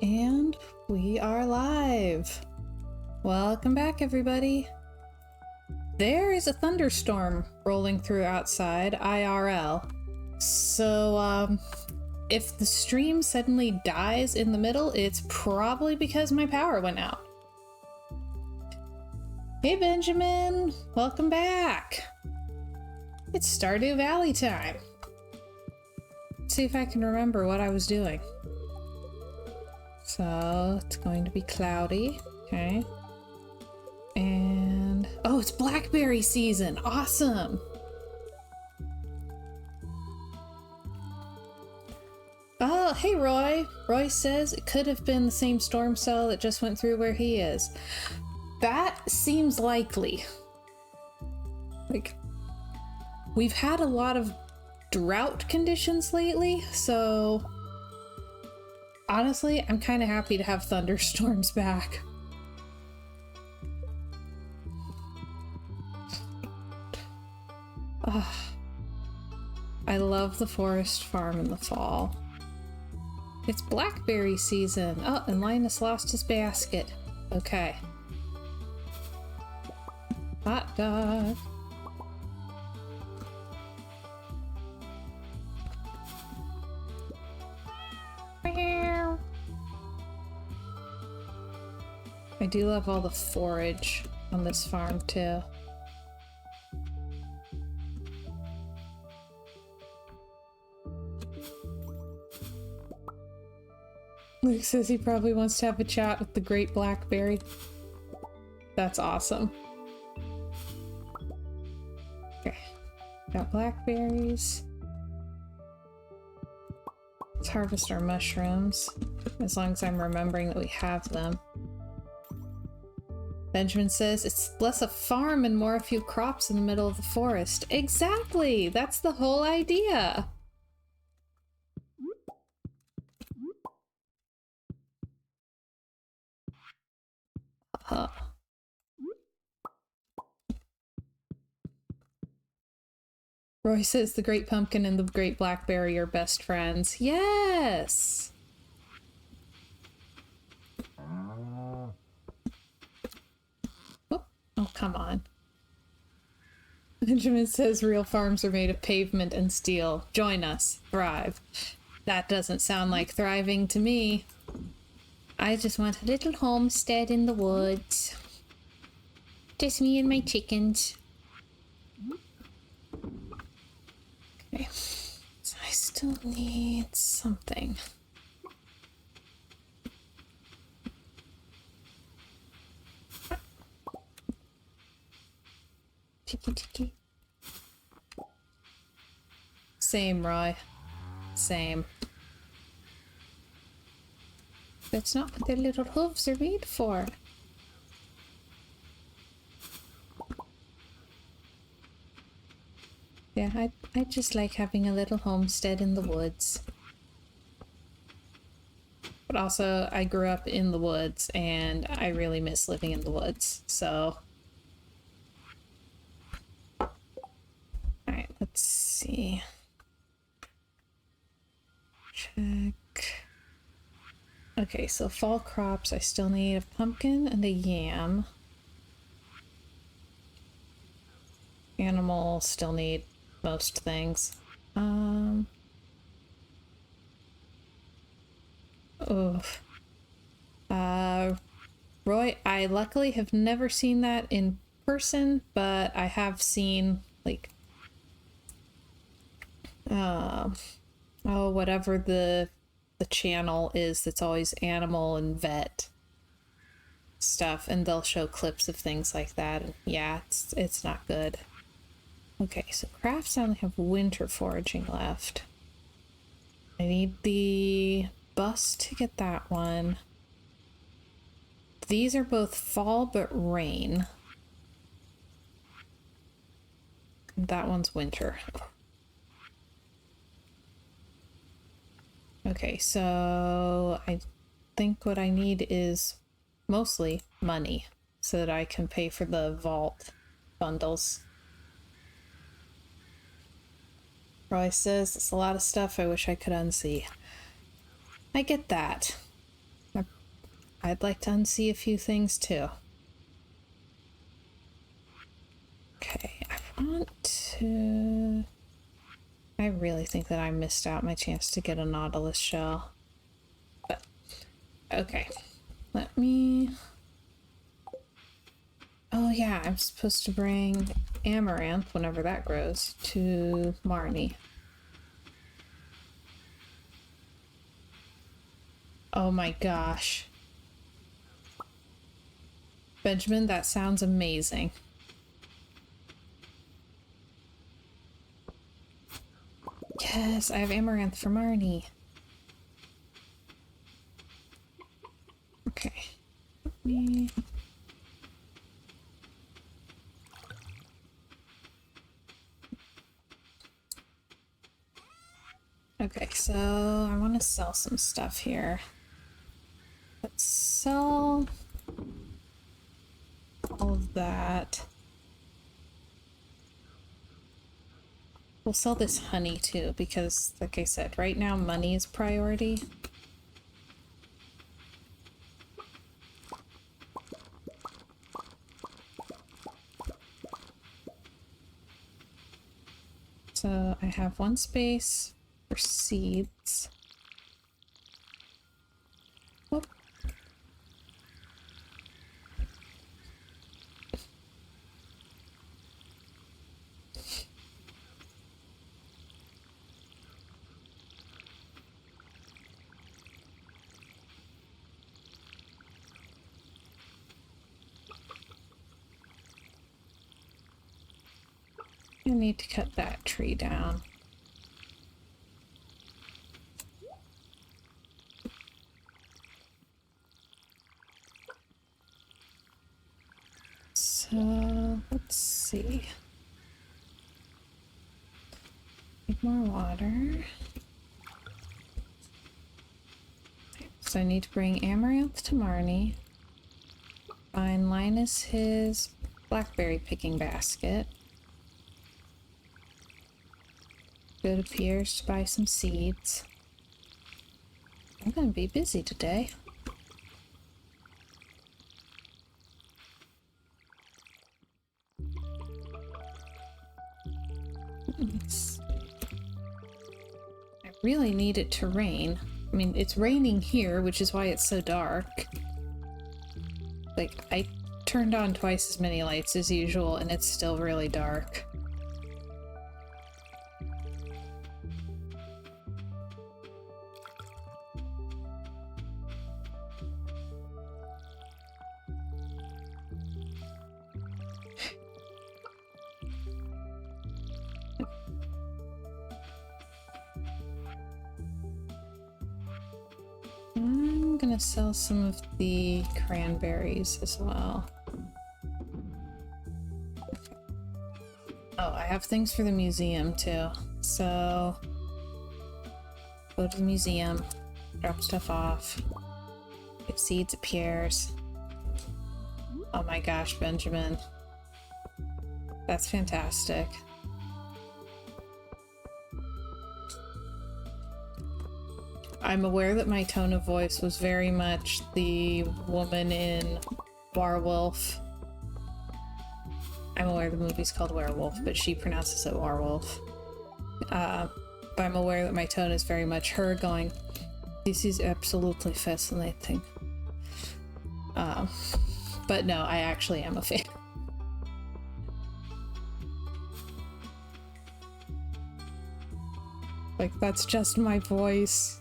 And we are live. Welcome back, everybody. There is a thunderstorm rolling through outside IRL. So, if the stream suddenly dies in the middle, it's probably because my power went out. Hey, Benjamin. Welcome back. It's Stardew Valley time. Let's see if I can remember what I was doing. So it's going to be cloudy, okay. And oh, it's blackberry season. Awesome. Oh, hey Roy. Roy says it could have been the same storm cell that just went through where he is. That seems likely. Like, we've had a lot of drought conditions lately, so honestly, I'm kind of happy to have thunderstorms back. I love the forest farm in the fall. It's blackberry season. Oh, and Linus lost his basket. Okay. Hot dog. I do love all the forage on this farm too. Luke says he probably wants to have a chat with the great blackberry. That's awesome. Okay, got blackberries. Let's harvest our mushrooms, as long as I'm remembering that we have them. Benjamin says it's less a farm and more a few crops in the middle of the forest. Exactly! That's the whole idea! Roy says the great pumpkin and the great blackberry are best friends. Yes! Oh, come on. Benjamin says real farms are made of pavement and steel. Join us. Thrive. That doesn't sound like thriving to me. I just want a little homestead in the woods. Just me and my chickens. Okay. So I still need something. Chicky. Same, Roy. Same. That's not what their little hooves are made for. Yeah, I just like having a little homestead in the woods. But also, I grew up in the woods, and I really miss living in the woods, so... Alright, let's see. Check. Okay, so fall crops, I still need a pumpkin and a yam. Animals still need most things. Roy, I luckily have never seen that in person, but I have seen, like, whatever the channel is that's always animal and vet stuff, and they'll show clips of things like that, and yeah, it's not good. Okay, so crafts, I only have winter foraging left. I need the bus to get that one. These are both fall but rain. That one's winter. Okay, so I think what I need is mostly money so that I can pay for the vault bundles. Roy says it's a lot of stuff I wish I could unsee. I get that. I'd like to unsee a few things too. Okay, I want to... I really think that I missed out my chance to get a Nautilus shell. But, okay. Let me... Oh yeah, I'm supposed to bring amaranth, whenever that grows, to Marnie. Oh my gosh. Benjamin, that sounds amazing. Yes, I have amaranth for Marnie. Okay. Let me... Okay, so I want to sell some stuff here. Let's sell all of that. We'll sell this honey too, because like I said, right now money is priority. So I have one space for seeds. Whoop. I need to cut that tree down. So let's see. Need more water. So I need to bring amaranth to Marnie. Find Linus his blackberry picking basket. Go to Pierre's to buy some seeds. I'm gonna be busy today. I really need it to rain. I mean, it's raining here, which is why it's so dark. Like, I turned on twice as many lights as usual, and it's still really dark. I'm gonna sell some of the cranberries as well. Oh, I have things for the museum too. So, go to the museum, drop stuff off, get seeds at Pierre's. Oh my gosh, Benjamin. That's fantastic. I'm aware that my tone of voice was very much the woman in Werewolf. I'm aware the movie's called Werewolf, but she pronounces it Werewolf. But I'm aware that my tone is very much her going, "This is absolutely fascinating." But no, I actually am a fan. Like, that's just my voice.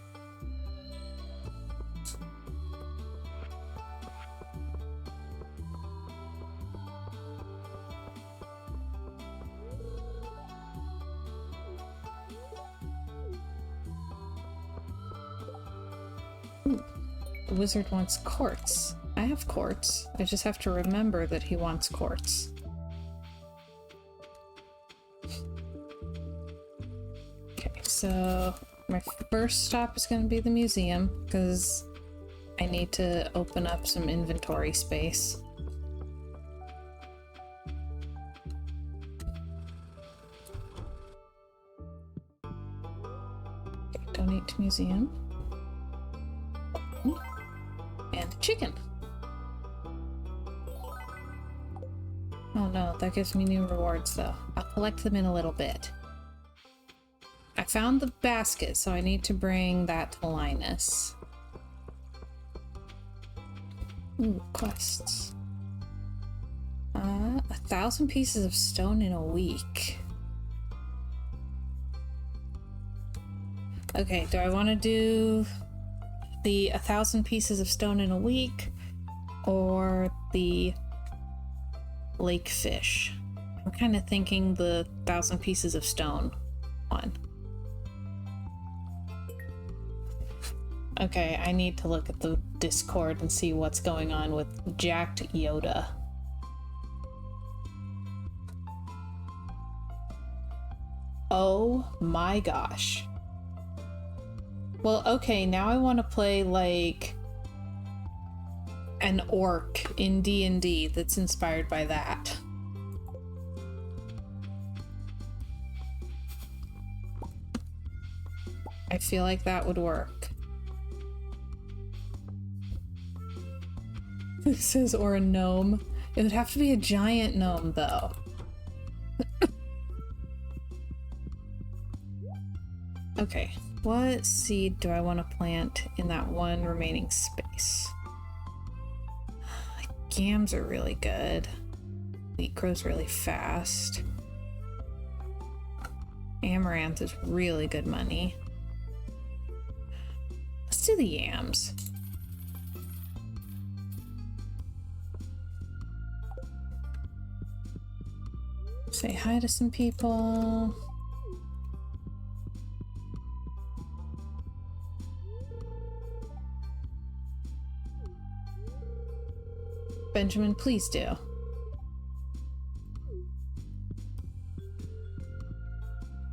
The wizard wants quartz. I have quartz. I just have to remember that he wants quartz. Okay, so My first stop is going to be the museum, because I need to open up some inventory space. Okay, donate to museum. And chicken. Oh no, that gives me new rewards though. I'll collect them in a little bit. I found the basket, so I need to bring that to Linus. Ooh, quests. 1,000 pieces of stone in a week. Okay, do I want to do the 1,000 pieces of stone in a week or the lake fish? I'm kind of thinking the 1,000 pieces of stone one. Okay, I need to look at the Discord and see what's going on with Jacked Yoda. Oh my gosh. Well, okay, now I want to play like an orc in D&D that's inspired by that. I feel like that would work. It says, or a gnome. It would have to be a giant gnome, though. Okay, what seed do I want to plant in that one remaining space? Yams are really good. Wheat grows really fast. Amaranth is really good money. Let's do the yams. Say hi to some people. Benjamin, please do.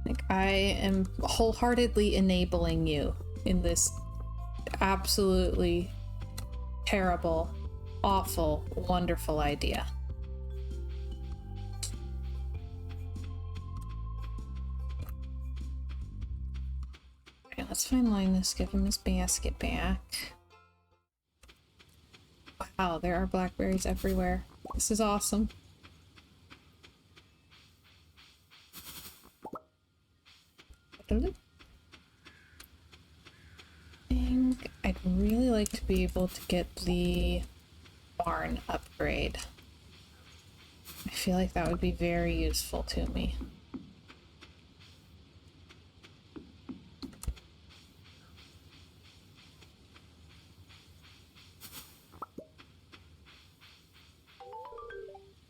Like, I am wholeheartedly enabling you in this absolutely terrible, awful, wonderful idea. Okay, let's find Linus, give him his basket back. Wow, there are blackberries everywhere. This is awesome. I think I'd really like to be able to get the barn upgrade. I feel like that would be very useful to me.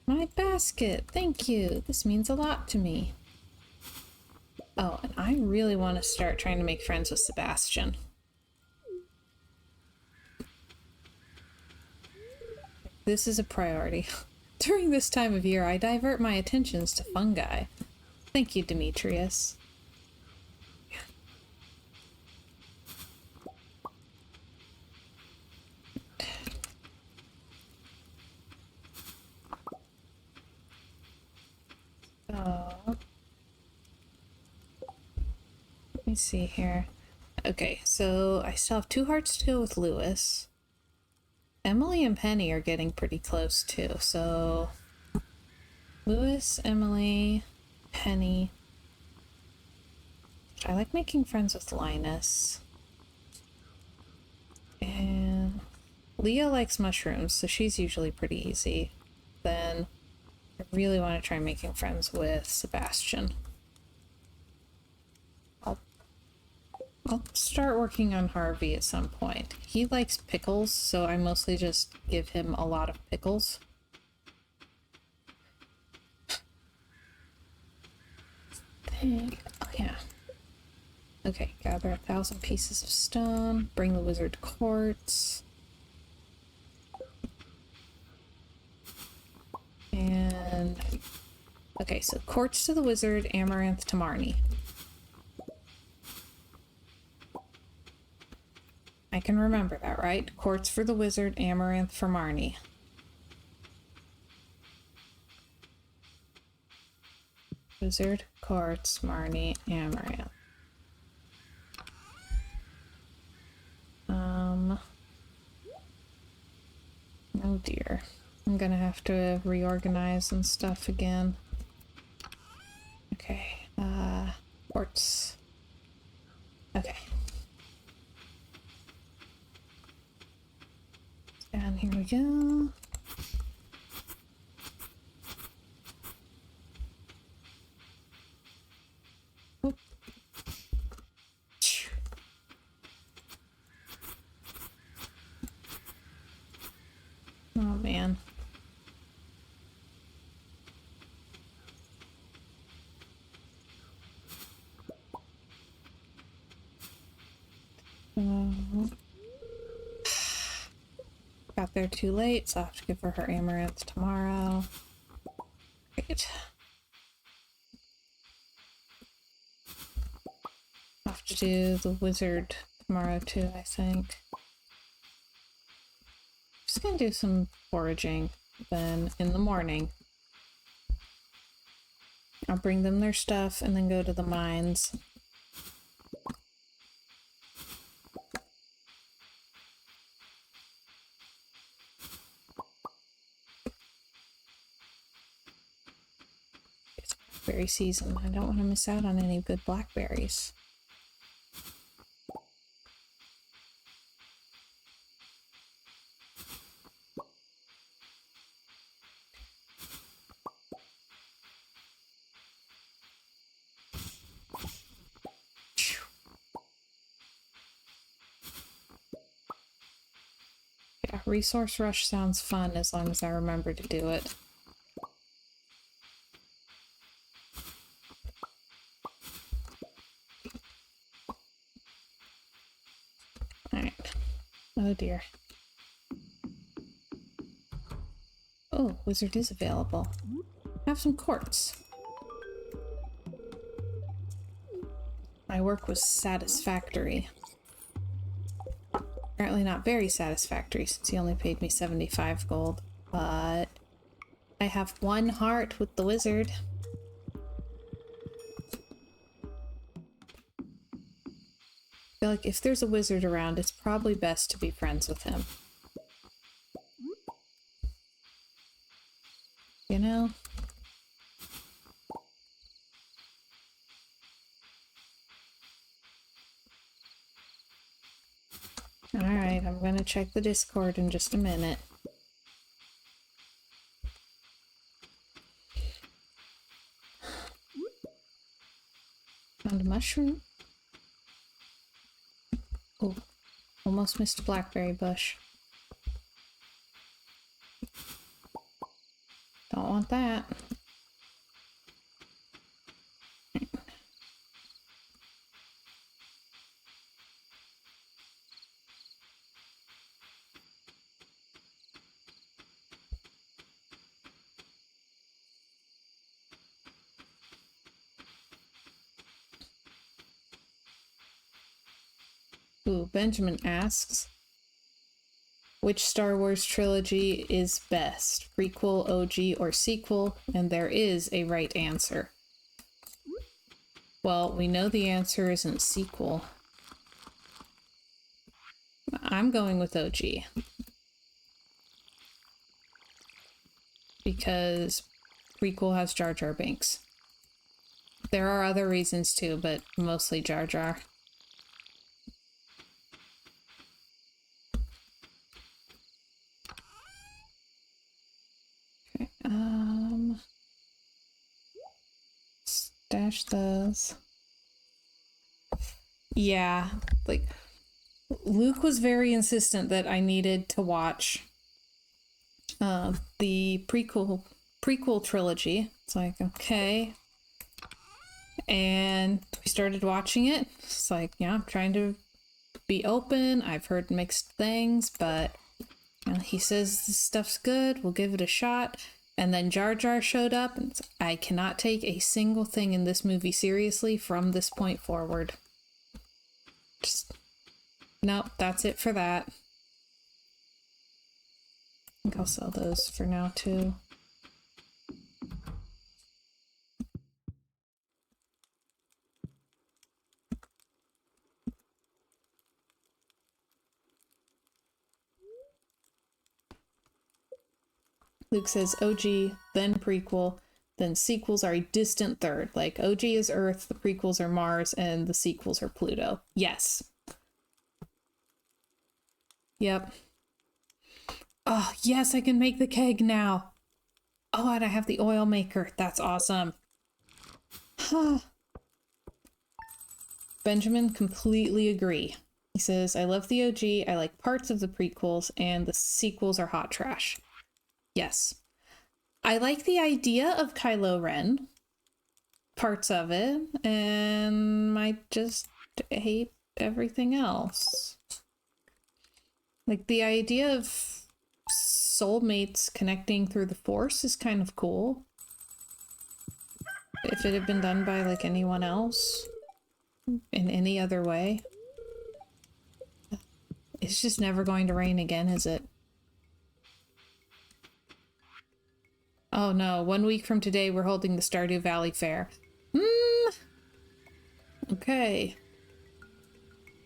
My basket! Thank you! This means a lot to me. Oh, and I really want to start trying to make friends with Sebastian. This is a priority. During this time of year, I divert my attentions to fungi. Thank you, Demetrius. Let me see here. Okay, so I still have 2 hearts to go with Lewis. Emily and Penny are getting pretty close too, so Lewis, Emily, Penny. I like making friends with Linus. And Leah likes mushrooms, so she's usually pretty easy. Then I really want to try making friends with Sebastian. I'll start working on Harvey at some point. He likes pickles, so I mostly just give him a lot of pickles. Oh yeah. Okay, gather 1,000 pieces of stone, bring the wizard quartz. And okay, so quartz to the wizard, amaranth to Marnie. I can remember that, right? Quartz for the wizard, amaranth for Marnie. Wizard, quartz, Marnie, amaranth. Oh dear. I'm gonna have to reorganize and stuff again. Okay, quartz. Okay. And here we go. Oop. Oh man. Got there too late, so I'll have to give her her amaranth tomorrow. Great. I'll have to do the wizard tomorrow too, I think. Just gonna do some foraging then in the morning. I'll bring them their stuff and then go to the mines. It's blackberry season. I don't want to miss out on any good blackberries. Yeah, resource rush sounds fun as long as I remember to do it. Alright. Oh dear. Oh, wizard is available. Have some quartz. My work was satisfactory. Apparently not very satisfactory since he only paid me 75 gold, but I have 1 heart with the wizard. I feel like if there's a wizard around, it's probably best to be friends with him. You know? Alright, I'm gonna check the Discord in just a minute. Found a mushroom. Oh, almost missed a blackberry bush. Don't want that. Ooh, Benjamin asks, which Star Wars trilogy is best? Prequel, OG, or sequel? And there is a right answer. Well, we know the answer isn't sequel. I'm going with OG. Because prequel has Jar Jar Binks. There are other reasons too, but mostly Jar Jar. Okay, stash those. Yeah, like Luke was very insistent that I needed to watch the prequel trilogy. It's like, okay. And we started watching it. It's like, yeah, I'm trying to be open. I've heard mixed things, but you know, he says this stuff's good. We'll give it a shot. And then Jar Jar showed up, and I cannot take a single thing in this movie seriously from this point forward. Just Nope, that's it for that. I think I'll sell those for now too. Luke says OG, then prequel, then sequels are a distant third. Like OG is Earth, the prequels are Mars, and the sequels are Pluto. Yes. Yep. Oh, yes, I can make the keg now. Oh, and I have the oil maker. That's awesome. Huh. Benjamin, completely agree. He says, I love the OG, I like parts of the prequels, and the sequels are hot trash. Yes. I like the idea of Kylo Ren, parts of it, and I just hate everything else. Like, the idea of soulmates connecting through the Force is kind of cool. If it had been done by, like, anyone else in any other way. It's just never going to rain again, is it? Oh no, 1 week from today we're holding the Stardew Valley Fair. Okay.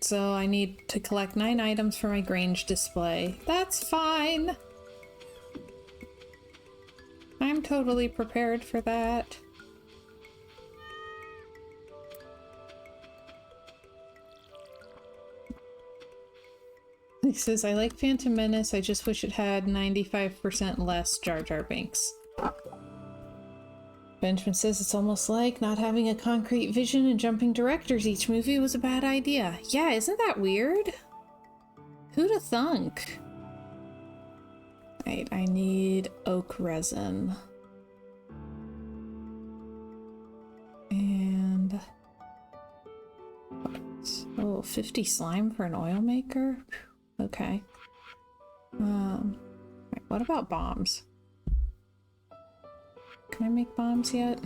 So I need to collect 9 items for my Grange display. That's fine. I'm totally prepared for that. He says, I like Phantom Menace, I just wish it had 95% less Jar Jar Binks. Benjamin says it's almost like not having a concrete vision and jumping directors each movie was a bad idea. Yeah, isn't that weird? Who'da thunk? Right, I need oak resin. And... oh, 50 slime for an oil maker? Okay. Right, what about bombs? Can I make bombs yet?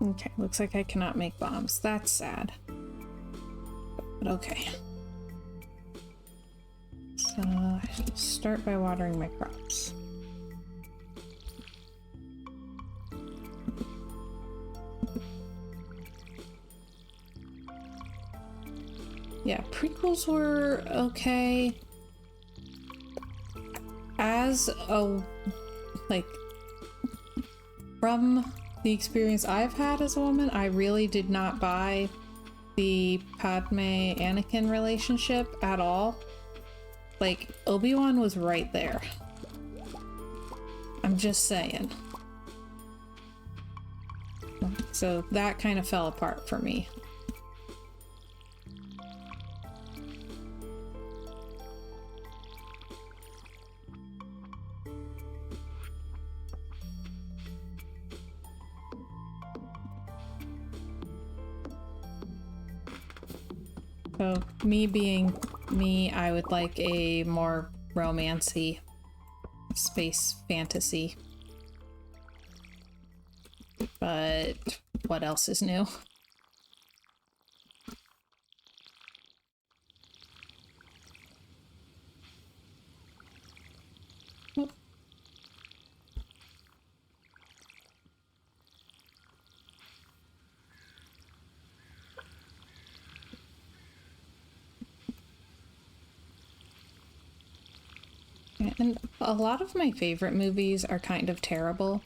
Okay, looks like I cannot make bombs. That's sad. But okay. So I should start by watering my crops. Yeah, prequels were okay. As a, like, from the experience I've had as a woman, I really did not buy the Padme-Anakin relationship at all. Like, Obi-Wan was right there. I'm just saying. So that kind of fell apart for me. So, me being me, I would like a more romancy space fantasy. But what else is new? Oop. And a lot of my favorite movies are kind of terrible.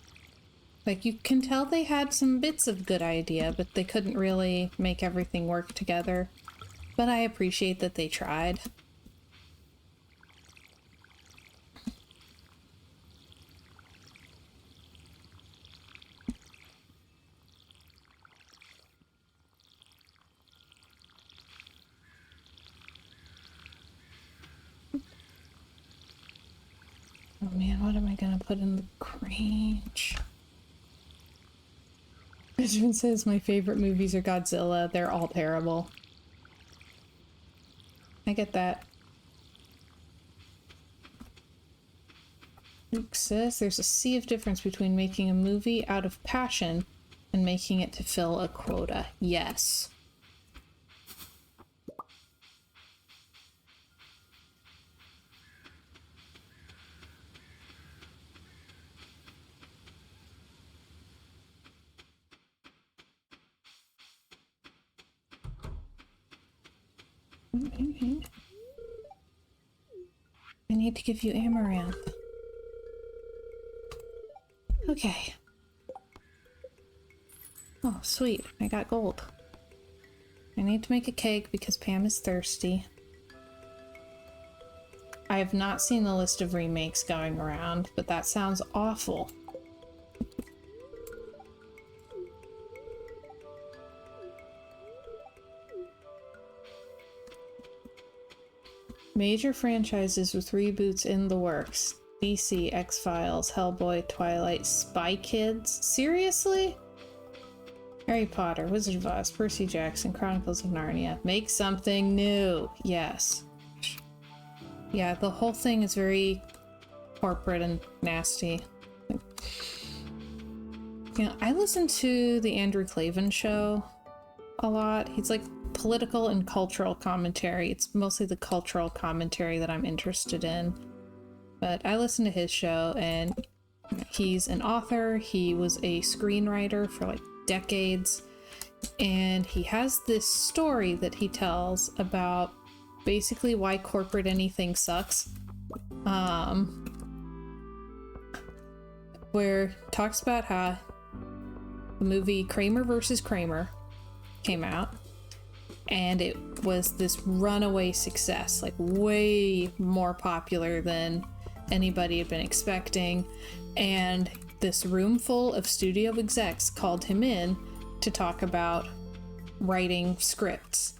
Like, you can tell they had some bits of good idea, but they couldn't really make everything work together. But I appreciate that they tried. Oh man, what am I gonna put in the Grange? Benjamin says my favorite movies are Godzilla. They're all terrible. I get that. Luke says there's a sea of difference between making a movie out of passion and making it to fill a quota. Yes. I need to give you amaranth. Okay. Oh, sweet. I got gold. I need to make a cake because Pam is thirsty. I have not seen the list of remakes going around, but that sounds awful. Major franchises with reboots in the works. DC, X-Files, Hellboy, Twilight, Spy Kids. Seriously? Harry Potter, Wizard of Oz, Percy Jackson, Chronicles of Narnia. Make something new. Yes. Yeah, the whole thing is very corporate and nasty. You know, I listen to the Andrew Klavan show a lot. He's like political and cultural commentary. It's mostly the cultural commentary that I'm interested in. But I listen to his show, and he's an author. He was a screenwriter for like decades. And he has this story that he tells about basically why corporate anything sucks. Where talks about how the movie Kramer versus Kramer came out, and it was this runaway success, like way more popular than anybody had been expecting. And this room full of studio execs called him in to talk about writing scripts,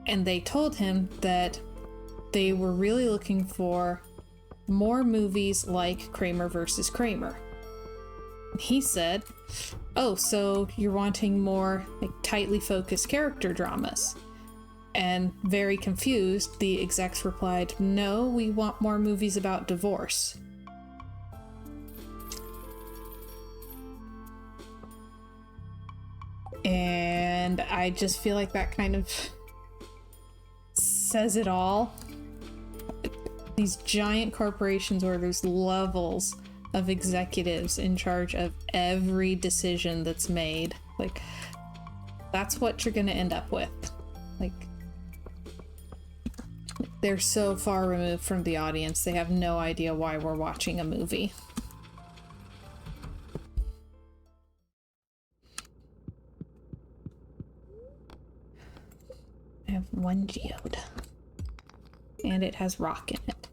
and they told him that they were really looking for more movies like Kramer versus Kramer. And he said, oh, so you're wanting more like tightly focused character dramas? And very confused, the execs replied, no, we want more movies about divorce. And I just feel like that kind of says it all. These giant corporations where there's levels of executives in charge of every decision that's made. Like, that's what you're gonna end up with. Like, they're so far removed from the audience, they have no idea why we're watching a movie. I have one geode. And it has rock in it.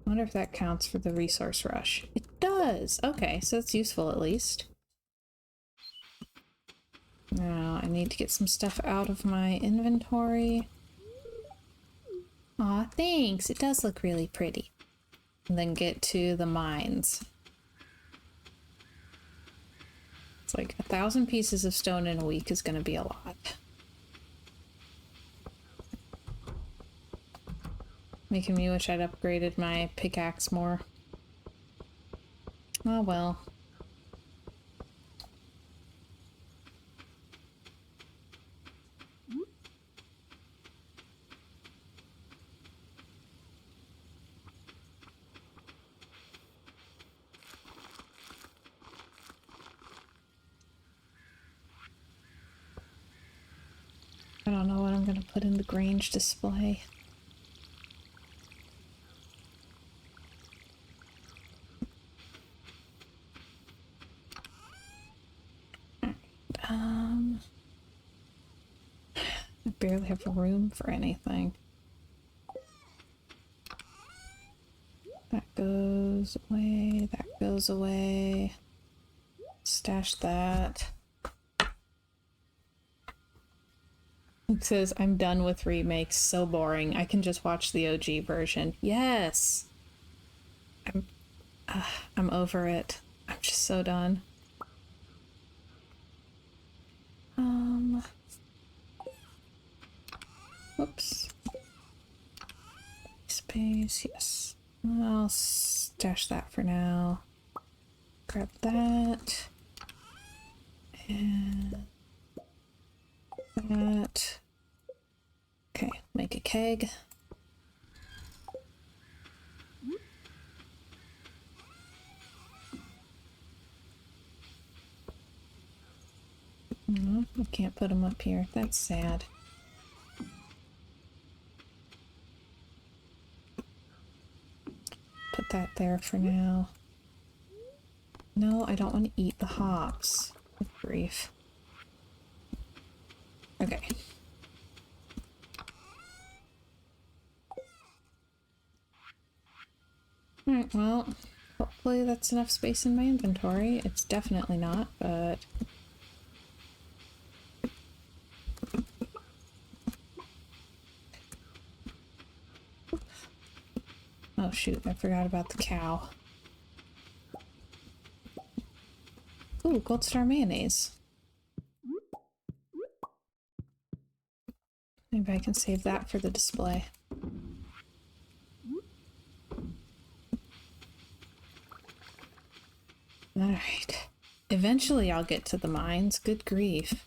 I wonder if that counts for the resource rush. It does! Okay, so it's useful at least. Now I need to get some stuff out of my inventory. Aw, thanks! It does look really pretty. And then get to the mines. It's like 1,000 pieces of stone in a week is gonna be a lot. Making me wish I'd upgraded my pickaxe more. Oh well. I don't know what I'm gonna put in the Grange display. I barely have room for anything. That goes away, that goes away. Stash that. It says, I'm done with remakes, so boring. I can just watch the OG version. Yes! I'm over it. I'm just so done. Whoops. space. Yes. I'll stash that for now. Grab that. And that. Okay, make a keg. I can't put them up here. That's sad. Put that there for now. No, I don't want to eat the hops. Good grief. Okay. Alright, well, hopefully that's enough space in my inventory. It's definitely not, but... Oh shoot, I forgot about the cow. Ooh, Gold Star mayonnaise. Maybe I can save that for the display. Alright. Eventually I'll get to the mines. Good grief.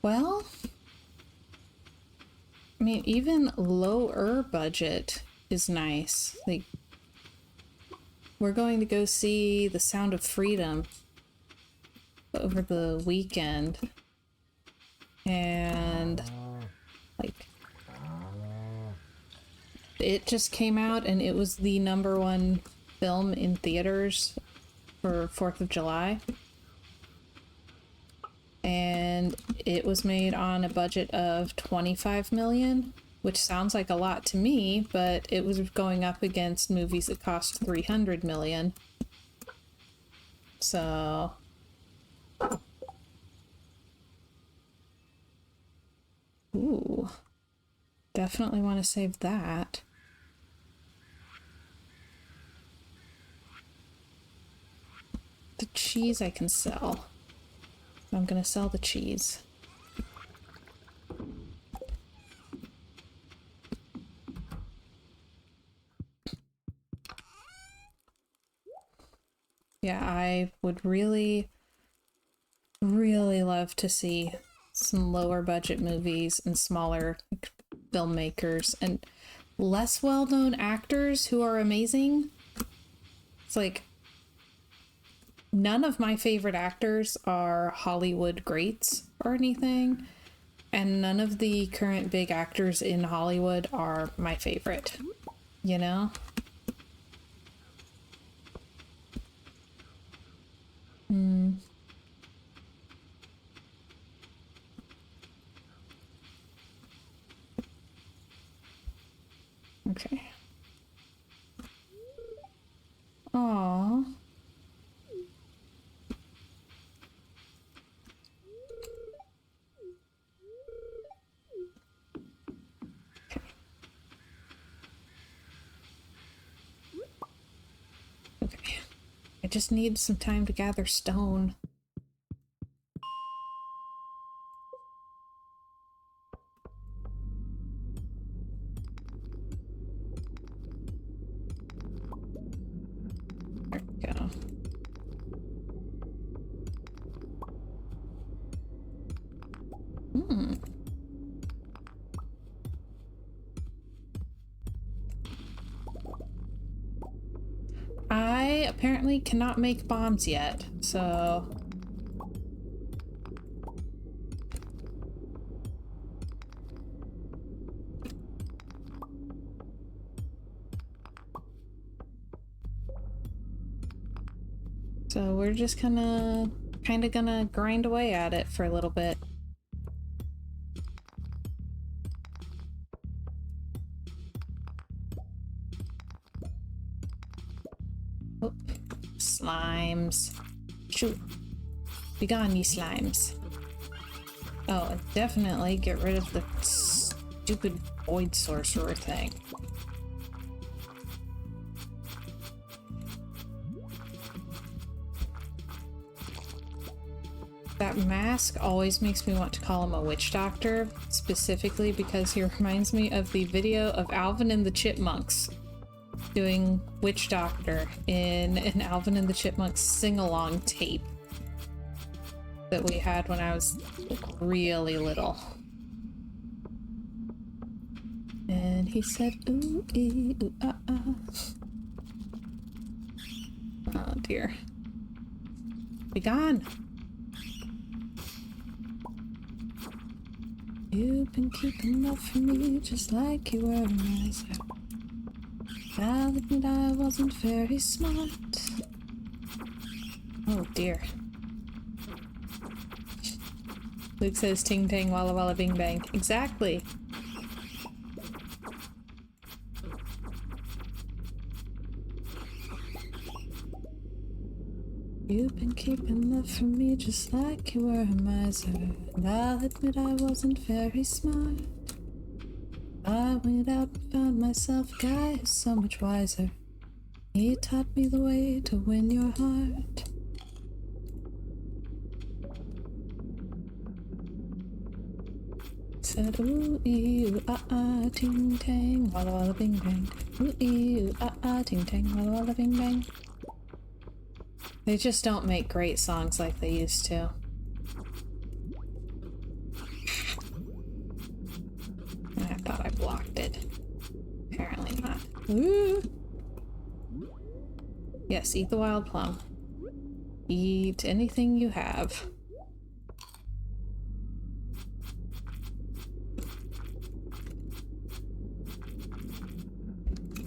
Well, I mean, even lower budget is nice. Like, we're going to go see The Sound of Freedom over the weekend. And, like, it just came out and it was the #1 film in theaters for 4th of July. And it was made on a budget of $25 million, which sounds like a lot to me, but it was going up against movies that cost $300 million. So... Ooh. Definitely want to save that. The cheese I can sell. I'm gonna sell the cheese. Yeah, I would really, really love to see some lower budget movies and smaller filmmakers and less well-known actors who are amazing. It's like, none of my favorite actors are Hollywood greats or anything, and none of the current big actors in Hollywood are my favorite, you know? Okay. Aww. Okay. I just need some time to gather stone. There we go. I apparently cannot make bombs yet, so... So we're just kinda gonna grind away at it for a little bit. Oh, slimes. Shoot. Be gone, ye slimes. Oh, and definitely get rid of the stupid void sorcerer thing. That mask always makes me want to call him a witch doctor, specifically because he reminds me of the video of Alvin and the Chipmunks doing witch doctor in an Alvin and the Chipmunks sing-along tape that we had when I was really little. And he said, ooh, ee, ooh, ah, ah. Oh dear. Be gone! You've been keeping up for me just like you were a miser. I'll admit I wasn't very smart. Oh dear. Luke says ting tang walla walla bing bang. Exactly. You've been keeping love from me just like you were a miser. And I'll admit I wasn't very smart. I went out and found myself a guy who's so much wiser. He taught me the way to win your heart. Said ooh ee ooh ah ah ting tang walla walla bing bang. Ooh ee ooh ah ah ting tang walla walla bing bang. They just don't make great songs like they used to. I thought I blocked it. Apparently not. Ooh. Yes, eat the wild plum. Eat anything you have.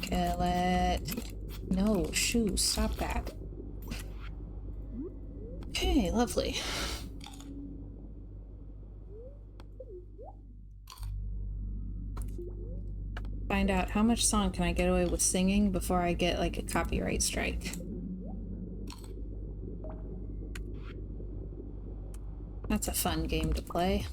Kill it. No, shoo, stop that. Okay, lovely. Find out how much song can I get away with singing before I get like a copyright strike. That's a fun game to play.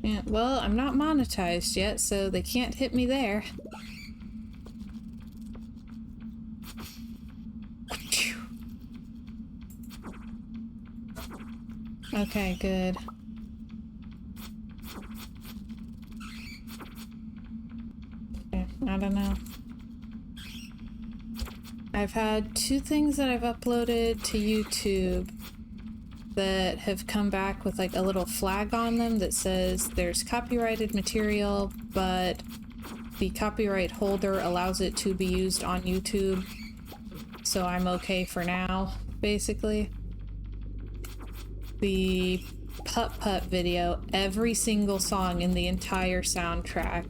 Yeah, well, I'm not monetized yet, so they can't hit me there. Okay, good. Okay, I don't know. I've had 2 things that I've uploaded to YouTube that have come back with like a little flag on them that says there's copyrighted material, but the copyright holder allows it to be used on YouTube, so I'm okay for now, basically. The Putt Putt video, every single song in the entire soundtrack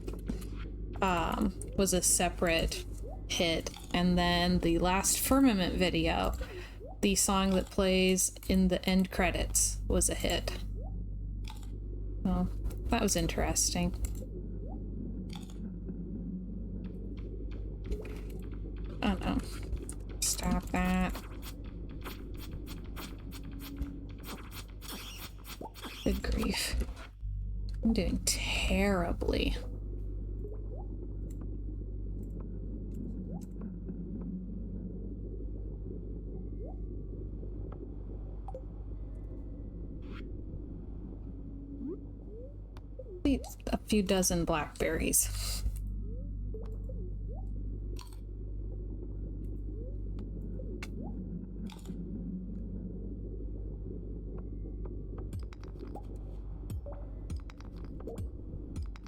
was a separate hit, and then the last Firmament video, the song that plays in the end credits, was a hit. Oh, that was interesting. Oh no. Stop that. Good grief. I'm doing terribly. A few dozen blackberries.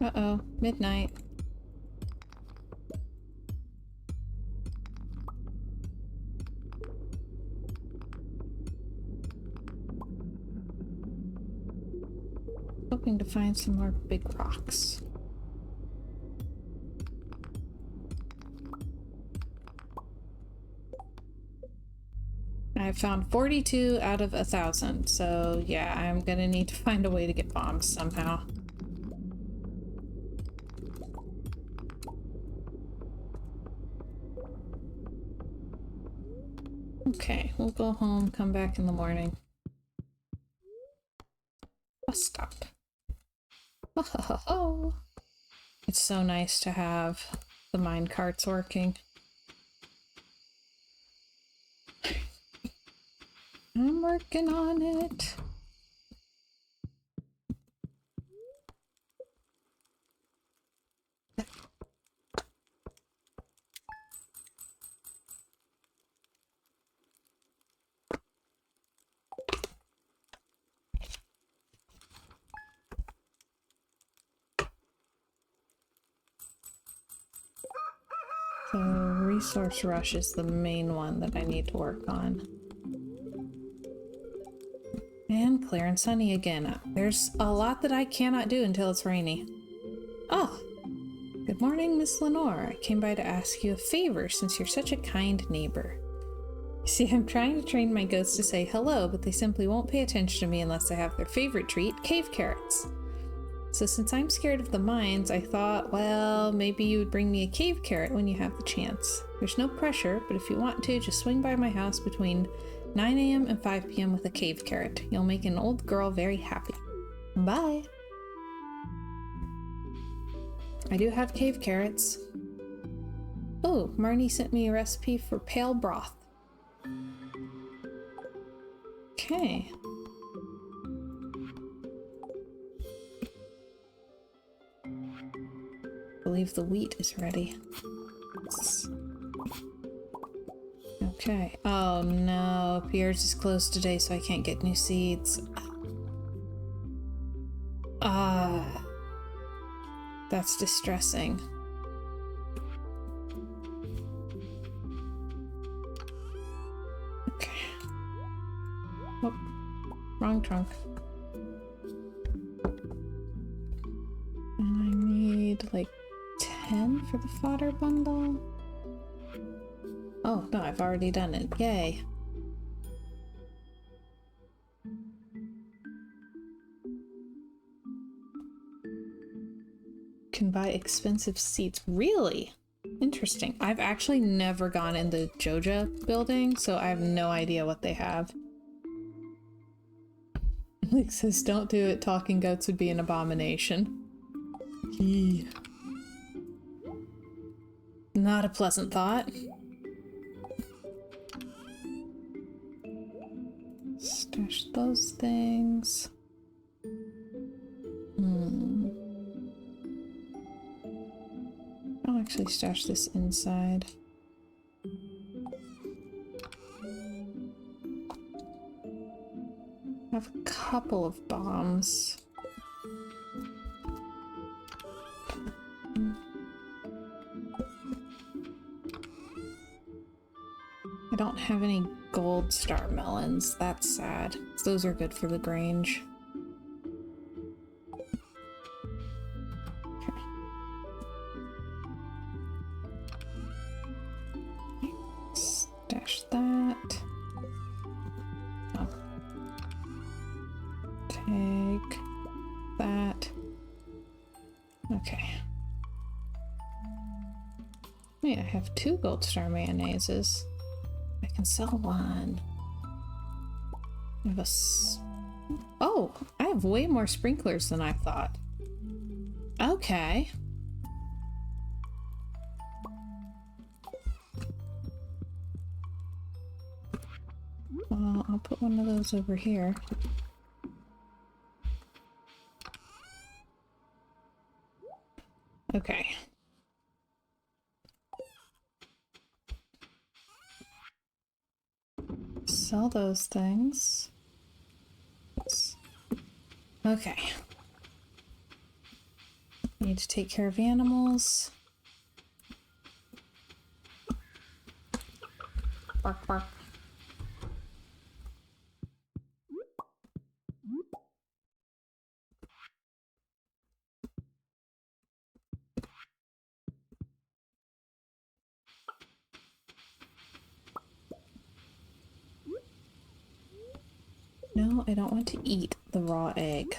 Uh-oh, midnight. Hoping to find some more big rocks. I found 42 out of 1,000, so yeah, I'm gonna need to find a way to get bombs somehow. Okay, we'll go home, come back in the morning. Bus stop. Oh, it's so nice to have the mine carts working. I'm working on it. So resource rush is the main one that I need to work on. And clear and sunny again. There's a lot that I cannot do until it's rainy. Oh, good morning, Miss Lenore. I came by to ask you a favor since you're such a kind neighbor. You see, I'm trying to train my goats to say hello, but they simply won't pay attention to me unless I have their favorite treat, cave carrots. So since I'm scared of the mines, I thought, well, maybe you would bring me a cave carrot when you have the chance. There's no pressure, but if you want to, just swing by my house between 9 a.m. and 5 p.m. with a cave carrot. You'll make an old girl very happy. Bye! I do have cave carrots. Oh, Marnie sent me a recipe for pale broth. Okay. I believe the wheat is ready. Okay. Oh no, Pierre's is closed today, so I can't get new seeds. That's distressing. Okay. Oh, wrong trunk. And I need like 10 for the fodder bundle. Oh, no, I've already done it. Yay. Can buy expensive seats. Really? Interesting. I've actually never gone in the Joja building, so I have no idea what they have. Nick says, don't do it. Talking goats would be an abomination. Yee. Not a pleasant thought. Stash those things. I'll actually stash this inside. I have a couple of bombs. I don't have any gold star melons. That's sad. Those are good for the Grange. Okay. Stash that. Oh. Take that. Okay. Wait, I have 2 gold star mayonnaises. I can sell one. I have oh, I have way more sprinklers than I thought. Okay. Well, I'll put one of those over here. Okay. Sell those things. Okay. Need to take care of animals. Bark, bark. No, I don't want to eat the raw egg.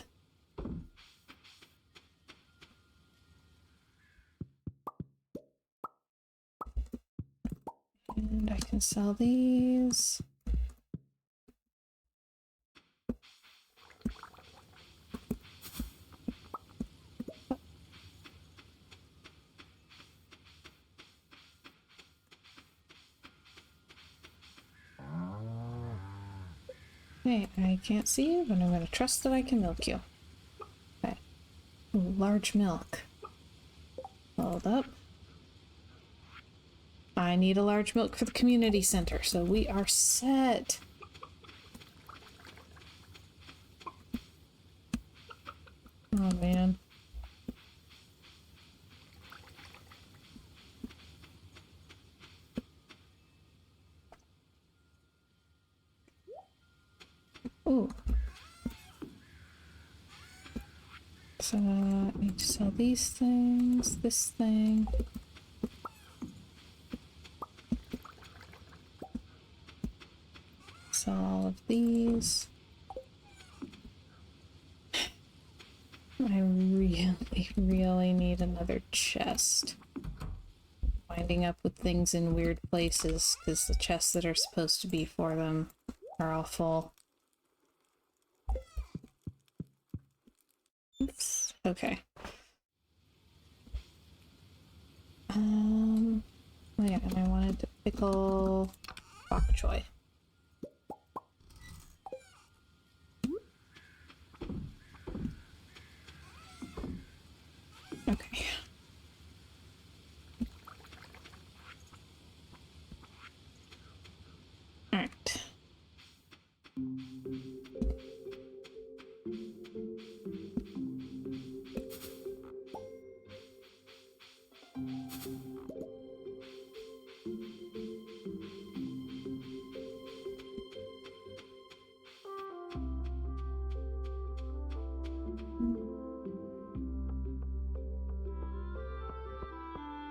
And I can sell these. Okay, I can't see you, but I'm gonna trust that I can milk you. Okay. Ooh, large milk. Hold up. I need a large milk for the community center, so we are set. Oh man. Ooh. So I need to sell these things, this thing. Sell all of these. I really, really need another chest. Winding up with things in weird places because the chests that are supposed to be for them are all full. Oops. Okay. Oh yeah, and I wanted to pickle bok choy. Okay. Alright.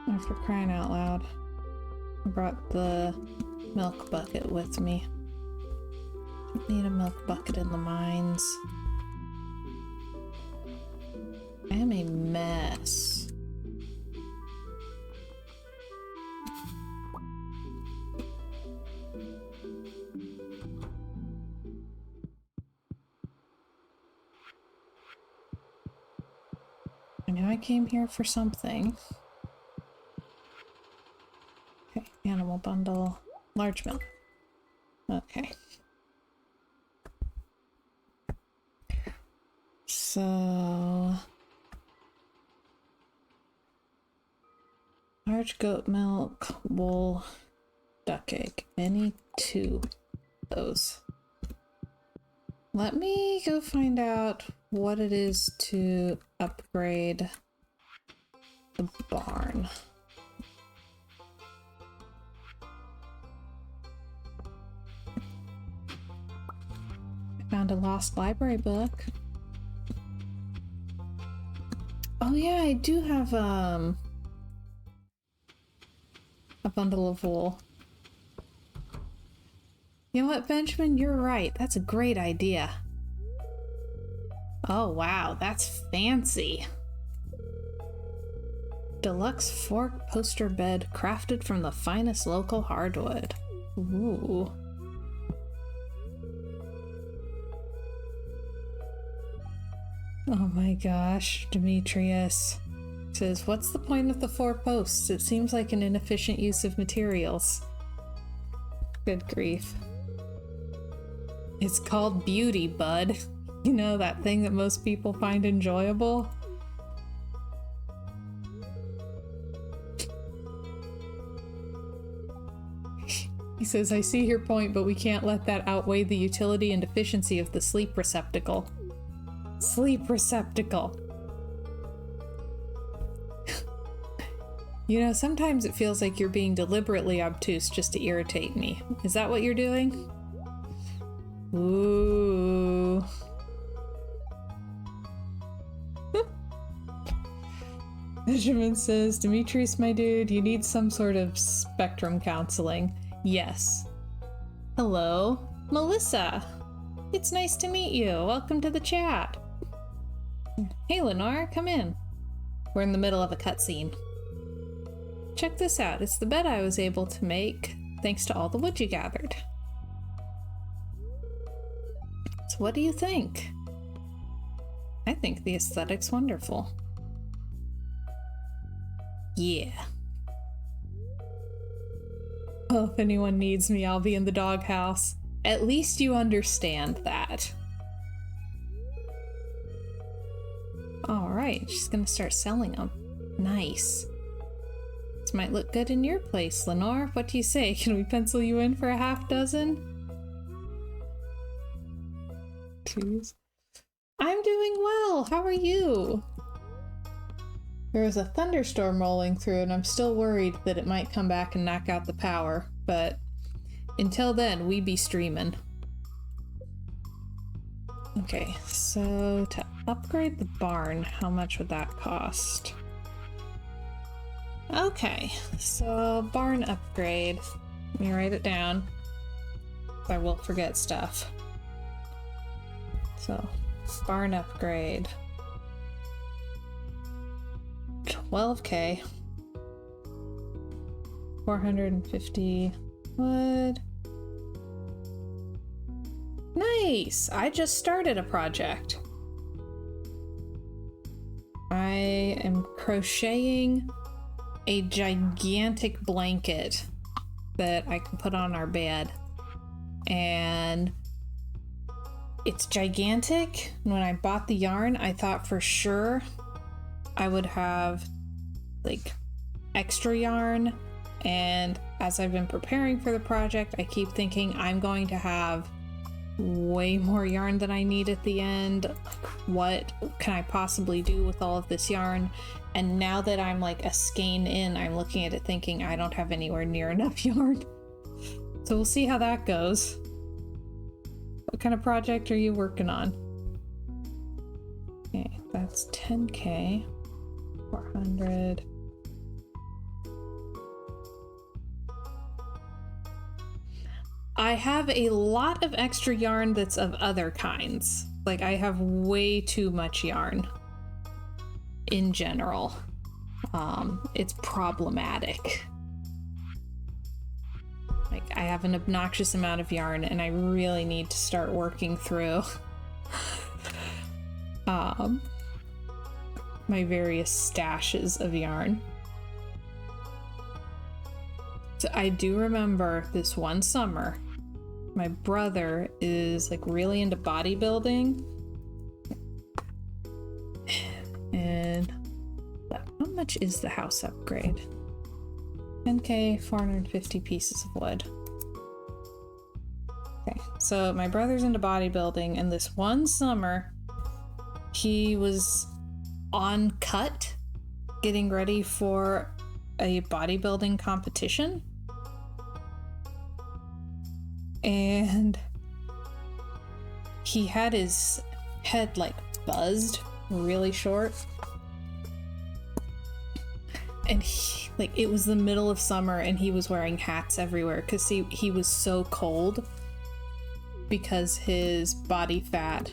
After crying out loud, I brought the milk bucket with me. Need a milk bucket in the mines. I am a mess. I know I came here for something. Okay, animal bundle, large milk. Okay. So... large goat milk, wool, duck egg. Any two of those. Let me go find out what it is to upgrade the barn. I found a lost library book. Oh yeah, I do have a bundle of wool. You know what, Benjamin? You're right. That's a great idea. Oh wow, that's fancy. Deluxe fork poster bed crafted from the finest local hardwood. Ooh. Oh my gosh, Demetrius says, what's the point of the 4 posts? It seems like an inefficient use of materials. Good grief. It's called beauty, bud. You know, that thing that most people find enjoyable? He says, I see your point, but we can't let that outweigh the utility and efficiency of the sleep receptacle. Sleep receptacle. You know, sometimes it feels like you're being deliberately obtuse just to irritate me. Is that what you're doing? Ooh. Benjamin says, Demetrius, my dude, you need some sort of spectrum counseling. Yes. Hello, Melissa. It's nice to meet you. Welcome to the chat. Hey, Lenore, come in. We're in the middle of a cutscene. Check this out. It's the bed I was able to make thanks to all the wood you gathered. So what do you think? I think the aesthetic's wonderful. Yeah. Oh, if anyone needs me, I'll be in the doghouse. At least you understand that. Alright, she's gonna start selling them. Nice. This might look good in your place, Lenore. What do you say? Can we pencil you in for a half dozen? Jeez. I'm doing well. How are you? There was a thunderstorm rolling through and I'm still worried that it might come back and knock out the power, but until then, we be streaming. Okay, so to upgrade the barn, how much would that cost? Okay, so barn upgrade. Let me write it down. I will forget stuff. So, barn upgrade. 12k. 450 wood. Nice! I just started a project. I am crocheting a gigantic blanket that I can put on our bed. And it's gigantic. When I bought the yarn, I thought for sure I would have like extra yarn. And as I've been preparing for the project, I keep thinking I'm going to have way more yarn than I need at the end. What can I possibly do with all of this yarn? And now that I'm like a skein in, I'm looking at it thinking I don't have anywhere near enough yarn. So we'll see how that goes. What kind of project are you working on? Okay, that's 10k. 400. I have a lot of extra yarn that's of other kinds. Like, I have way too much yarn in general. It's problematic. Like, I have an obnoxious amount of yarn and I really need to start working through my various stashes of yarn. So I do remember this one summer, my brother is like really into bodybuilding. And how much is the house upgrade? 10k, 450 pieces of wood. Okay, so my brother's into bodybuilding, and this one summer, he was on cut, getting ready for a bodybuilding competition. And he had his head like buzzed really short. And it was the middle of summer and he was wearing hats everywhere because he was so cold because his body fat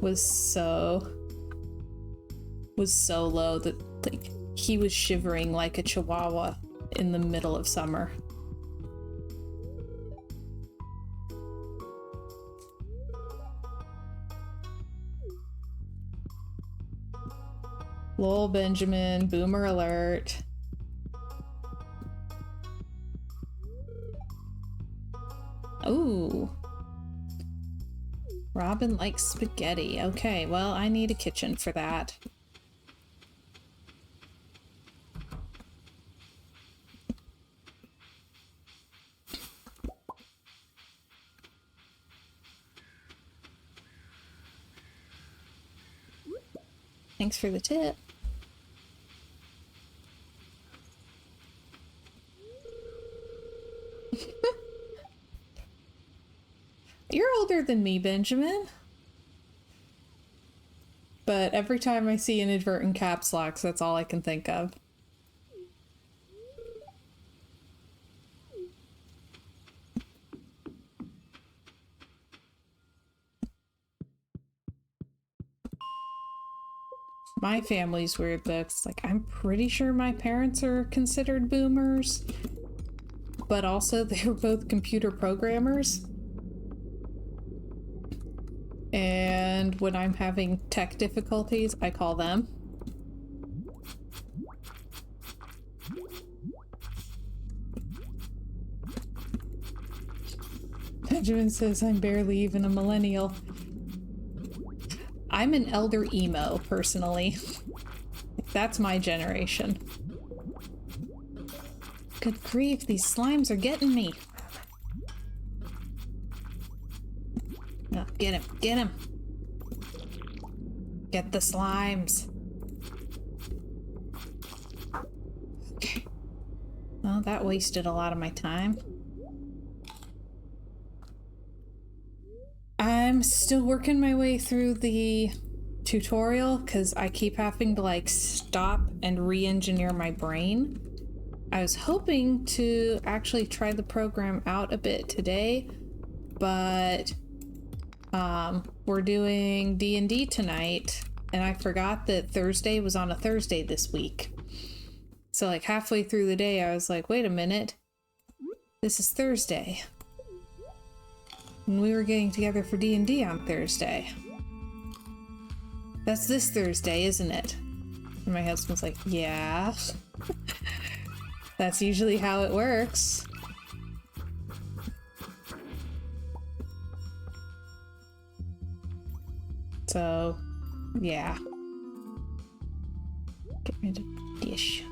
was so low that like he was shivering like a chihuahua in the middle of summer. Lol Benjamin, boomer alert. Ooh. Robin likes spaghetti. Okay, well, I need a kitchen for that. Thanks for the tip. You're older than me, Benjamin. But every time I see inadvertent caps locks, that's all I can think of. My family's weird though. It's like, I'm pretty sure my parents are considered boomers, but also they were both computer programmers. And when I'm having tech difficulties, I call them. Benjamin says I'm barely even a millennial. I'm an elder emo, personally. That's my generation. Good grief, these slimes are getting me. No, get him, get him. Get the slimes. Okay. Well, that wasted a lot of my time. I'm still working my way through the tutorial because I keep having to like stop and re-engineer my brain. I was hoping to actually try the program out a bit today, but we're doing D&D tonight, and I forgot that Thursday was on a Thursday this week. So like halfway through the day, I was like, wait a minute, this is Thursday. And we were getting together for D&D on Thursday. That's this Thursday, isn't it? And my husband's like, yeah. That's usually how it works. So, yeah. Get rid of dish.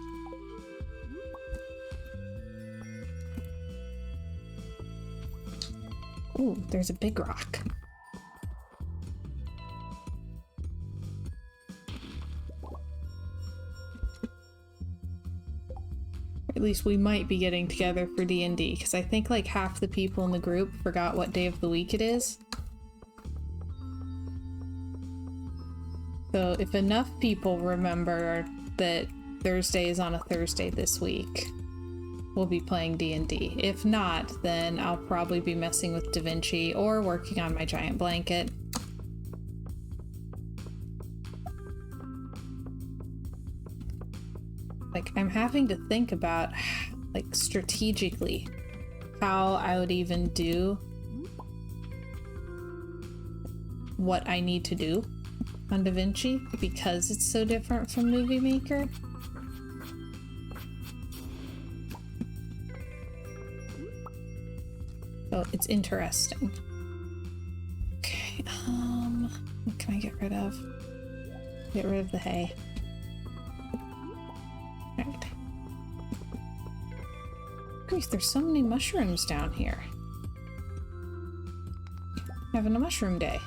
Ooh, there's a big rock. At least we might be getting together for D&D, because I think like half the people in the group forgot what day of the week it is. So if enough people remember that Thursday is on a Thursday this week, we'll be playing D&D. If not, then I'll probably be messing with Da Vinci or working on my giant blanket. Like, I'm having to think about, like, strategically how I would even do what I need to do on Da Vinci because it's so different from Movie Maker. So it's interesting. Okay, what can I get rid of? Get rid of the hay. Alright. Grease, there's so many mushrooms down here. Having a mushroom day.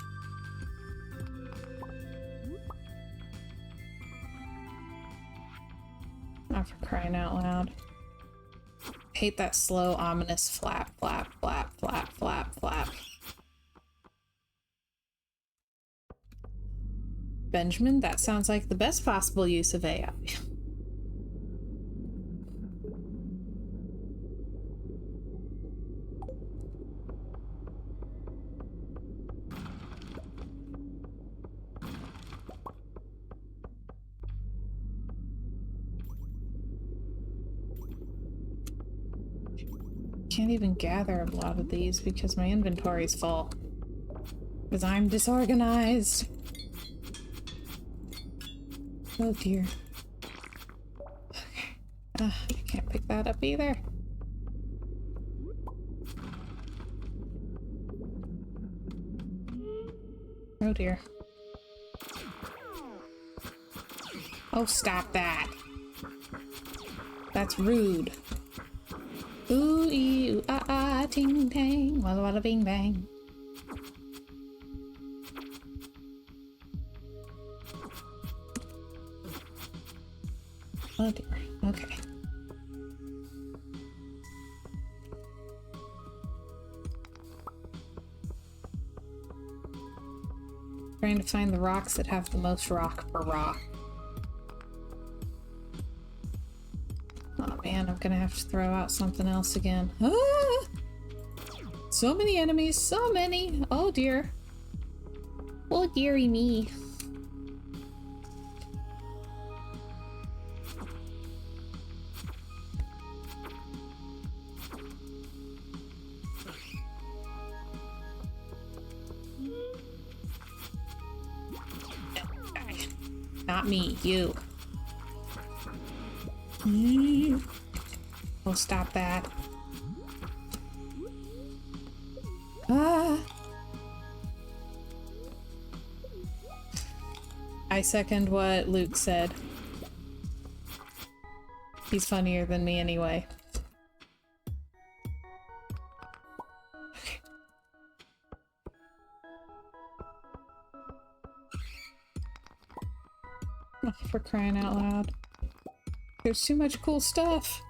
Oh, for crying out loud. Hate that slow, ominous flap, flap, flap, flap, flap, flap. Benjamin, that sounds like the best possible use of AI. Can't even gather a lot of these because my inventory's full. Because I'm disorganized. Oh dear. Okay. I can't pick that up either. Oh dear. Oh, stop that. That's rude. Ooh, ee, ooh, ah, ah, ting, tang, walla, walla, bing, bang. Oh dear. Okay. Trying to find the rocks that have the most rock per rock. Oh man, I'm gonna have to throw out something else again. Ah! So many enemies, so many! Oh dear. Oh dearie me. Not me, you. Oh, stop that. Ah! I second what Luke said. He's funnier than me anyway. Oh, for crying out loud. There's too much cool stuff.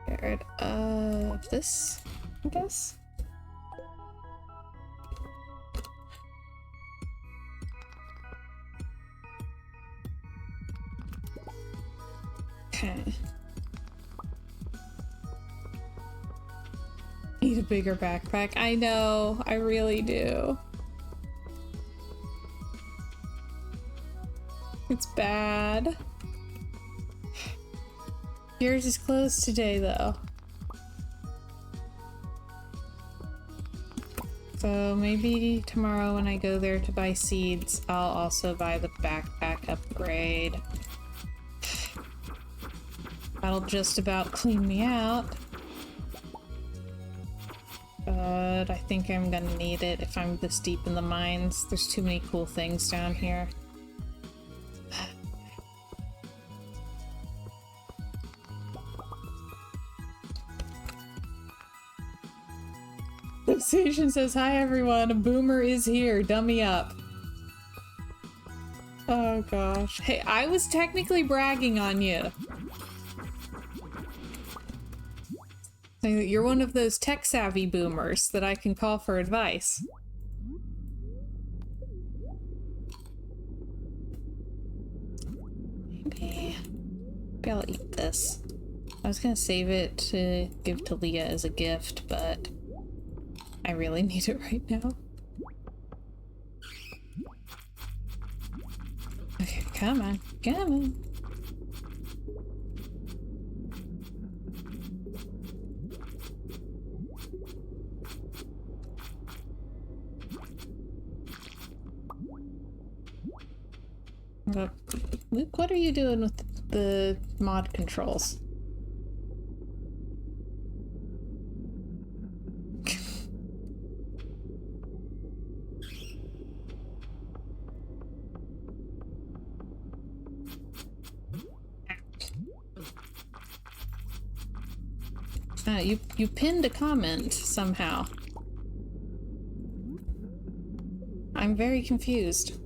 Get rid of this, I guess. Okay. Need a bigger backpack. I know, I really do. It's bad. Yours is closed today, though. So maybe tomorrow when I go there to buy seeds, I'll also buy the backpack upgrade. That'll just about clean me out. But I think I'm gonna need it if I'm this deep in the mines. There's too many cool things down here. Station says, "Hi everyone, a boomer is here, dummy up." Oh gosh. Hey, I was technically bragging on you. Saying that you're one of those tech-savvy boomers that I can call for advice. Maybe I'll eat this. I was gonna save it to give to Leah as a gift, but I really need it right now. Okay, come on, come on. Luke, what are you doing with the mod controls? You pinned a comment somehow. I'm very confused.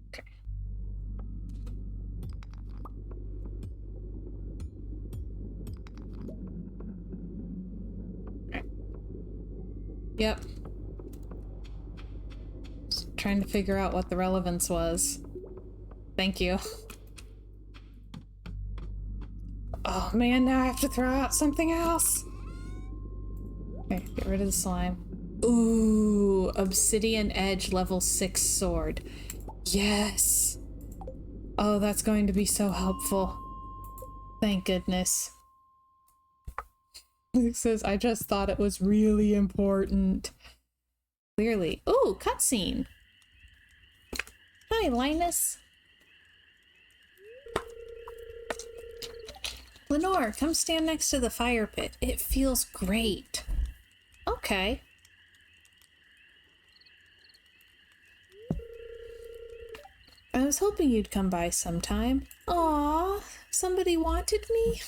Okay. Okay. Yep. Trying to figure out what the relevance was. Thank you. Oh man, now I have to throw out something else. Okay, get rid of the slime. Ooh, Obsidian Edge level 6 sword. Yes! Oh, that's going to be so helpful. Thank goodness. Luke says, I just thought it was really important. Clearly. Ooh, cutscene! Hi, Linus. Lenore, come stand next to the fire pit. It feels great. Okay. I was hoping you'd come by sometime. Aw, somebody wanted me?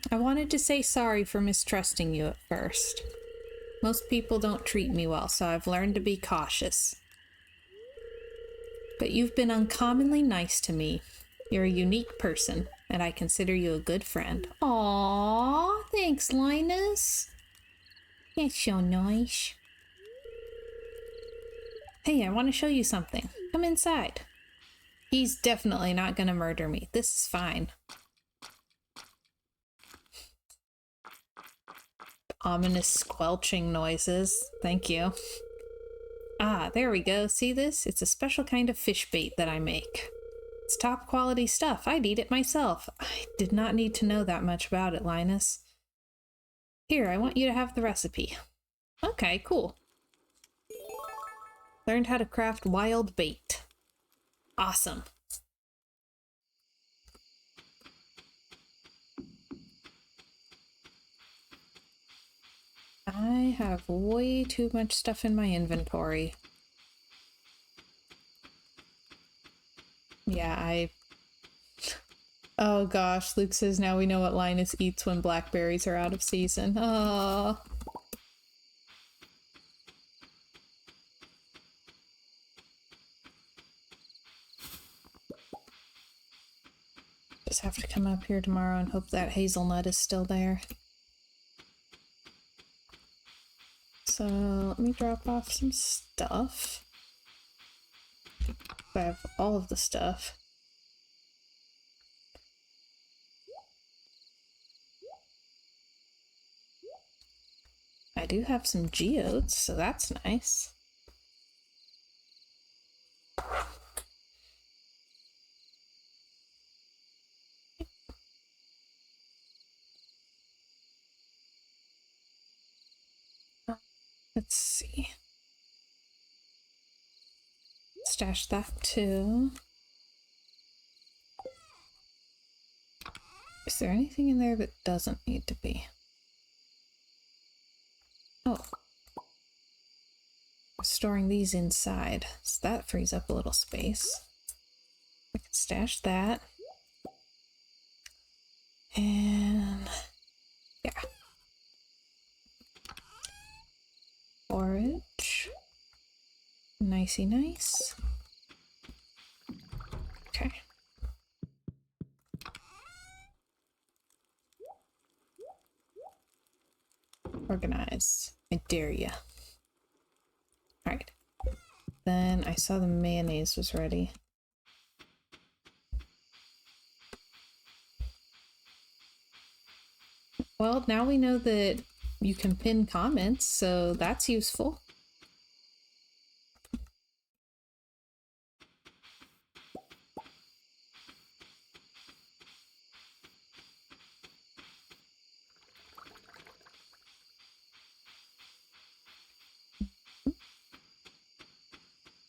I wanted to say sorry for mistrusting you at first. Most people don't treat me well, so I've learned to be cautious. But you've been uncommonly nice to me. You're a unique person, and I consider you a good friend. Aww, thanks, Linus. That's so nice. Hey, I want to show you something. Come inside. He's definitely not gonna murder me. This is fine. Ominous squelching noises. Thank you. Ah, there we go. See this? It's a special kind of fish bait that I make. It's top quality stuff. I'd eat it myself. I did not need to know that much about it, Linus. Here, I want you to have the recipe. Okay, cool. Learned how to craft wild bait. Awesome. I have way too much stuff in my inventory. Yeah, Oh gosh, Luke says now we know what Linus eats when blackberries are out of season. Oh. Just have to come up here tomorrow and hope that hazelnut is still there. So let me drop off some stuff. I have all of the stuff. I do have some geodes, so that's nice. Let's see. Stash that too. Is there anything in there that doesn't need to be? Oh. I'm storing these inside, so that frees up a little space. I can stash that. And yeah. Forage. Nicey nice. Okay. Organize. I dare ya. Alright. Then I saw the mayonnaise was ready. Well, now we know that you can pin comments, so that's useful.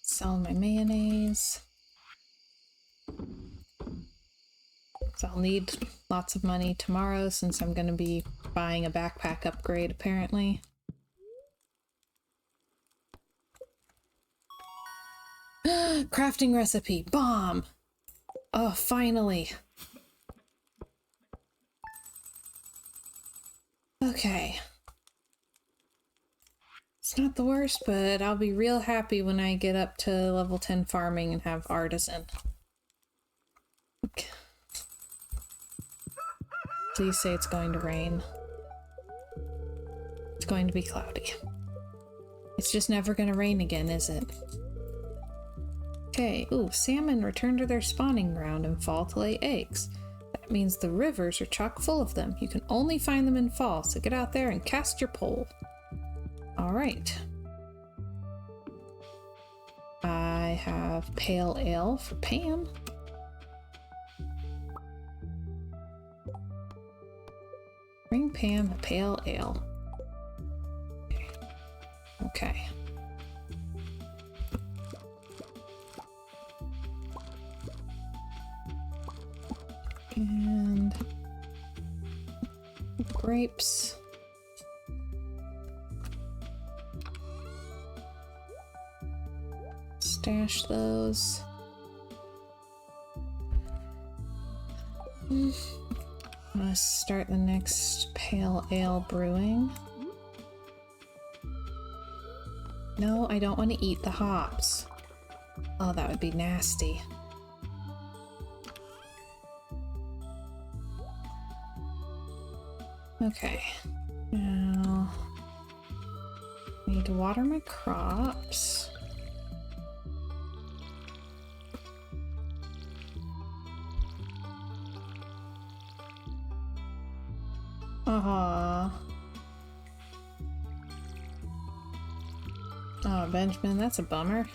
Sell my mayonnaise. So I'll need lots of money tomorrow since I'm going to be buying a backpack upgrade apparently. Crafting recipe. Bomb! Oh, finally. Okay. It's not the worst, but I'll be real happy when I get up to level 10 farming and have artisan. Okay. Please say it's going to rain. It's going to be cloudy. It's just never going to rain again, is it? Okay, ooh, salmon return to their spawning ground in fall to lay eggs. That means the rivers are chock full of them. You can only find them in fall, so get out there and cast your pole. Alright. I have pale ale for Pam. Bring Pam a pale ale. Okay. And grapes. Stash those. I'm gonna start the next pale ale brewing. No, I don't want to eat the hops. Oh, that would be nasty. Okay, now I need to water my crops. Oh, Benjamin, that's a bummer.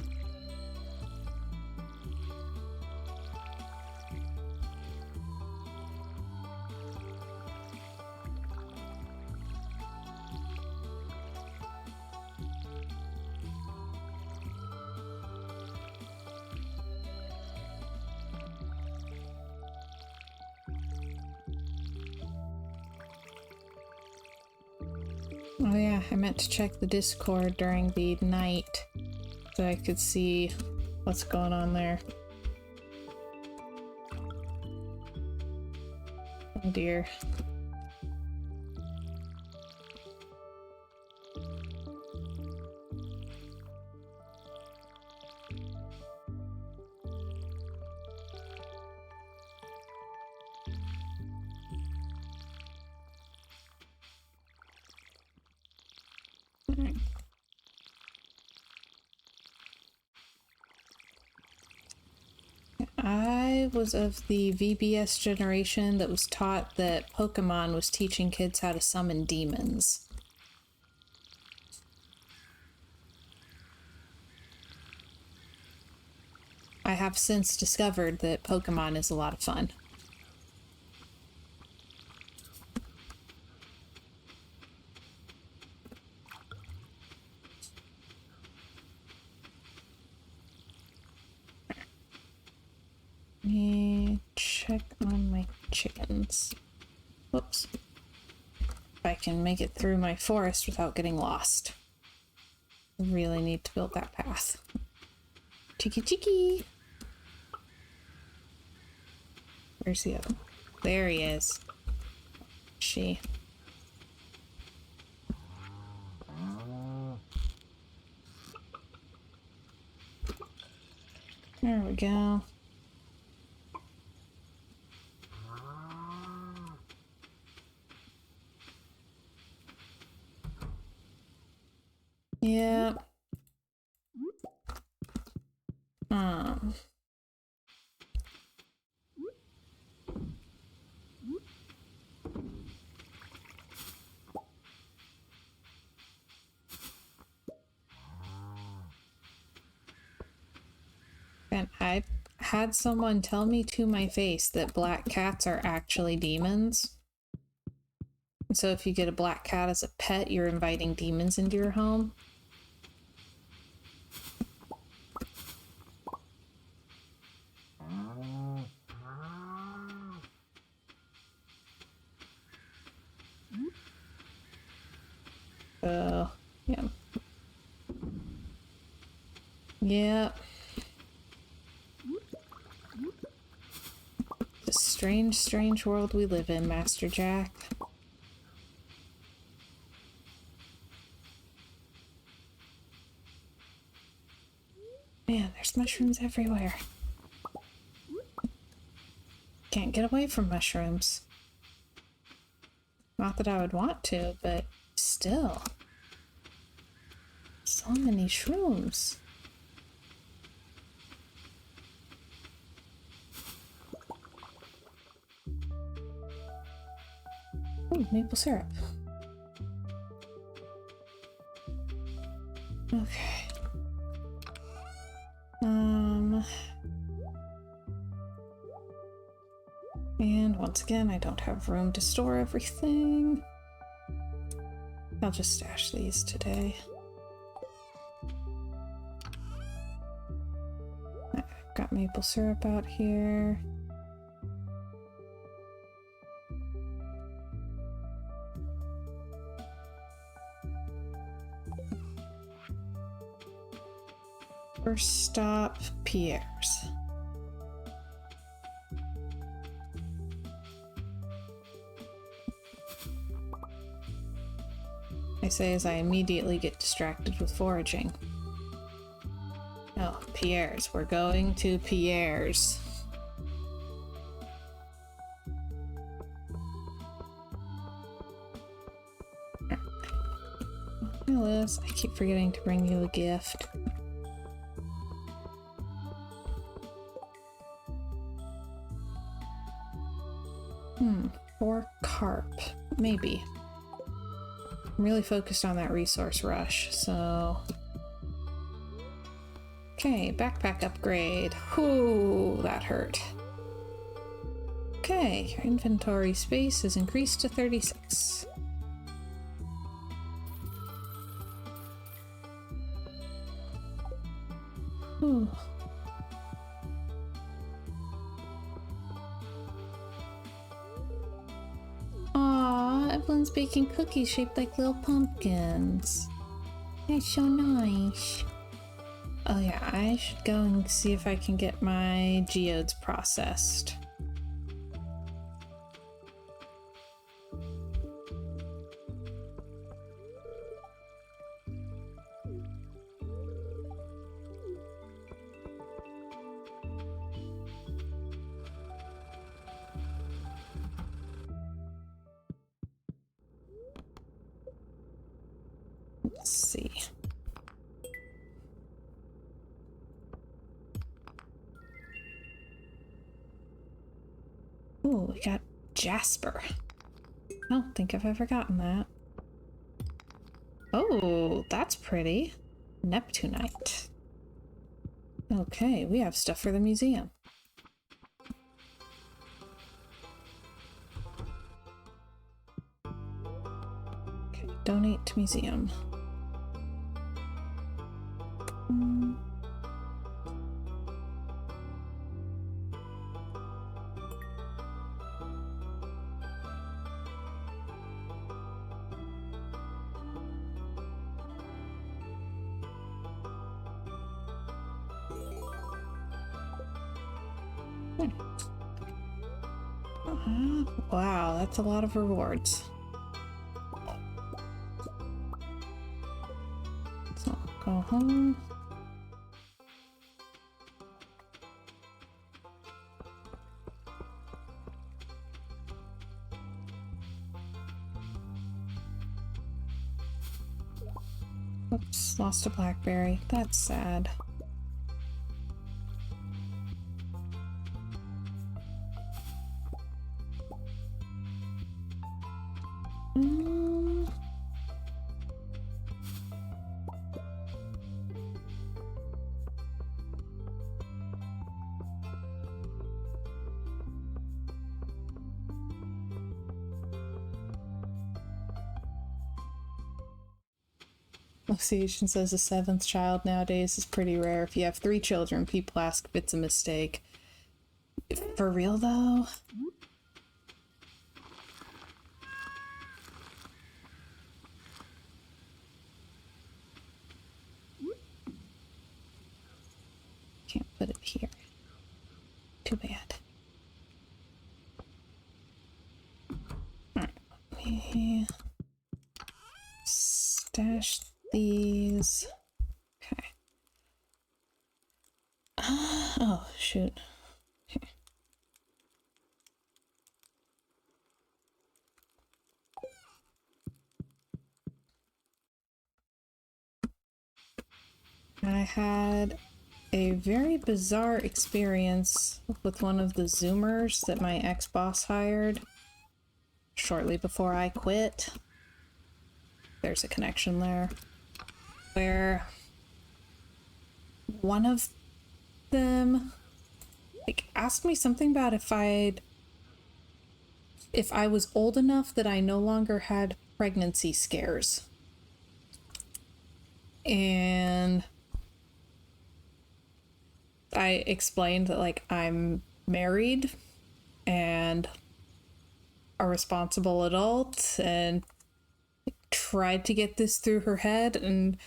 Oh yeah, I meant to check the Discord during the night so I could see what's going on there. Oh dear. I was of the VBS generation that was taught that Pokemon was teaching kids how to summon demons. I have since discovered that Pokemon is a lot of fun. Let me check on my chickens. Whoops. If I can make it through my forest without getting lost. I really need to build that path. Cheeky cheeky! Where's the other? There he is. She. There we go. Yeah. And I had someone tell me to my face that black cats are actually demons. And so if you get a black cat as a pet, you're inviting demons into your home. So, yeah. Yep. The strange, strange world we live in, Master Jack. Man, there's mushrooms everywhere. Can't get away from mushrooms. Not that I would want to, but still. So many shrooms. Ooh, maple syrup. Okay. And once again, I don't have room to store everything. I'll just stash these today. I've got maple syrup out here. First stop, Pierre's. I say as I immediately get distracted with foraging. Oh, Pierre's. We're going to Pierre's. Hey Liz, I keep forgetting to bring you a gift. Or carp. Maybe. I'm really focused on that resource rush, so... Okay, backpack upgrade. Whoo, that hurt. Okay, your inventory space is increased to 36. Ooh. Aw, goblins baking cookies shaped like little pumpkins. That's so nice. Oh yeah, I should go and see if I can get my geodes processed. Let's see. Ooh, we got Jasper. I don't think I've ever gotten that. Oh, that's pretty. Neptunite. Okay, we have stuff for the museum. Okay, donate to museum. Wow, that's a lot of rewards. So, go home. Oops, lost a blackberry. That's sad. Association says a seventh child nowadays is pretty rare. If you have 3 children, people ask if it's a mistake. For real, though? Can't put it here. Too bad. Alright, let me stash these. Okay. Oh, shoot. Okay. I had a very bizarre experience with one of the Zoomers that my ex-boss hired shortly before I quit. There's a connection there. Where one of them asked me something about if I was old enough that I no longer had pregnancy scares. And I explained that I'm married and a responsible adult and tried to get this through her head, and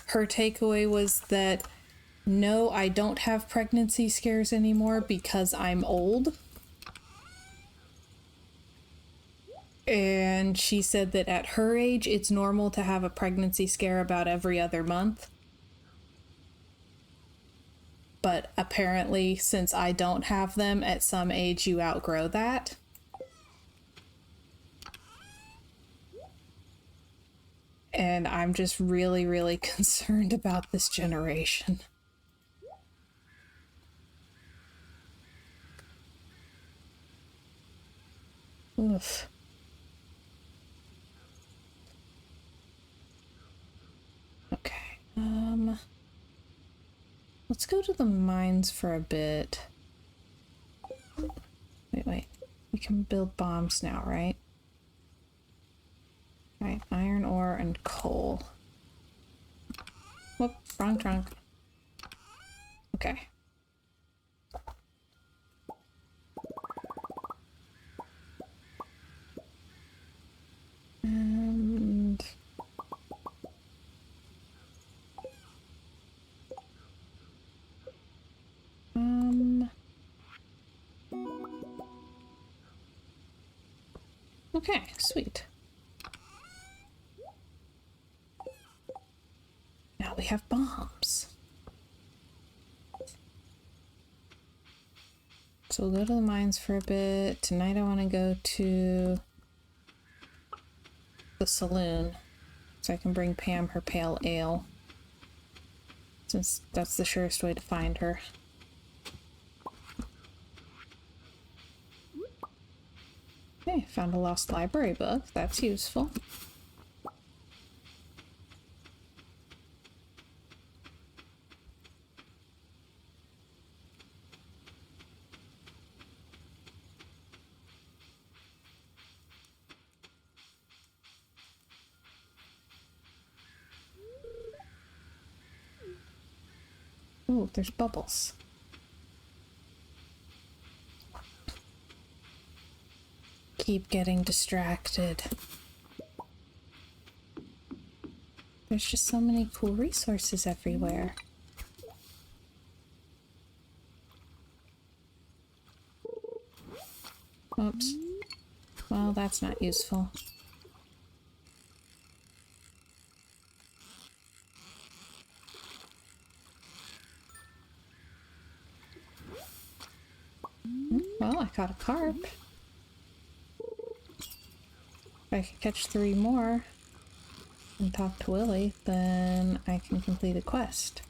her takeaway was that no, I don't have pregnancy scares anymore because I'm old. And she said that at her age, it's normal to have a pregnancy scare about every other month. But apparently, since I don't have them, at some age you outgrow that. And I'm just really, really concerned about this generation. Oof. Okay. Let's go to the mines for a bit. Wait. We can build bombs now, right? Right, iron ore and coal. Whoop, wrong trunk. Okay. Okay, sweet. Now we have bombs. So we'll go to the mines for a bit. Tonight I want to go to the saloon so I can bring Pam her pale ale, since that's the surest way to find her. Okay, found a lost library book. That's useful. Ooh, there's bubbles. Keep getting distracted. There's just so many cool resources everywhere. Oops. Well, that's not useful. Well, I caught a carp. If I could catch 3 more and talk to Willy, then I can complete a quest.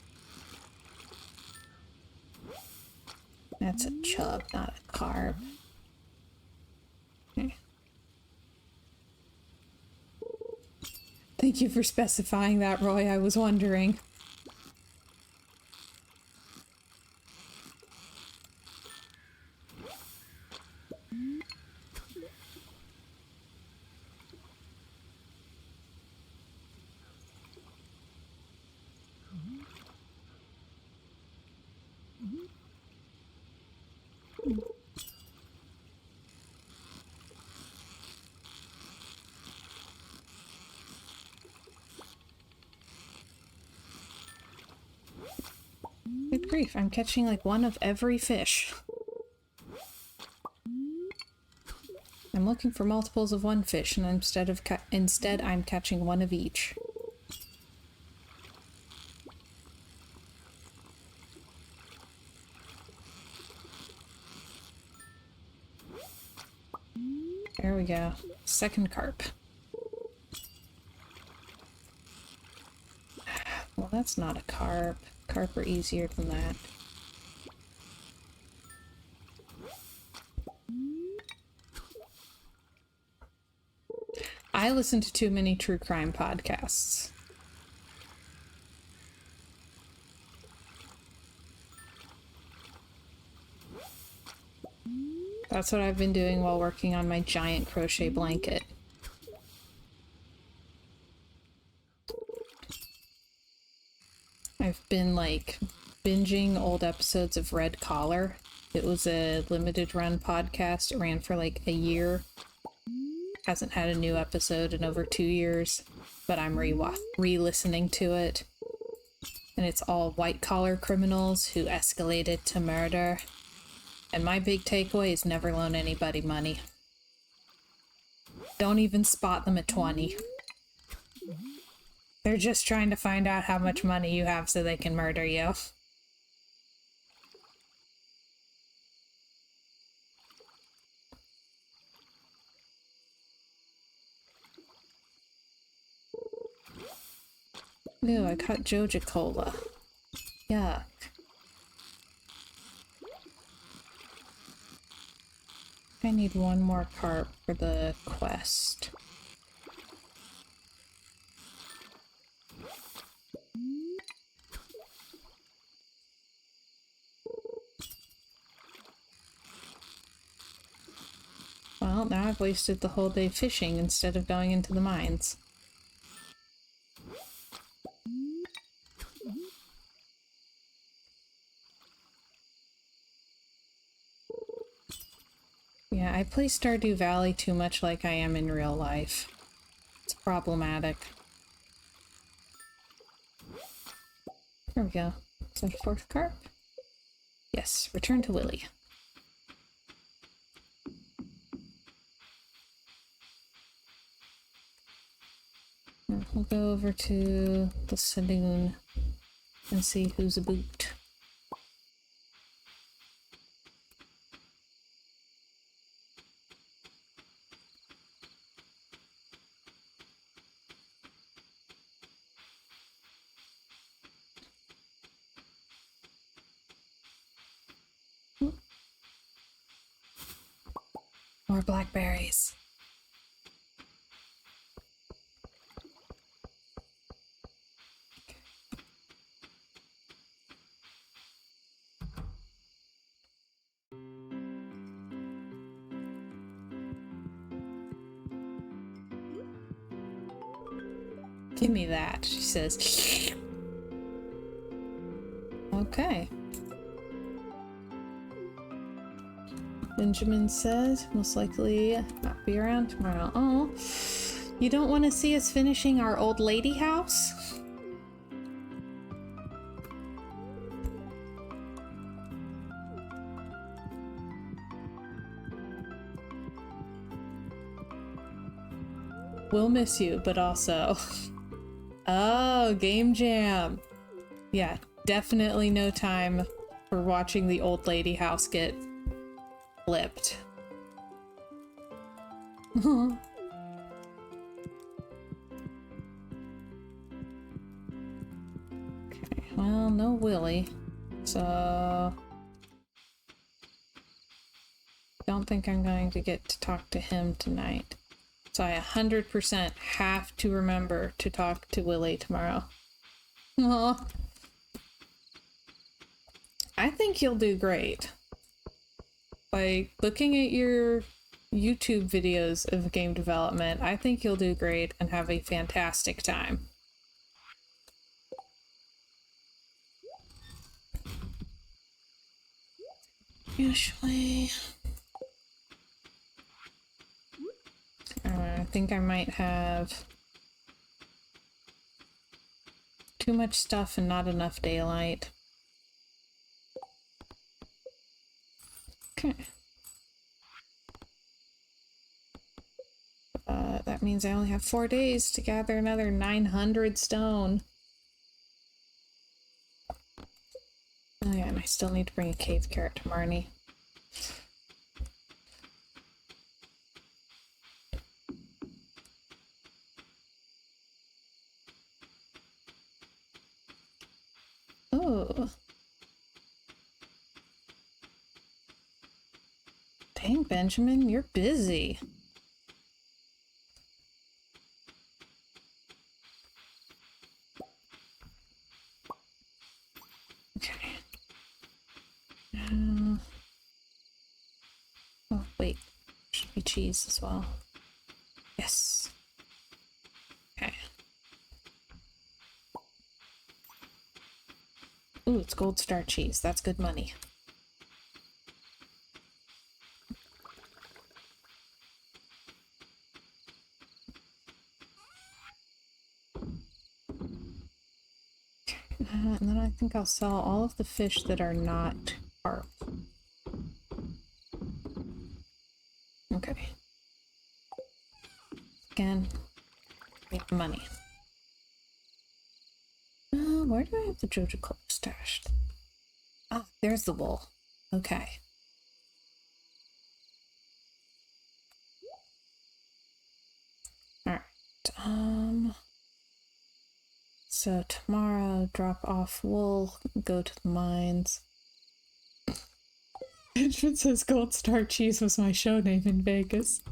That's a chub, not a carp. Okay. Thank you for specifying that, Roy. I was wondering. Good grief, I'm catching like 1 of every fish. I'm looking for multiples of 1 fish, and instead I'm catching 1 of each. There we go. 2nd carp. Well, that's not a carp. Carp are easier than that. I listen to too many true crime podcasts. That's what I've been doing while working on my giant crochet blanket. I've been like binging old episodes of Red Collar. It was a limited run podcast. It ran for like a year. Hasn't had a new episode in over 2 years, but I'm re-listening to it. And it's all white collar criminals who escalated to murder. And my big takeaway is never loan anybody money. Don't even spot them at 20. They're just trying to find out how much money you have so they can murder you. Ooh, I caught Joja Cola. Yuck. I need 1 more carp for the quest. Well, now I've wasted the whole day fishing instead of going into the mines. Yeah, I play Stardew Valley too much like I am in real life. It's problematic. There we go. Is that a 4th carp? Yes, return to Willy. we'll go over to the saloon and see who's about. More blackberries. Give me that, she says. Okay. Benjamin says, most likely not be around tomorrow. Oh, you don't want to see us finishing our old lady house? We'll miss you, but also... Oh, game jam. Yeah, definitely no time for watching the old lady house get flipped. Okay, well, no Willie, so don't think I'm going to get to talk to him tonight. So I 100% have to remember to talk to Willie tomorrow. Aw. I think you'll do great. Like, looking at your YouTube videos of game development, I think you'll do great and have a fantastic time. Usually... I think I might have too much stuff and not enough daylight. Okay. That means I only have 4 days to gather another 900 stone. Oh yeah, and I still need to bring a cave carrot to Marnie. Oh. Dang, Benjamin, you're busy. Okay. Oh, wait. Should be cheese as well. Yes. Okay. Ooh, it's gold star cheese. That's good money. And then I think I'll sell all of the fish that are not carp. Okay. Again, make money. Where do I have the Jojo Club stashed? Ah, there's the wool. Okay. Alright. So tomorrow, drop off wool, go to the mines. Benjamin says Gold Star Cheese was my show name in Vegas.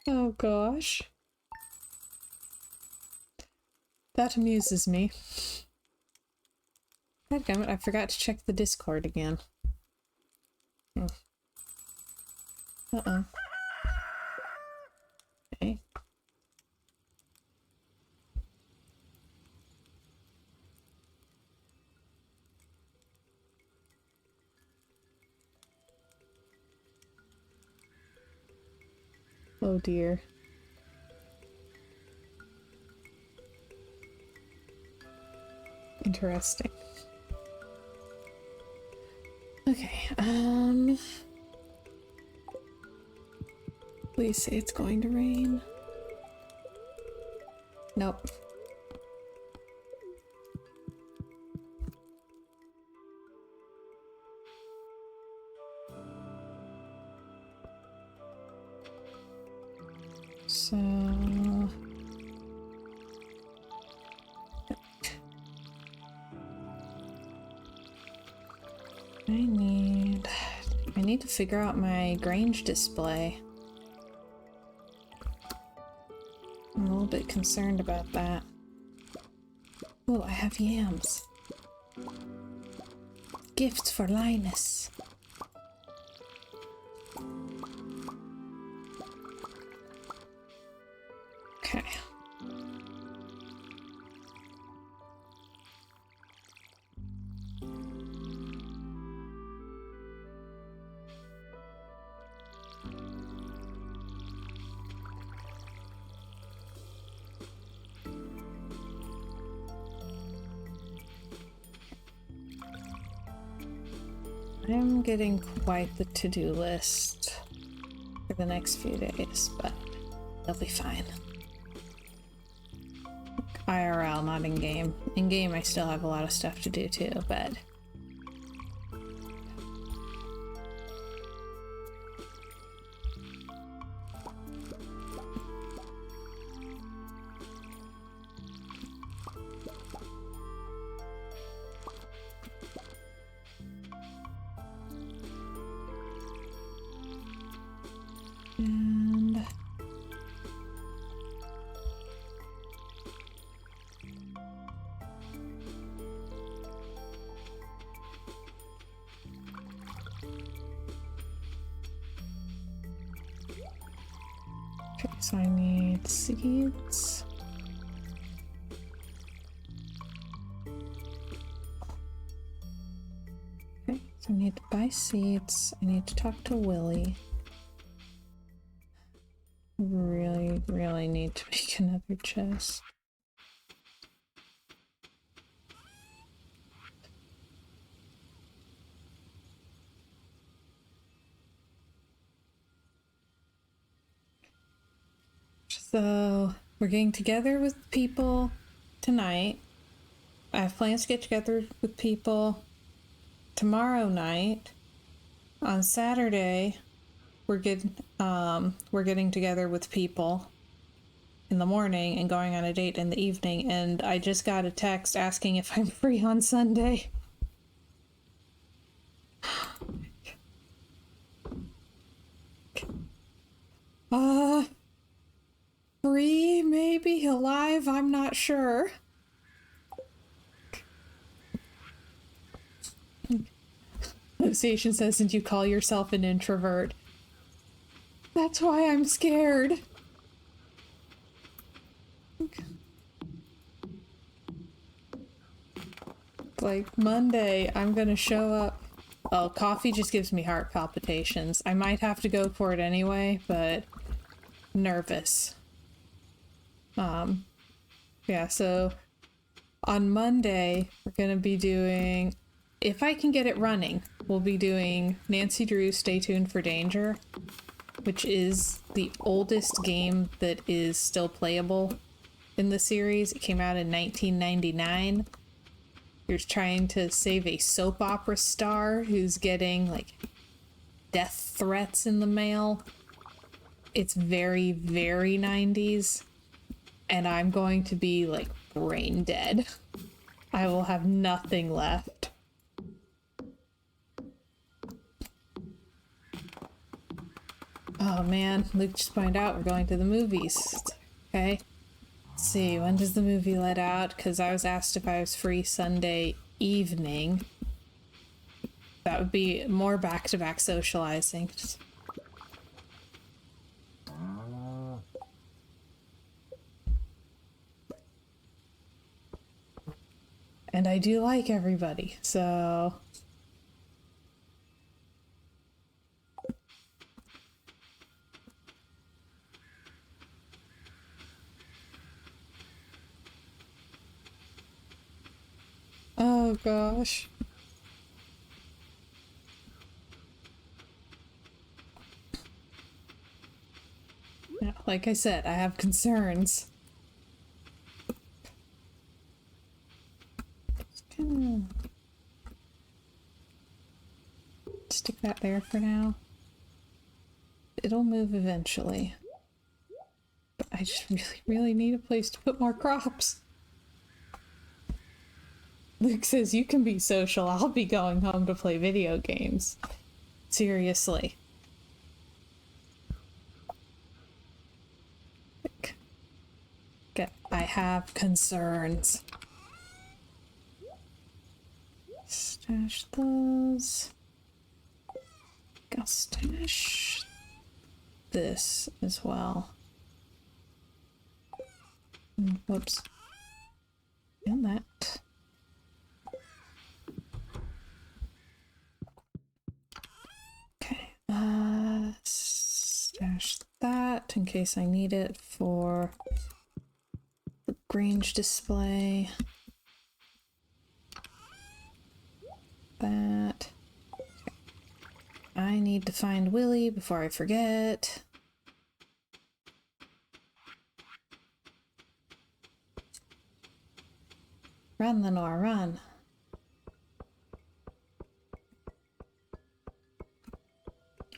Oh gosh. That amuses me. Goddammit, I forgot to check the Discord again. Uh-oh. Okay. Oh dear. Interesting. Okay, please say it's going to rain. Nope. So... I need to figure out my Grange display. I'm a little bit concerned about that. Oh, I have yams. Gifts for Linus. Okay. I'm getting quite the to-do list for the next few days, but they'll be fine. IRL, not in-game. In-game, I still have a lot of stuff to do too, but... And... okay, so I need seeds. Okay, so I need to buy seeds. I need to talk to Willie. Really need to make another chest. So, we're getting together with people tonight. I have plans to get together with people tomorrow night. On Saturday, we're getting together with people in the morning and going on a date in the evening, and I just got a text asking if I'm free on Sunday. Free, maybe, alive, I'm not sure. Association says, and you call yourself an introvert. That's why I'm scared. Like, Monday, I'm gonna show up. Oh, coffee just gives me heart palpitations. I might have to go for it anyway, but nervous. Yeah, so on Monday, we're gonna be doing, if I can get it running, we'll be doing Nancy Drew's Stay Tuned for Danger, which is the oldest game that is still playable in the series. It came out in 1999. You're trying to save a soap opera star who's getting, like, death threats in the mail. It's very, very 90s. And I'm going to be, like, brain dead. I will have nothing left. Oh man, Luke just pointed out we're going to the movies. Okay. Let's see, when does the movie let out? Because I was asked if I was free Sunday evening. That would be more back-to-back socializing. And I do like everybody, so... Oh gosh. Like I said, I have concerns. Just gonna stick that there for now. It'll move eventually. But I just really need a place to put more crops. Luke says, you can be social, I'll be going home to play video games. Seriously. I have concerns. Stash those. I'll stash this as well. Whoops. And that. Okay. Stash that in case I need it for the Grange display. That. I need to find Willy before I forget. Run, Lenore, run.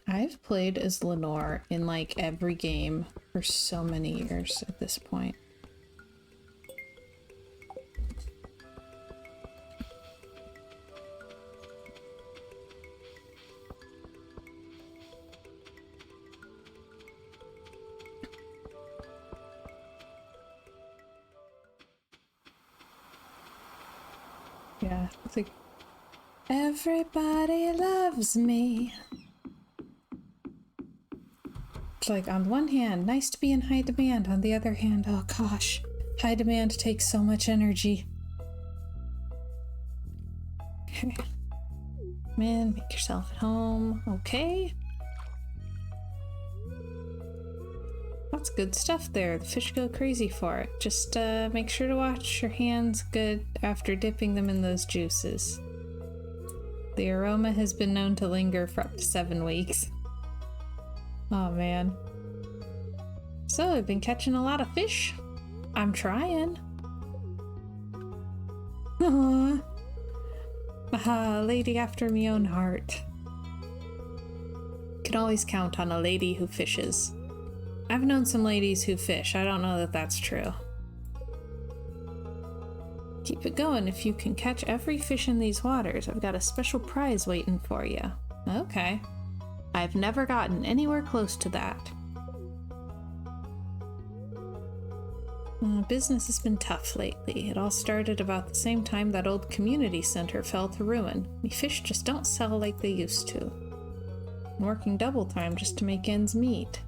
I've played as Lenore in like every game for so many years at this point. Yeah, it's like, everybody loves me. It's like, on one hand, nice to be in high demand. On the other hand, oh gosh, high demand takes so much energy. Okay. Man, make yourself at home. Okay. That's good stuff there. The fish go crazy for it. Just make sure to wash your hands good after dipping them in those juices. The aroma has been known to linger for up to 7 weeks. Oh man. So I've been catching a lot of fish. I'm trying. Aww. Ah, lady after me own heart. Can always count on a lady who fishes. I've known some ladies who fish. I don't know that that's true. Keep it going if you can catch every fish in these waters. I've got a special prize waiting for you. Okay. I've never gotten anywhere close to that. Business has been tough lately. It all started about the same time that old community center fell to ruin. Me fish just don't sell like they used to. I'm working double time just to make ends meet.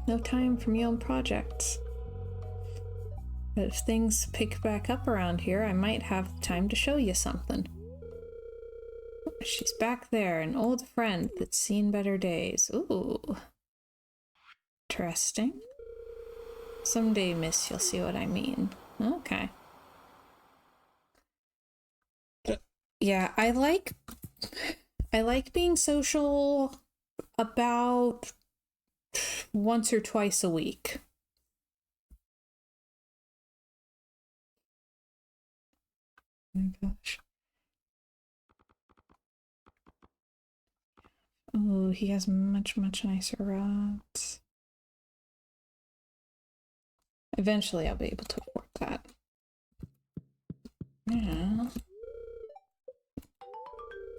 No time for me own projects. But if things pick back up around here, I might have time to show you something. She's back there, an old friend that's seen better days. Ooh. Interesting. Someday, miss, you'll see what I mean. Okay. Yeah, I like being social about once or twice a week. Oh my gosh. Oh, he has much nicer rods. Eventually I'll be able to afford that. Yeah.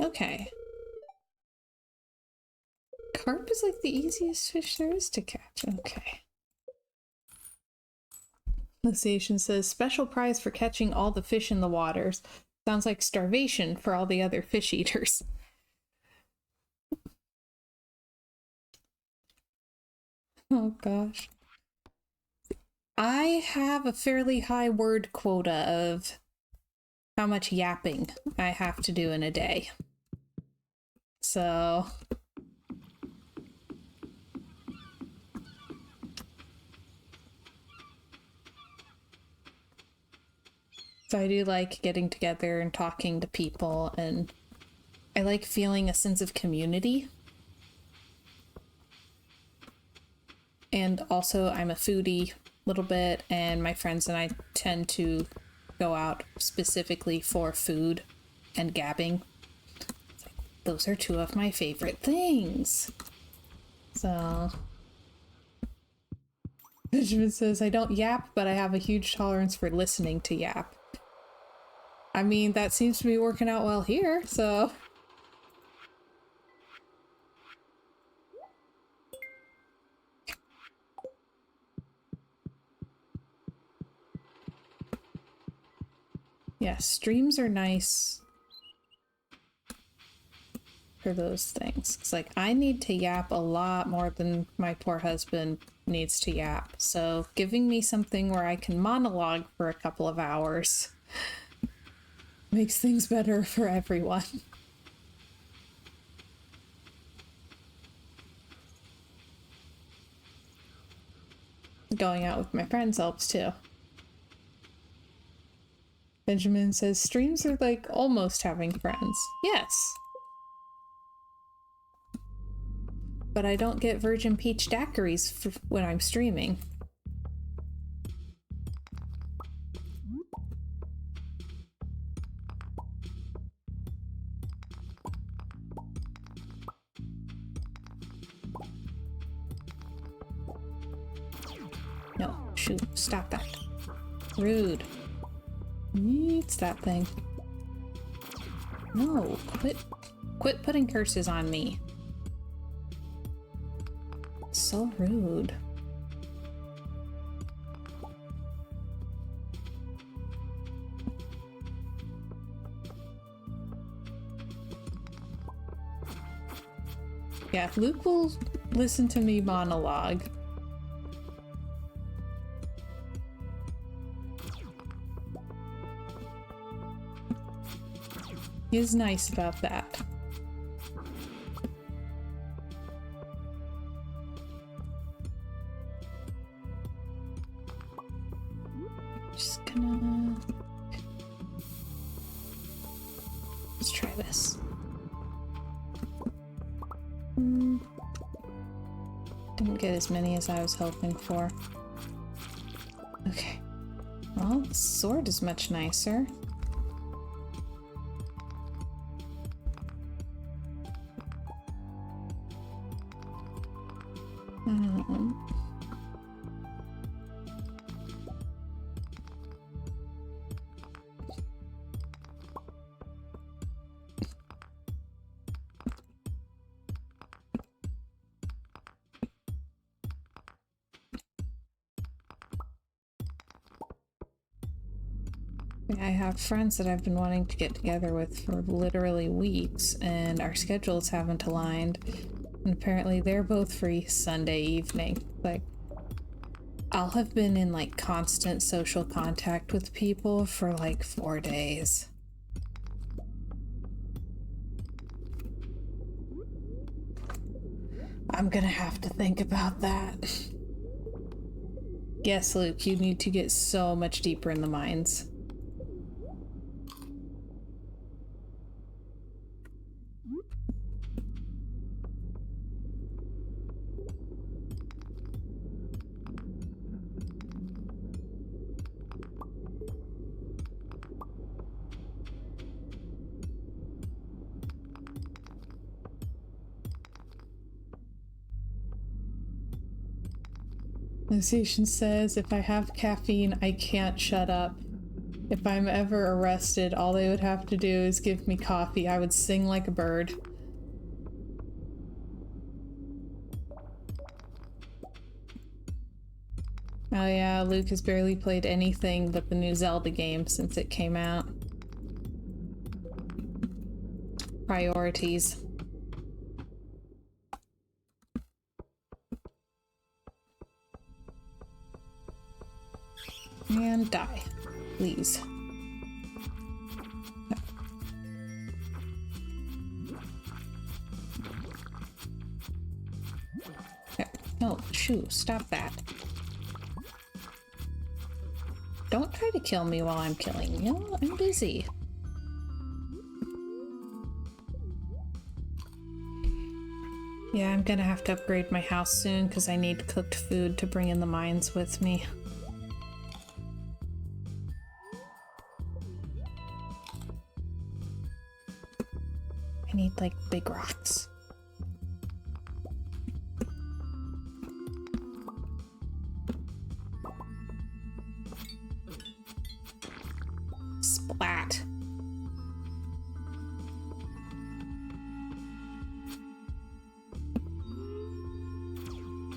Okay. Carp is like the easiest fish there is to catch. Okay. Association says, special prize for catching all the fish in the waters. Sounds like starvation for all the other fish eaters. Oh gosh. I have a fairly high word quota of how much yapping I have to do in a day. So I do like getting together and talking to people, and I like feeling a sense of community And also I'm a foodie a little bit, and my friends and I tend to go out specifically for food and gabbing. Those are two of my favorite things. So Benjamin says, I don't yap, but I have a huge tolerance for listening to yap. I mean, that seems to be working out well here, so. Yeah, streams are nice for those things. It's like, I need to yap a lot more than my poor husband needs to yap. So giving me something where I can monologue for a couple of hours makes things better for everyone. Going out with my friends helps too. Benjamin says, streams are like almost having friends. Yes. But I don't get virgin peach daiquiris when I'm streaming. No, shoot, stop that. Rude. Needs that thing. No, quit putting curses on me. So rude. Yeah, Luke will listen to me monologue. He is nice about that. Just gonna... let's try this. Didn't get as many as I was hoping for. Okay. Well, the sword is much nicer. I have friends that I've been wanting to get together with for literally weeks, and our schedules haven't aligned. And apparently they're both free Sunday evening. Like, I'll have been in like constant social contact with people for like 4 days. I'm gonna have to think about that. Yes, Luke, you need to get so much deeper in the mines. Association says, if I have caffeine, I can't shut up. If I'm ever arrested, all they would have to do is give me coffee. I would sing like a bird. Oh yeah, Luke has barely played anything but the new Zelda game since it came out. Priorities. And die, please. Okay. No, shoo, stop that. Don't try to kill me while I'm killing you. I'm busy. Yeah, I'm gonna have to upgrade my house soon because I need cooked food to bring in the mines with me. I need like big rocks. Splat.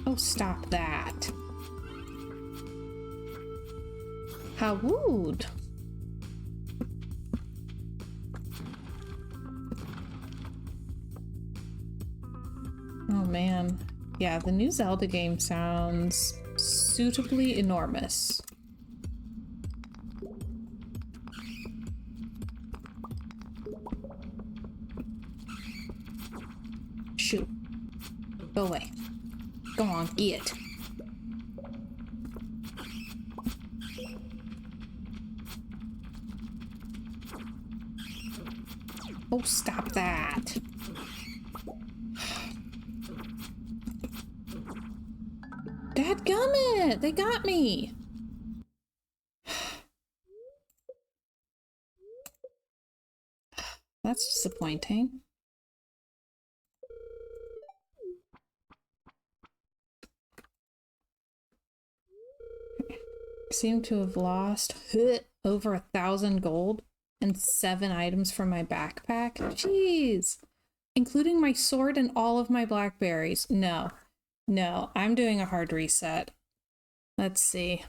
Oh, stop that. How rude. Oh man. Yeah, the new Zelda game sounds suitably enormous. Shoot. Go away. Go on, eat it. Oh, stop that. Dadgummit! They got me! That's disappointing. Seem to have lost over 1,000 gold and 7 items from my backpack. Jeez! Including my sword and all of my blackberries. No. No, I'm doing a hard reset. Let's see.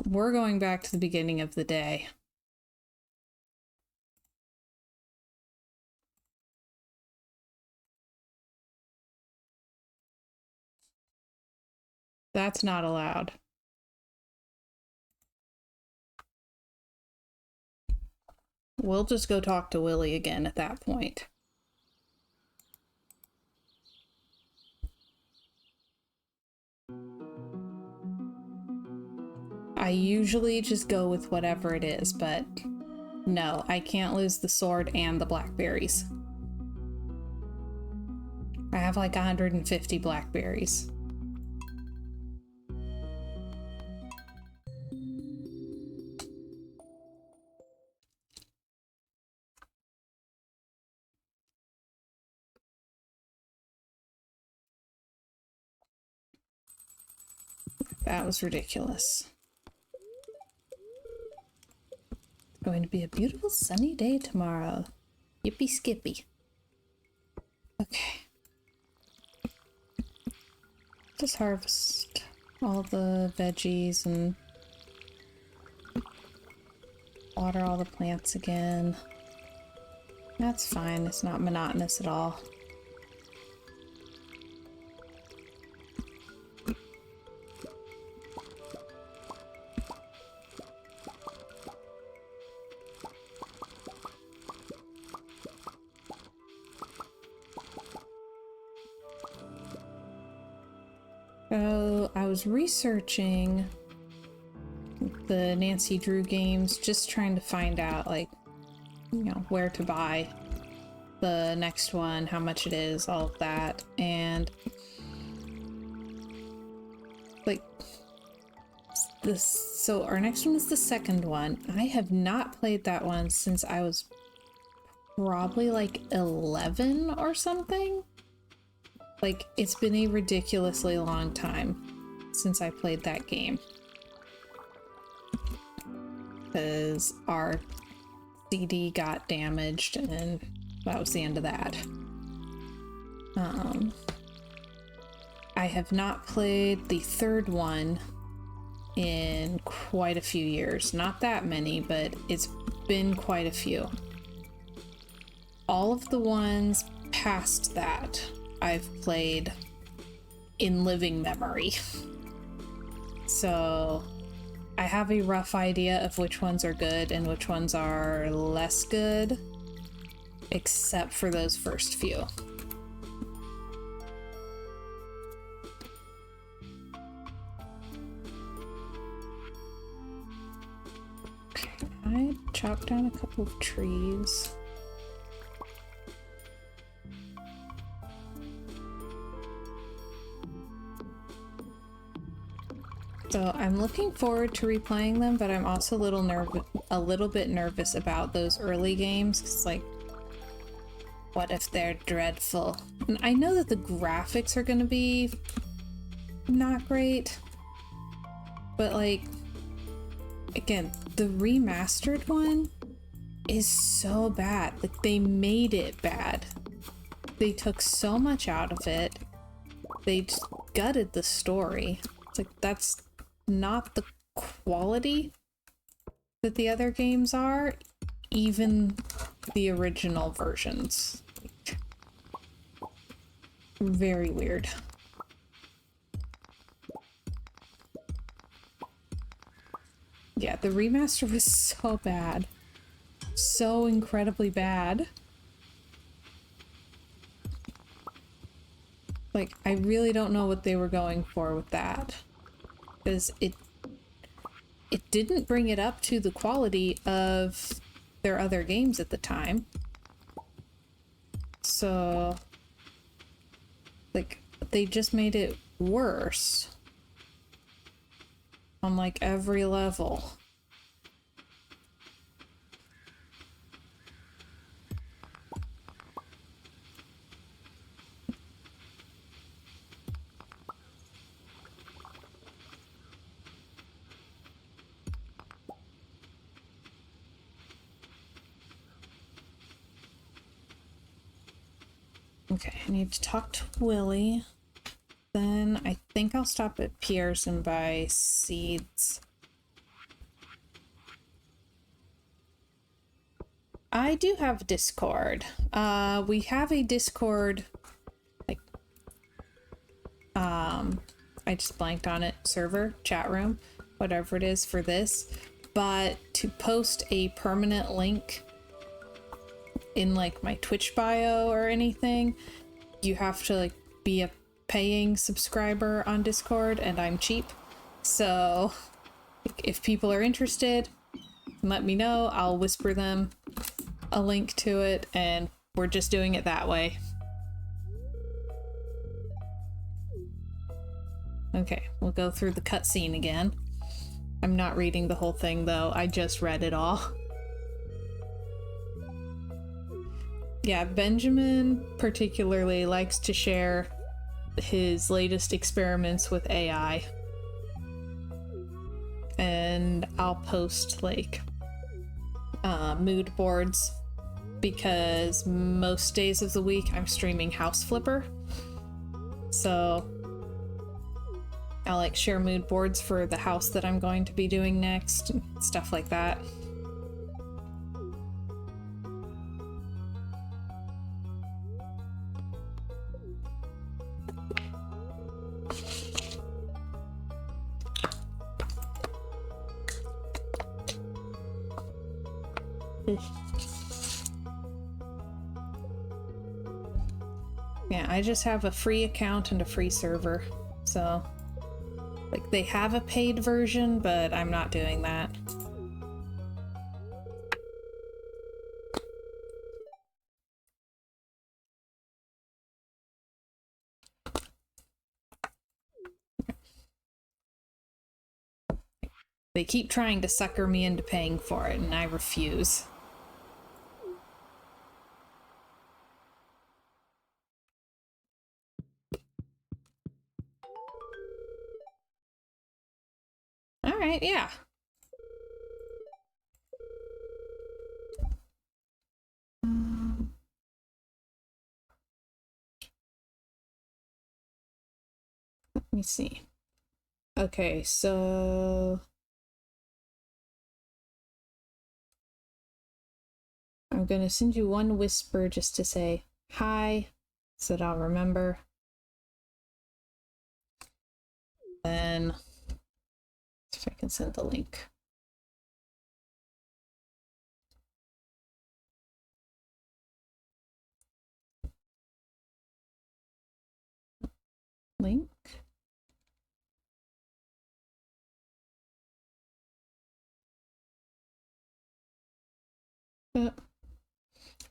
We're going back to the beginning of the day. That's not allowed. We'll just go talk to Willy again at that point. I usually just go with whatever it is, but no, I can't lose the sword and the blackberries. I have like 150 blackberries. That was ridiculous. It's going to be a beautiful sunny day tomorrow. Yippee skippy. Okay. Just harvest all the veggies and water all the plants again. That's fine. It's not monotonous at all. So I was researching the Nancy Drew games, just trying to find out, like, you know, where to buy the next one, how much it is, all of that. And like this, so our next one is the second one. I have not played that one since I was probably like 11 or something. Like, it's been a ridiculously long time since I played that game. Because our CD got damaged and that was the end of that. I have not played the third one in quite a few years. Not that many, but it's been quite a few. All of the ones past that I've played in living memory. So I have a rough idea of which ones are good and which ones are less good, except for those first few. Okay, I chopped down a couple of trees. So I'm looking forward to replaying them, but I'm also a little bit nervous about those early games. 'Cause, like, what if they're dreadful? And I know that the graphics are gonna be not great, but like, again, the remastered one is so bad. Like, they made it bad. They took so much out of it. They just gutted the story. It's like, that's not the quality that the other games are, even the original versions. Very weird. Yeah, the remaster was so bad. So incredibly bad. Like, I really don't know what they were going for with that. Because it didn't bring it up to the quality of their other games at the time. So, like, they just made it worse on, like, every level. Okay, I need to talk to Willie. Then I think I'll stop at Pierre's and buy seeds. I do have Discord. We have a Discord, like, I just blanked on it, server, chat room, whatever it is for this. But to post a permanent link in, like, my Twitch bio or anything, you have to, like, be a paying subscriber on Discord, and I'm cheap. So if people are interested, let me know. I'll whisper them a link to it, and we're just doing it that way. Okay, we'll go through the cutscene again. I'm not reading the whole thing though, I just read it all. Yeah, Benjamin particularly likes to share his latest experiments with AI. And I'll post, like, mood boards, because most days of the week I'm streaming House Flipper. So I'll, like, share mood boards for the house that I'm going to be doing next, and stuff like that. Yeah, I just have a free account and a free server, so, like, they have a paid version, but I'm not doing that. They keep trying to sucker me into paying for it, and I refuse. Alright, yeah. Let me see. Okay, so I'm gonna send you one whisper just to say hi, so that I'll remember. Then, if I can send the link. Link.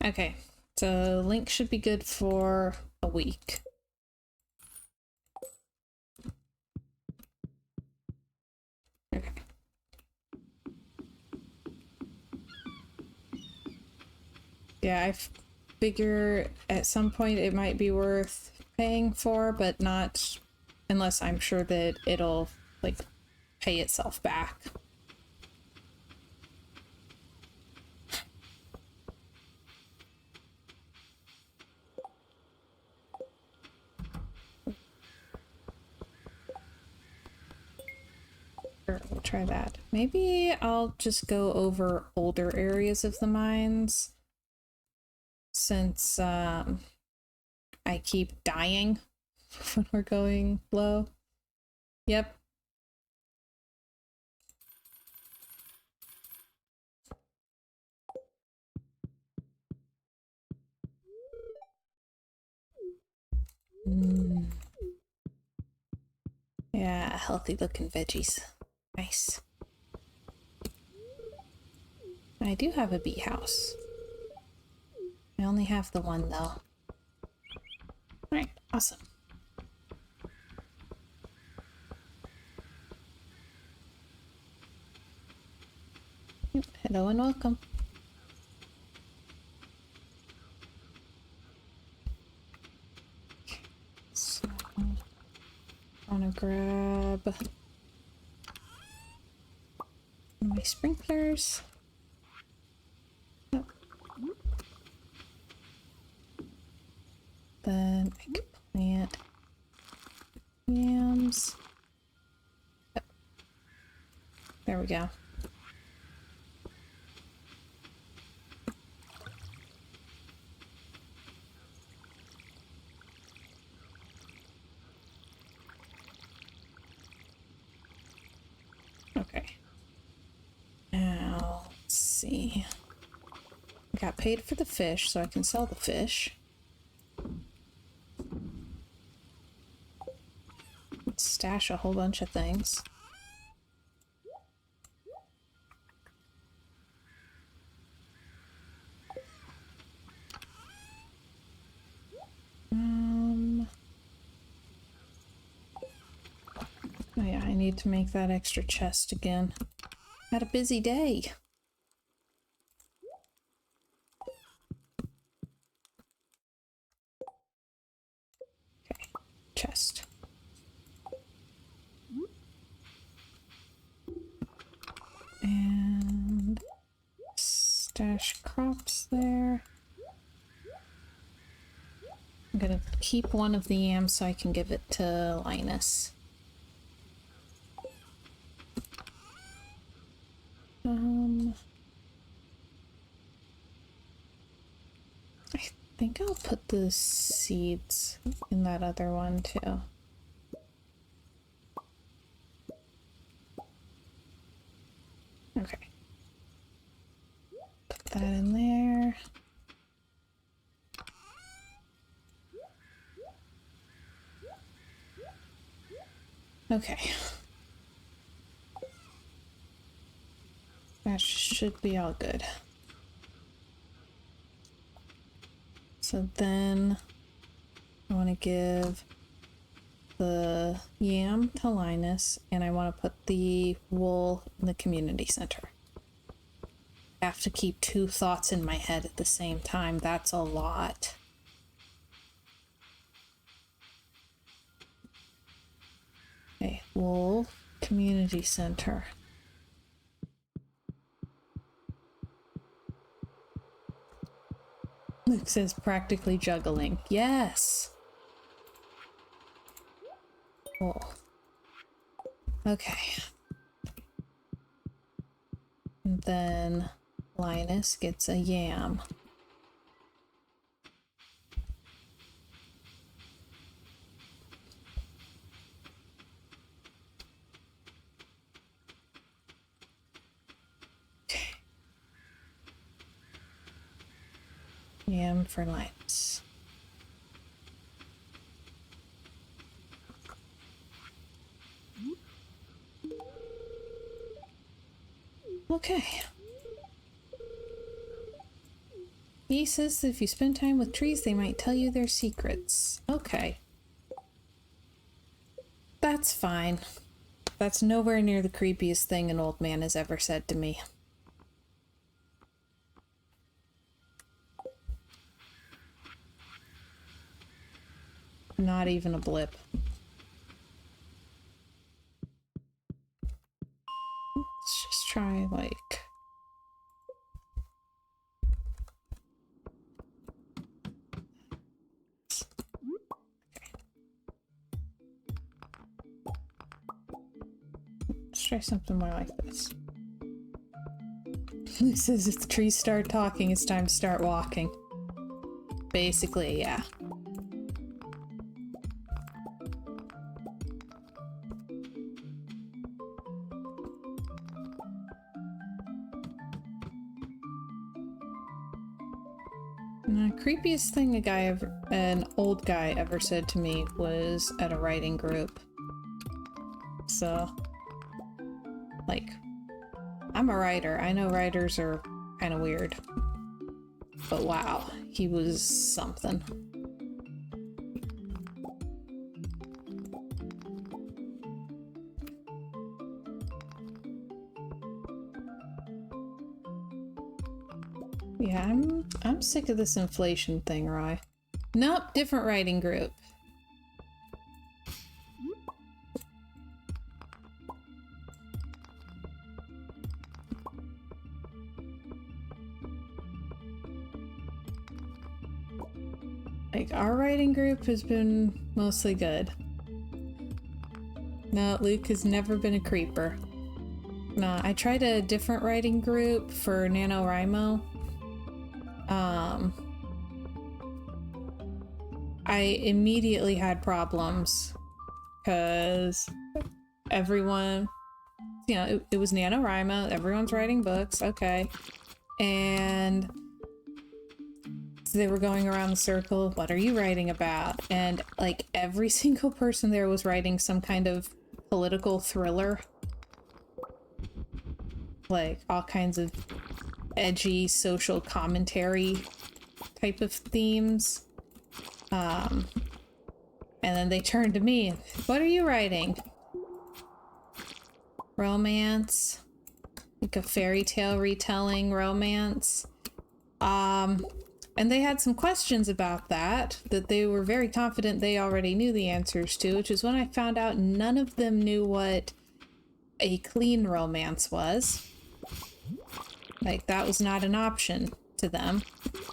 Okay, so link should be good for a week. Yeah, I figure at some point it might be worth paying for, but not unless I'm sure that it'll, like, pay itself back. Sure, we'll try that. Maybe I'll just go over older areas of the mines since I keep dying when we're going low. Yep. Yeah, healthy looking veggies. Nice. I do have a bee house. I only have the one though. Alright, awesome. Yep, hello and welcome. So, I want to grab my sprinklers. Yep. Then I can plant yams. Yep. There we go. Okay. Now, let's see. I got paid for the fish, so I can sell the fish. Stash a whole bunch of things. Oh yeah, I need to make that extra chest again. Had a busy day. Okay, chest. And stash crops there. I'm gonna keep one of the yams so I can give it to Linus. I think I'll put the seeds in that other one too. Okay. Put that in there. Okay. That should be all good. So then I want to give the yam to Linus, and I want to put the wool in the community center. I have to keep two thoughts in my head at the same time. That's a lot. Okay, wool, community center. Luke says practically juggling. Yes! Cool. Okay. And then Linus gets a yam. Okay. Yam for Linus. Okay. He says that if you spend time with trees, they might tell you their secrets. Okay. That's fine. That's nowhere near the creepiest thing an old man has ever said to me. not even a blip. Let's just try, like... Let's try something more like this. Luke says if the trees start talking, it's time to start walking. Basically, yeah. The creepiest thing an old guy ever said to me was at a writing group. So, like, I'm a writer. I know writers are kind of weird. But wow, he was something. Yeah, I'm sick of this inflation thing, Rye. Nope, different writing group. Like, our writing group has been mostly good. No, Luke has never been a creeper. No, I tried a different writing group for NaNoWriMo. I immediately had problems because everyone, you know, it was NaNoWriMo, everyone's writing books, okay. And so they were going around the circle, what are you writing about? And like every single person there was writing some kind of political thriller. Like all kinds of edgy social commentary type of themes. And then they turned to me, what are you writing? Romance, like a fairy tale retelling romance. And they had some questions about that they were very confident they already knew the answers to, which is when I found out none of them knew what a clean romance was. Like, that was not an option to them.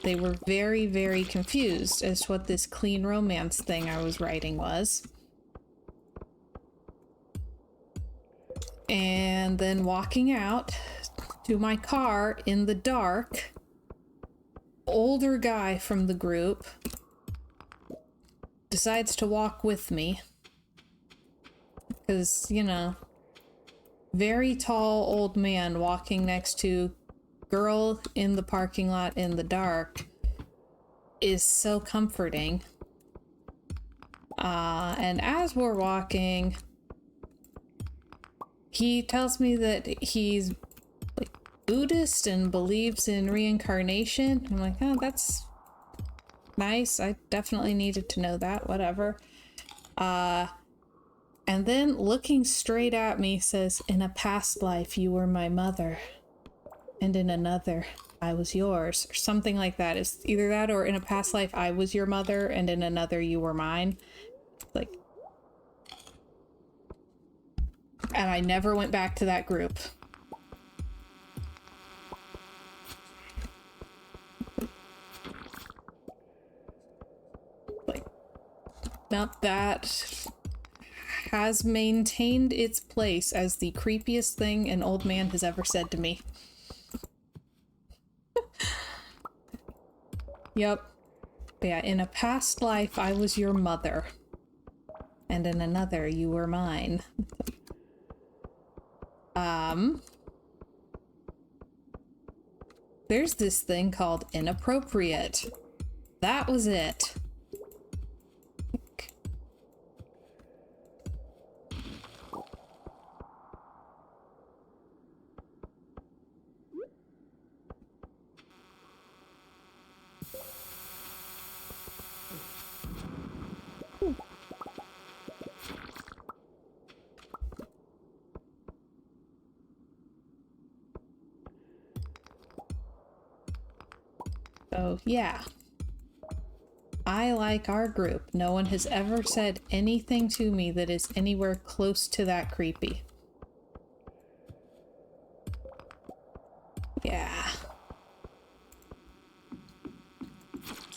They were very, very confused as to what this clean romance thing I was writing was. And then walking out to my car in the dark, older guy from the group decides to walk with me. Because, you know, very tall old man walking next to girl in the parking lot in the dark is so comforting. And as we're walking, he tells me that he's like Buddhist and believes in reincarnation. I'm like, oh, that's nice. I definitely needed to know that, whatever. And then looking straight at me says, in a past life you were my mother. And in another, I was yours, or something like that. It's either that or in a past life, I was your mother, and in another, you were mine. Like, and I never went back to that group. Like, now that has maintained its place as the creepiest thing an old man has ever said to me. Yep. Yeah, in a past life, I was your mother. And in another, you were mine. There's this thing called inappropriate. That was it. So, yeah. I like our group. No one has ever said anything to me that is anywhere close to that creepy. Yeah.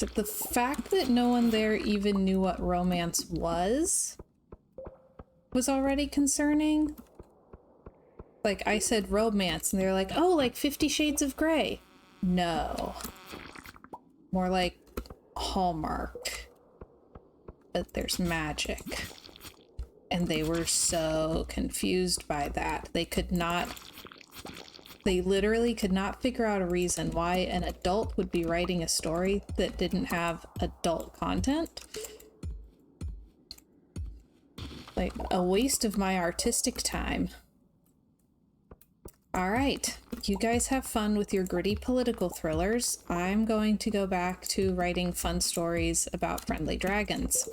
But the fact that no one there even knew what romance was already concerning. Like, I said romance, and they're like, oh, like 50 Shades of Grey. No. More like Hallmark. But there's magic. And they were so confused by that. They literally could not figure out a reason why an adult would be writing a story that didn't have adult content. Like, a waste of my artistic time. Alright, you guys have fun with your gritty political thrillers. I'm going to go back to writing fun stories about friendly dragons.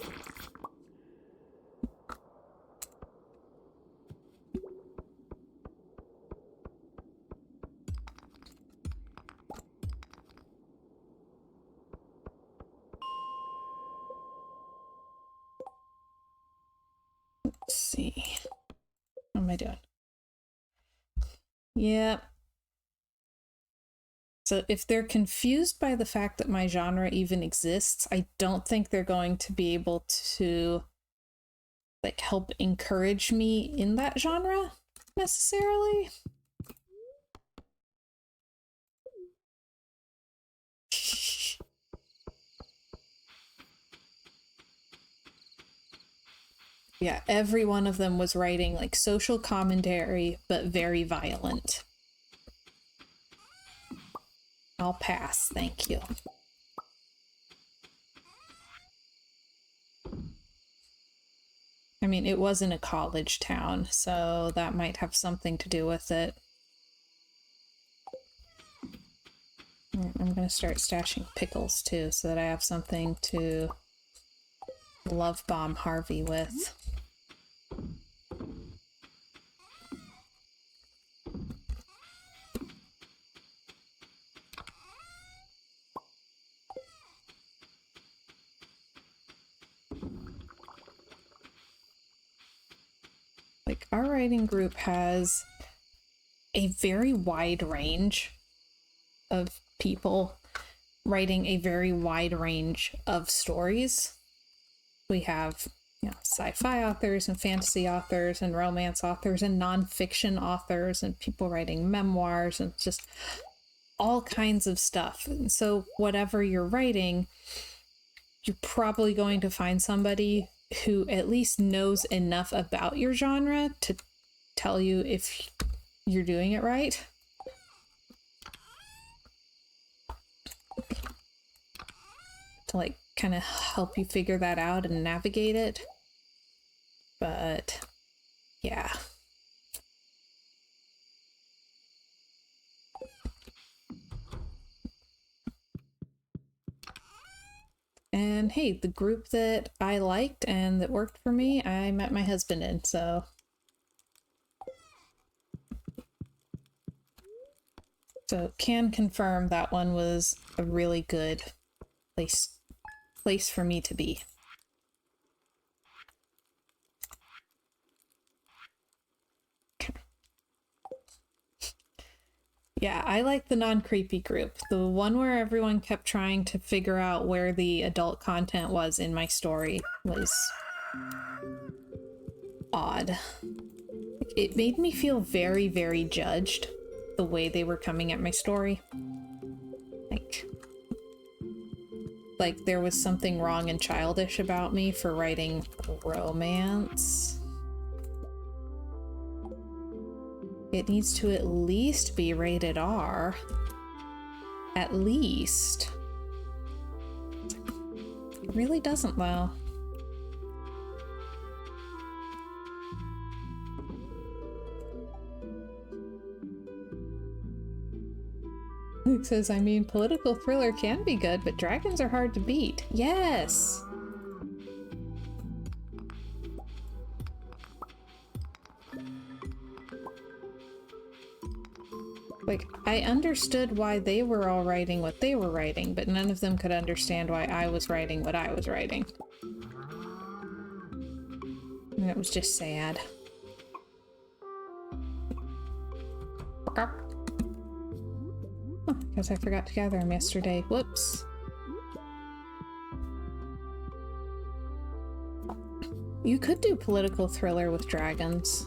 Let's see. What am I doing? Yep. So if they're confused by the fact that my genre even exists, I don't think they're going to be able to like help encourage me in that genre necessarily. Yeah, every one of them was writing like social commentary, but very violent. I'll pass, thank you. I mean, it wasn't a college town, so that might have something to do with it. I'm gonna start stashing pickles too, so that I have something to love bomb Harvey with. Like, our writing group has a very wide range of people writing a very wide range of stories. We have, you know, sci-fi authors and fantasy authors and romance authors and nonfiction authors and people writing memoirs and just all kinds of stuff. And so whatever you're writing, you're probably going to find somebody who at least knows enough about your genre to tell you if you're doing it right. To like kind of help you figure that out and navigate it. But yeah. And hey, the group that I liked and that worked for me, I met my husband in, so. So can confirm that one was a really good place for me to be. Yeah, I like the non-creepy group. The one where everyone kept trying to figure out where the adult content was in my story was odd. It made me feel very, very judged, the way they were coming at my story. Like there was something wrong and childish about me for writing romance. It needs to at least be rated R. At least. It really doesn't, though. Luke says, I mean, political thriller can be good, but dragons are hard to beat. Yes! Like, I understood why they were all writing what they were writing, but none of them could understand why I was writing what I was writing. And it was just sad. Oh, guess I forgot to gather them yesterday. Whoops. You could do political thriller with dragons.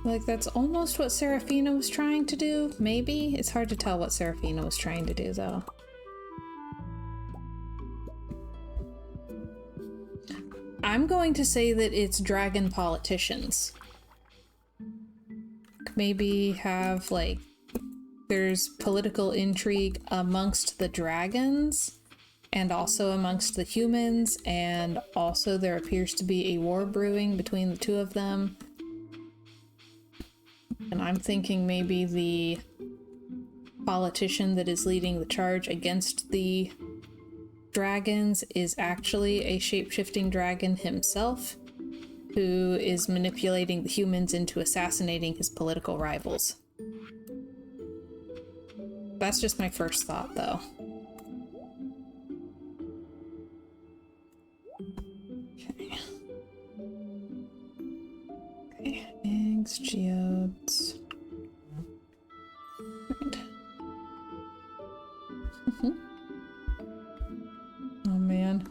Like, that's almost what Seraphina was trying to do, maybe? It's hard to tell what Seraphina was trying to do, though. I'm going to say that it's dragon politicians. Maybe have, like, there's political intrigue amongst the dragons, and also amongst the humans, and also there appears to be a war brewing between the two of them. And I'm thinking maybe the politician that is leading the charge against the dragons is actually a shape-shifting dragon himself, who is manipulating the humans into assassinating his political rivals. That's just my first thought, though. Okay. Okay, eggs, geodes. Right. Oh man.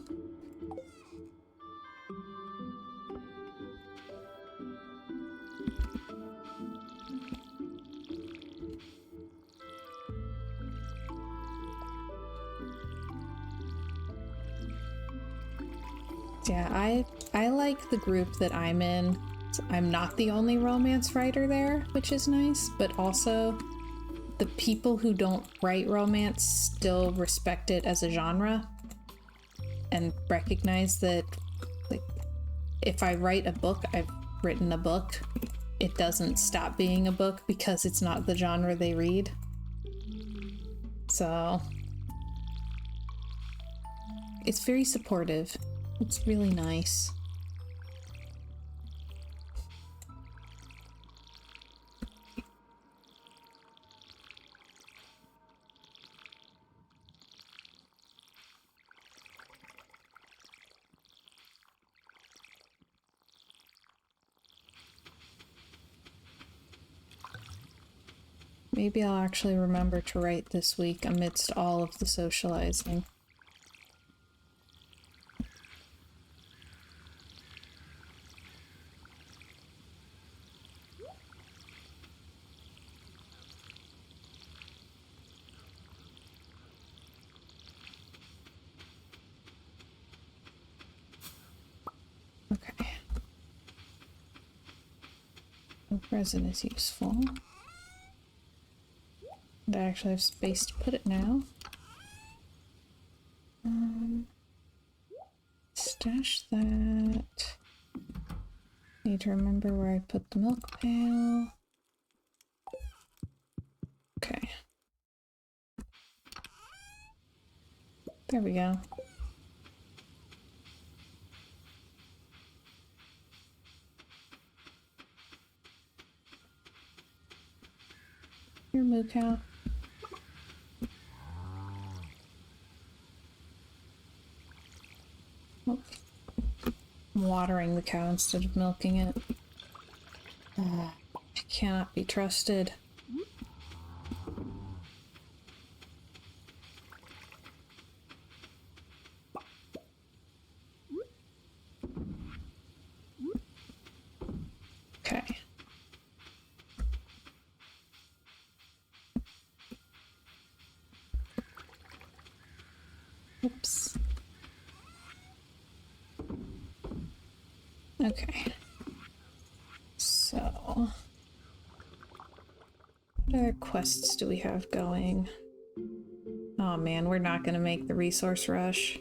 Yeah, I like the group that I'm in. I'm not the only romance writer there, which is nice, but also the people who don't write romance still respect it as a genre and recognize that, like, if I write a book, I've written a book. It doesn't stop being a book because it's not the genre they read. So it's very supportive. It's really nice. Maybe I'll actually remember to write this week amidst all of the socializing. Okay. Resin is useful. And I actually have space to put it now. Stash that. Need to remember where I put the milk pail. Okay. There we go. Here, moo cow. Oh. I'm watering the cow instead of milking it. It cannot be trusted. Okay. Oops. Okay. So, what other quests do we have going? Oh man, we're not gonna make the resource rush.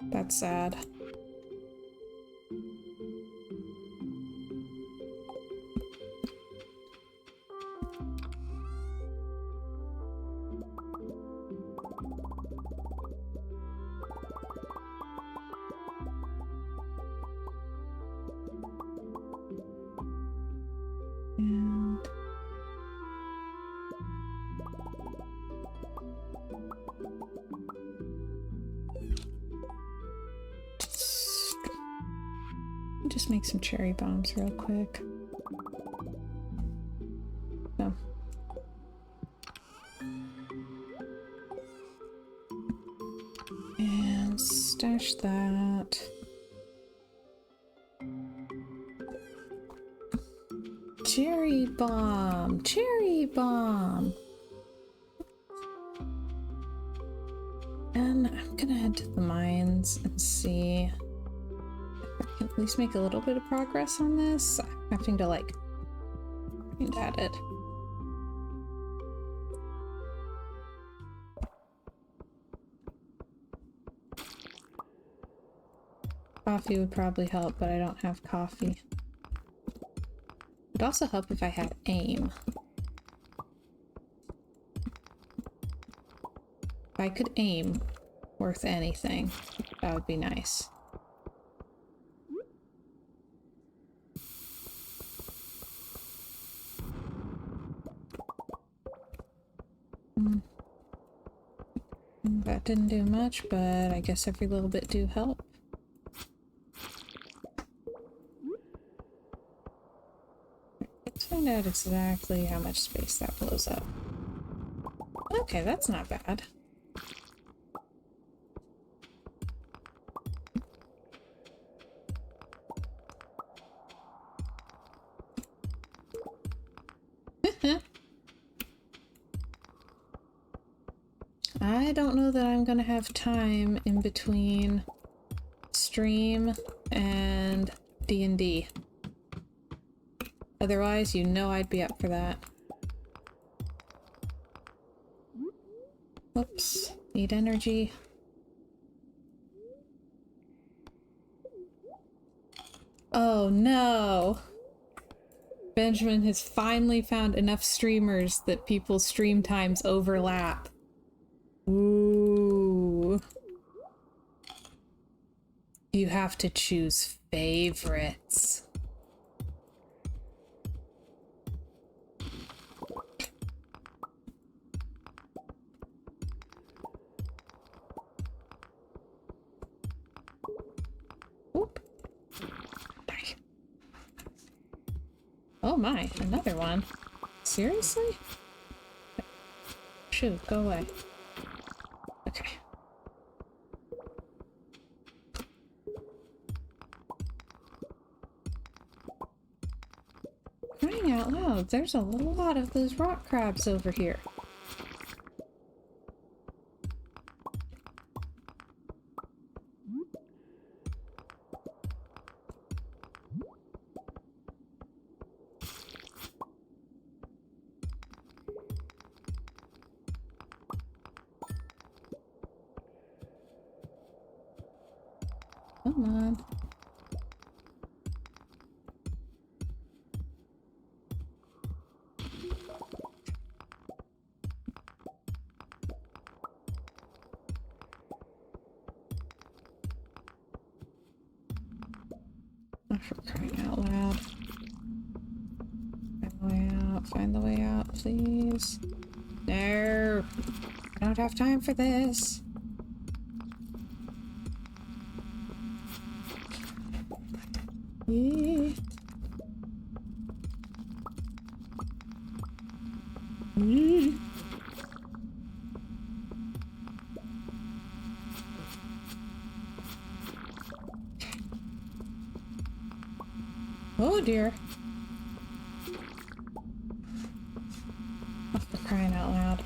That's sad. And just make some cherry bombs real quick. Oh. And stash that. Cherry bomb! Cherry bomb! And I'm gonna head to the mines and see if I can at least make a little bit of progress on this. I'm having to like point at it. Coffee would probably help, but I don't have coffee. It'd also help if I had aim. If I could aim worth anything, that would be nice. That didn't do much, but I guess every little bit do help. Let's find out exactly how much space that blows up. Okay, that's not bad. I don't know that I'm gonna have time in between stream and D&D. Otherwise, you know I'd be up for that. Whoops. Need energy. Oh no! Benjamin has finally found enough streamers that people's stream times overlap. Ooh. You have to choose favorites. Oop. Die. Oh my, another one. Seriously? Shoot, go away. Okay. Crying out loud, there's a lot of those rock crabs over here. Come on. Oh, for crying out loud. Find the way out. Find the way out, please. No! I don't have time for this. Yeah. Oh dear. Oh, for crying out loud.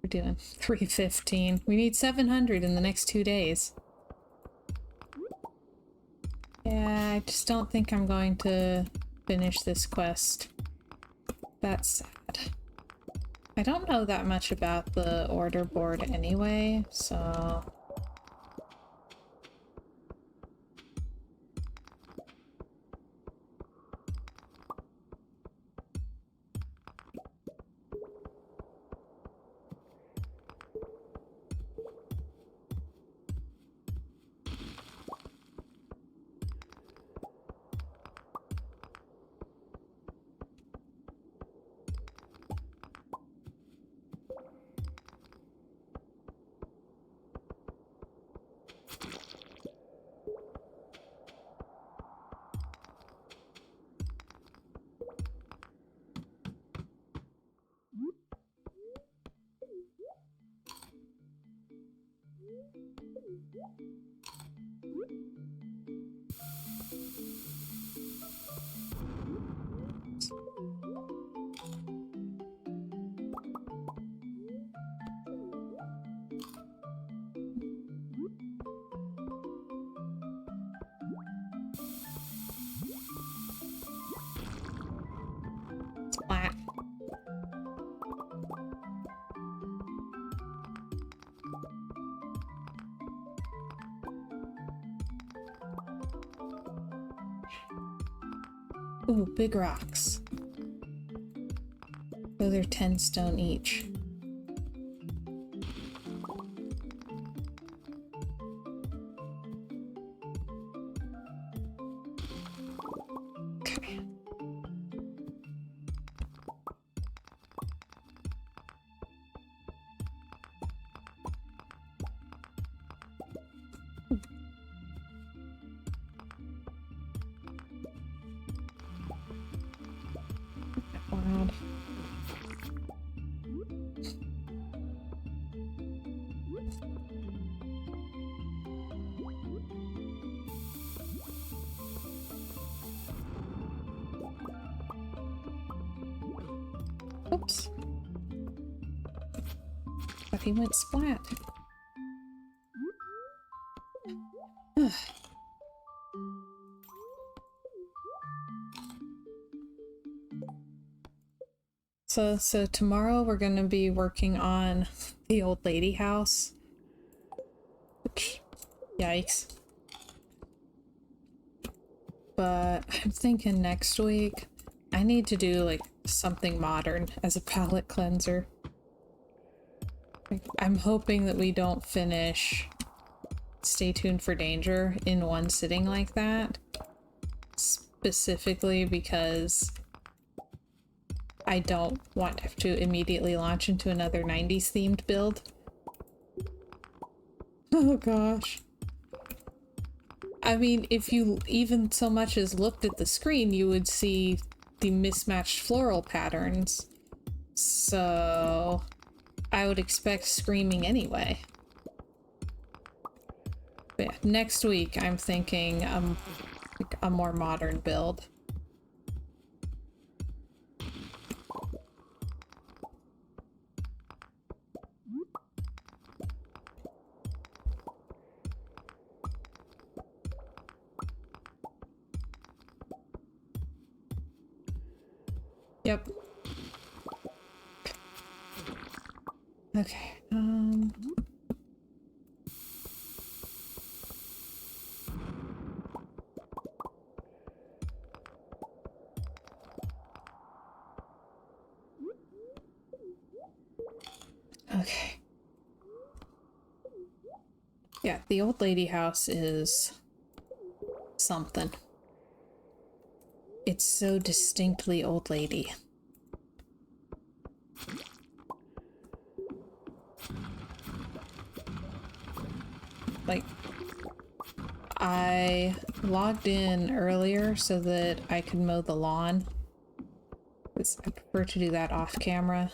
We're doing 315. We need 700 in the next 2 days. I just don't think I'm going to finish this quest. That's sad. I don't know that much about the order board anyway, so... Splat. Ooh, big rocks. So they're 10 stone each. Okay. Wild. Oops. But he went splat. So tomorrow we're gonna be working on the old lady house. Which, yikes. But I'm thinking next week I need to do like something modern as a palette cleanser. Like, I'm hoping that we don't finish Stay Tuned for Danger in one sitting like that. Specifically because I don't want to have to immediately launch into another 90s themed build. Oh gosh. I mean, if you even so much as looked at the screen, you would see the mismatched floral patterns. So I would expect screaming anyway. But yeah, next week I'm thinking like a more modern build. Yep. Okay, okay. Yeah, the old lady house is something. It's so distinctly old lady. Like, I logged in earlier so that I could mow the lawn. I prefer to do that off camera.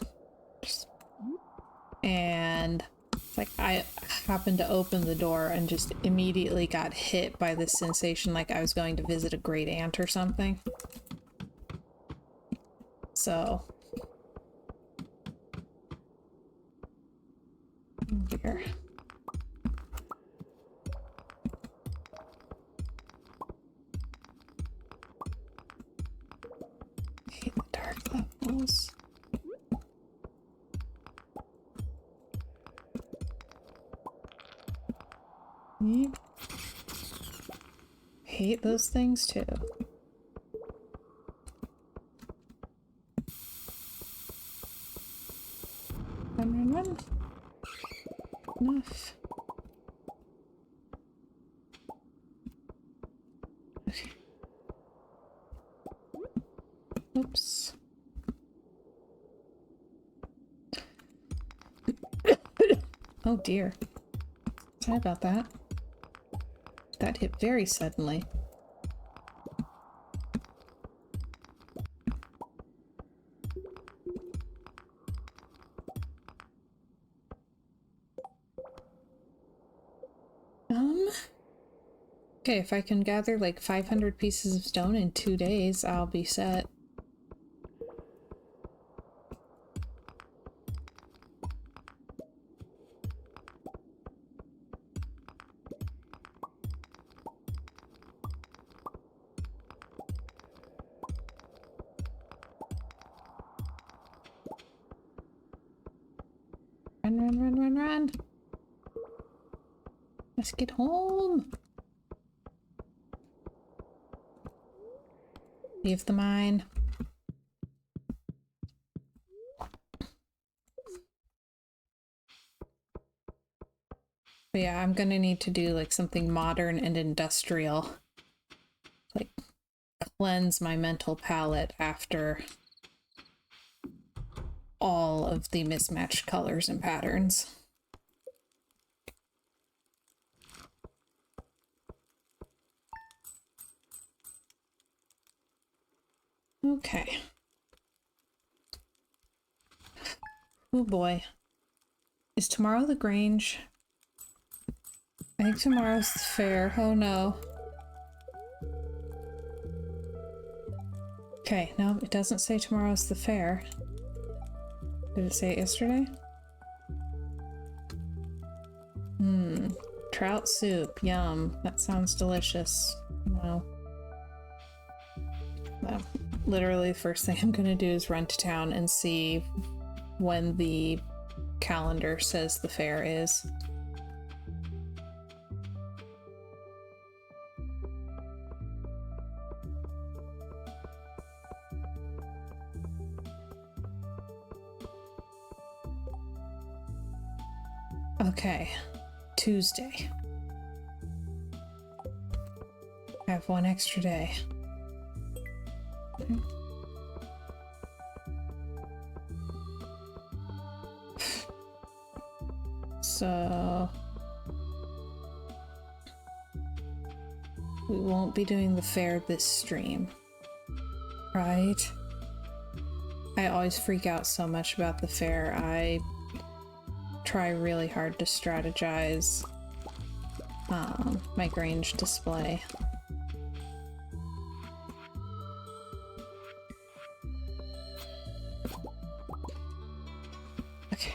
And like I happened to open the door and just immediately got hit by this sensation like I was going to visit a great aunt or something. So here. those. Yeep. Hate those things too. Run, run, run. Enough. Okay. Oops. Oh dear. Sorry about that. That hit very suddenly. Okay, if I can gather like 500 pieces of stone in 2 days, I'll be set. Run, run, run, run, run! Let's get home! Leave the mine. But yeah, I'm gonna need to do like something modern and industrial. Like, cleanse my mental palette after all of the mismatched colors and patterns. Okay. Oh boy. Is tomorrow the Grange? I think tomorrow's the fair. Oh no. Okay, no, it doesn't say tomorrow's the fair. Did it say it yesterday? Trout soup. Yum. That sounds delicious. Wow. Well, literally the first thing I'm gonna do is run to town and see when the calendar says the fair is. Okay, Tuesday. I have one extra day. Okay. So we won't be doing the fair this stream, right? I always freak out so much about the fair. I try really hard to strategize my Grange display. Okay.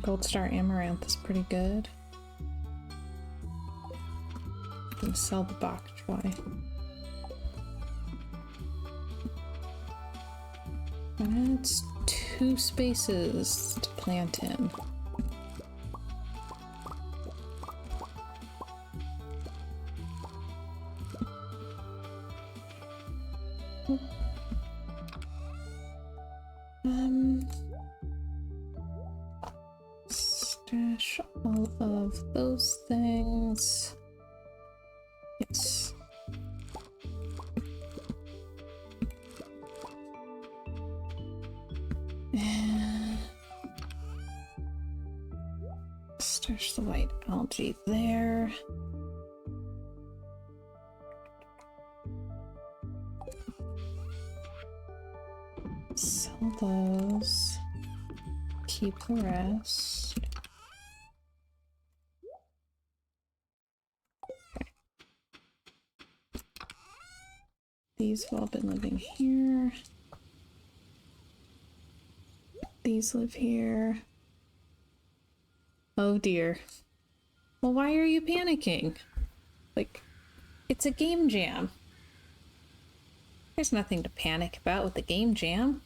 Gold Star Amaranth is pretty good. I'm gonna sell the bok choy. And it's 2 spaces to plant in. Stash all of those things. Yes. And stash the white algae there. Sell those. Keep the rest. Okay. These have all been living here. These live here. Oh dear. Well, why are you panicking? Like, It's a game jam. There's nothing to panic about with the game jam.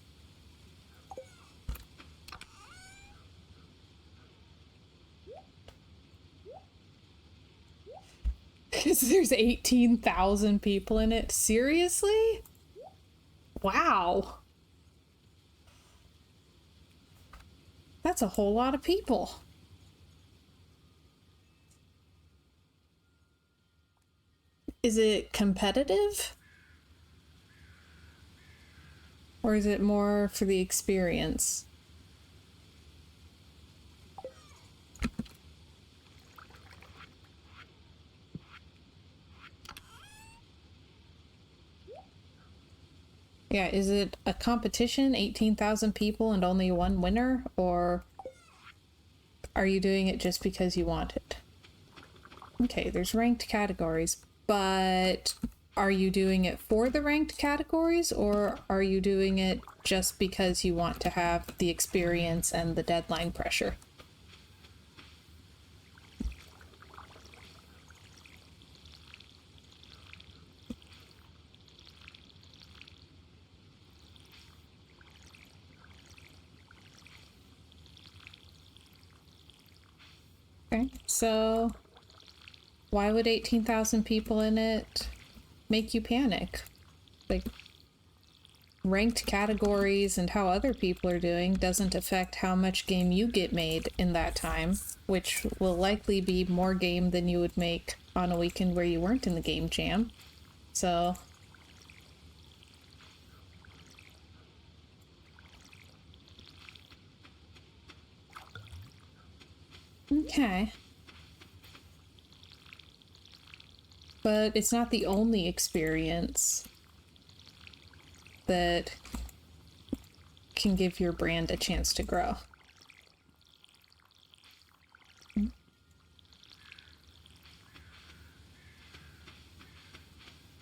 Because there's 18,000 people in it. Seriously? Wow. That's a whole lot of people. Is it competitive? Or is it more for the experience? Yeah, is it a competition, 18,000 people and only one winner? Or are you doing it just because you want it? Okay, there's ranked categories, but are you doing it for the ranked categories, or are you doing it just because you want to have the experience and the deadline pressure? Okay, so why would 18,000 people in it make you panic? Like, ranked categories and how other people are doing doesn't affect how much game you get made in that time, which will likely be more game than you would make on a weekend where you weren't in the game jam. So okay. But it's not the only experience that can give your brand a chance to grow.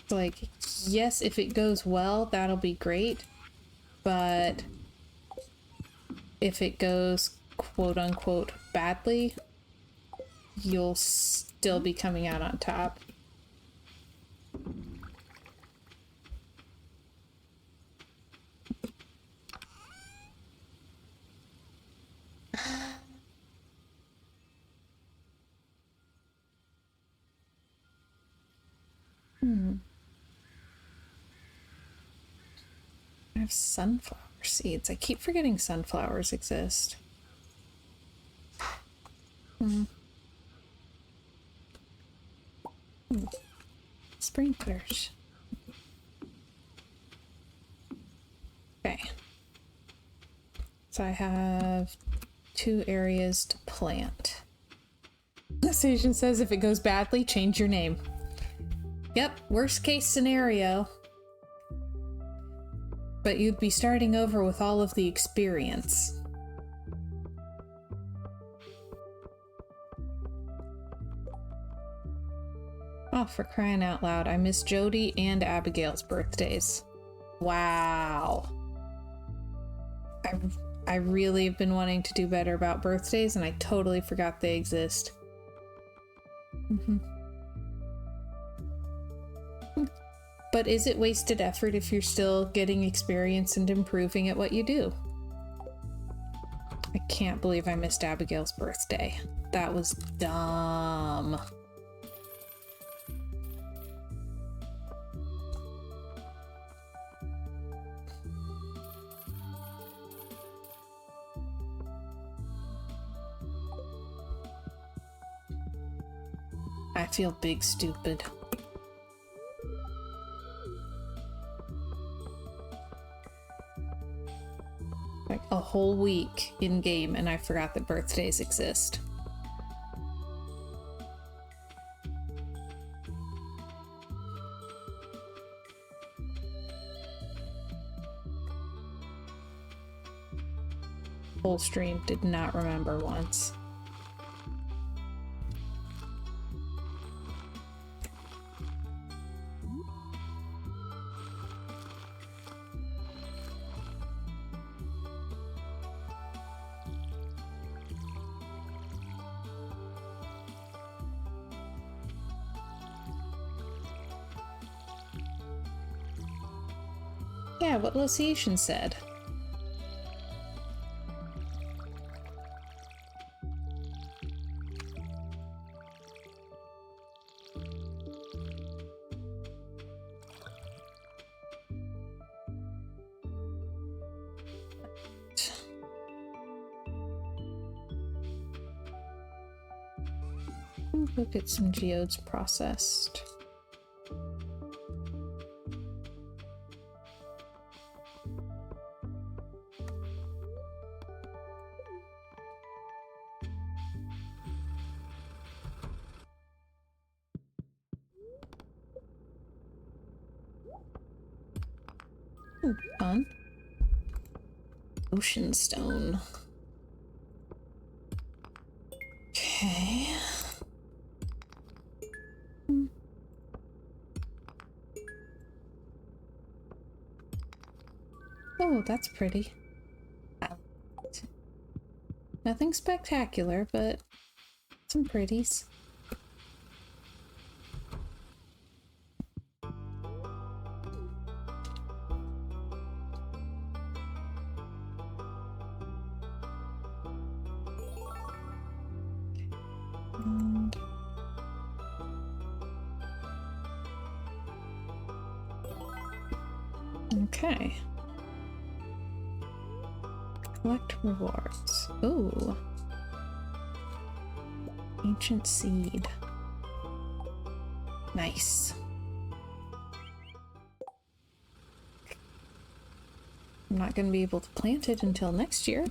Like, yes, if it goes well, that'll be great, but if it goes quote unquote badly, you'll still be coming out on top. I have sunflower seeds. I keep forgetting sunflowers exist. Sprinklers. Okay. So I have 2 areas to plant. The station says if it goes badly, change your name. Yep, worst case scenario. But you'd be starting over with all of the experience. Oh, for crying out loud, I miss Jody and Abigail's birthdays. Wow. I really have been wanting to do better about birthdays, and I totally forgot they exist. But is it wasted effort if you're still getting experience and improving at what you do? I can't believe I missed Abigail's birthday. That was dumb. I feel big stupid. Like a whole week in game and I forgot that birthdays exist. Whole stream did not remember once. Yeah, what Lociation said. Go get some geodes processed. Ooh, fun. Ocean stone. Okay. Oh, that's pretty. Nothing spectacular, but some pretties. And okay. Collect rewards. Ooh. Ancient seed. Nice. I'm not going to be able to plant it until next year,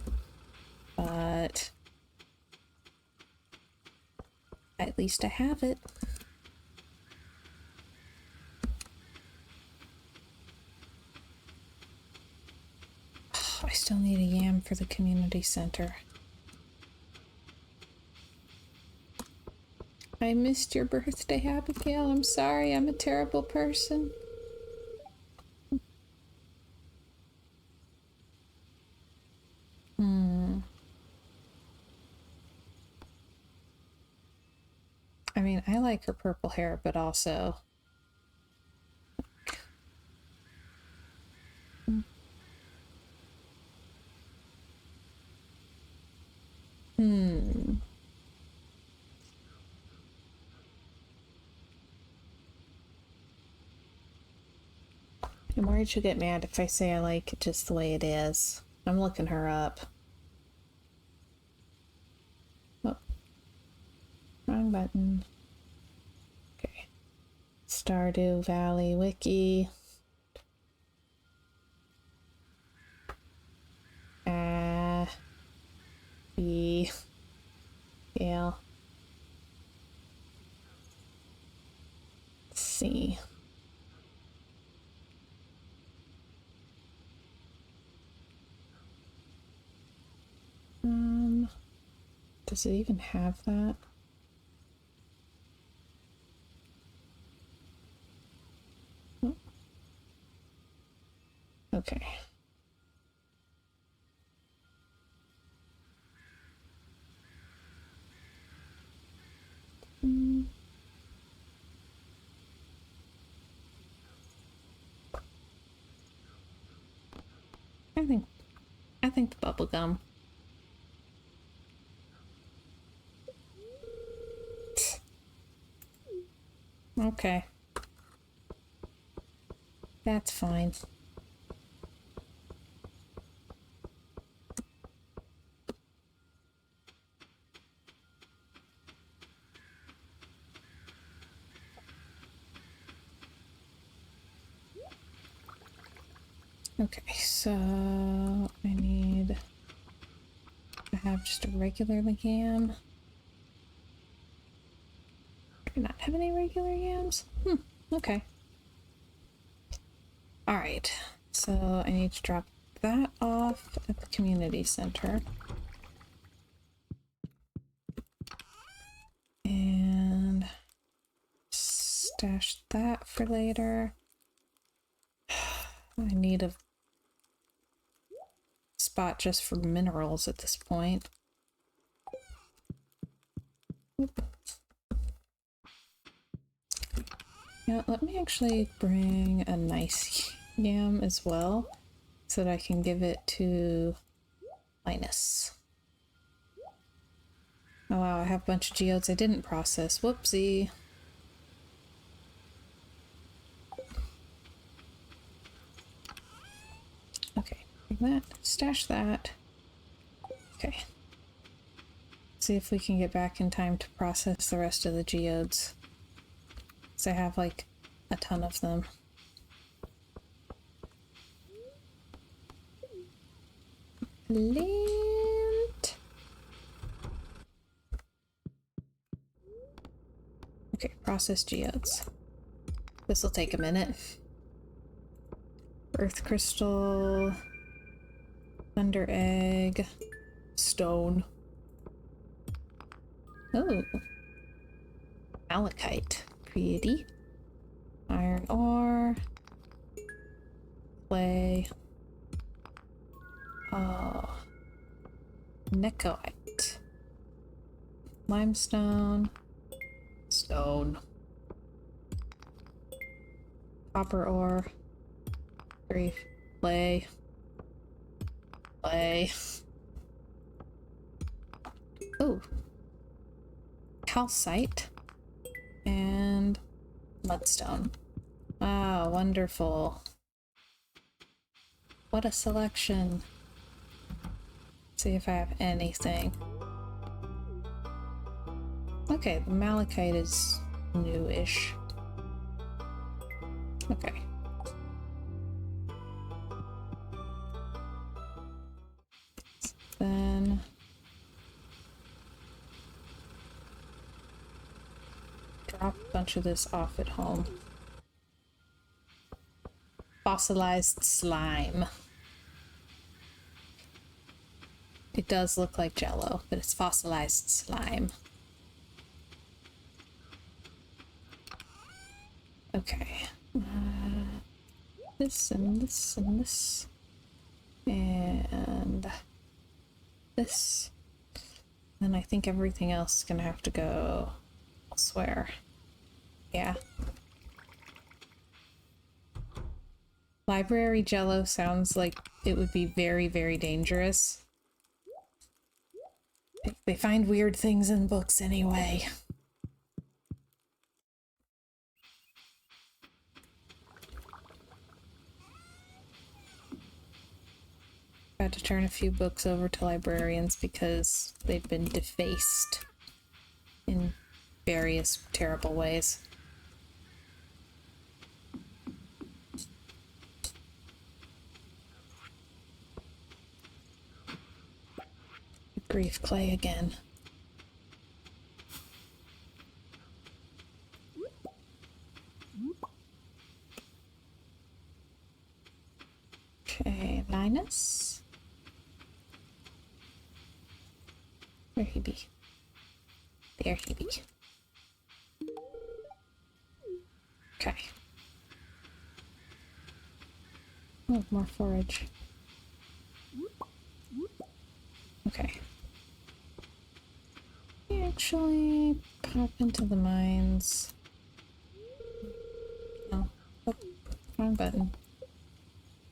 but at least I have it. I still need a yam for the community center. I missed your birthday, Abigail. I'm sorry, I'm a terrible person. I mean, I like her purple hair, but also... I'm worried she'll get mad if I say I like it just the way it is. I'm looking her up. Oh. Wrong button. Okay. Stardew Valley wiki. Yeah. Let's see. Does it even have that? Oh. Okay. I think the bubble gum. Okay. That's fine. Okay, so I need to have just a regular yam. Do not have any regular yams? Okay. Alright, so I need to drop that off at the community center. And stash that for later. I need a spot just for minerals at this point. Oop. Yeah, let me actually bring a nice yam as well, so that I can give it to Linus. Oh wow, I have a bunch of geodes I didn't process. Whoopsie. Okay, bring that, stash that. Okay. See if we can get back in time to process the rest of the geodes. Because I have like a ton of them. Lint. Okay, process geodes. This will take a minute. Earth crystal, thunder egg, stone. Oh, malachite, pretty. Iron ore, clay. Oh, necoite, limestone, stone, copper ore, grief, clay, clay. Oh, calcite and mudstone. Ah, wonderful. What a selection. Let's see if I have anything. Okay, the malachite is new-ish. Okay. Then drop a bunch of this off at home. Fossilized slime. It does look like Jello, but it's fossilized slime. Okay. This and this and this. And this. And I think everything else is gonna have to go elsewhere. Yeah. Library Jello sounds like it would be very, very dangerous. They find weird things in books anyway. Had to turn a few books over to librarians because they've been defaced in various terrible ways. Grief clay again. Okay, Linus. Where he be? There he be. Okay. Oh, more forage. Okay. Actually, pop into the mines. Oh, wrong button.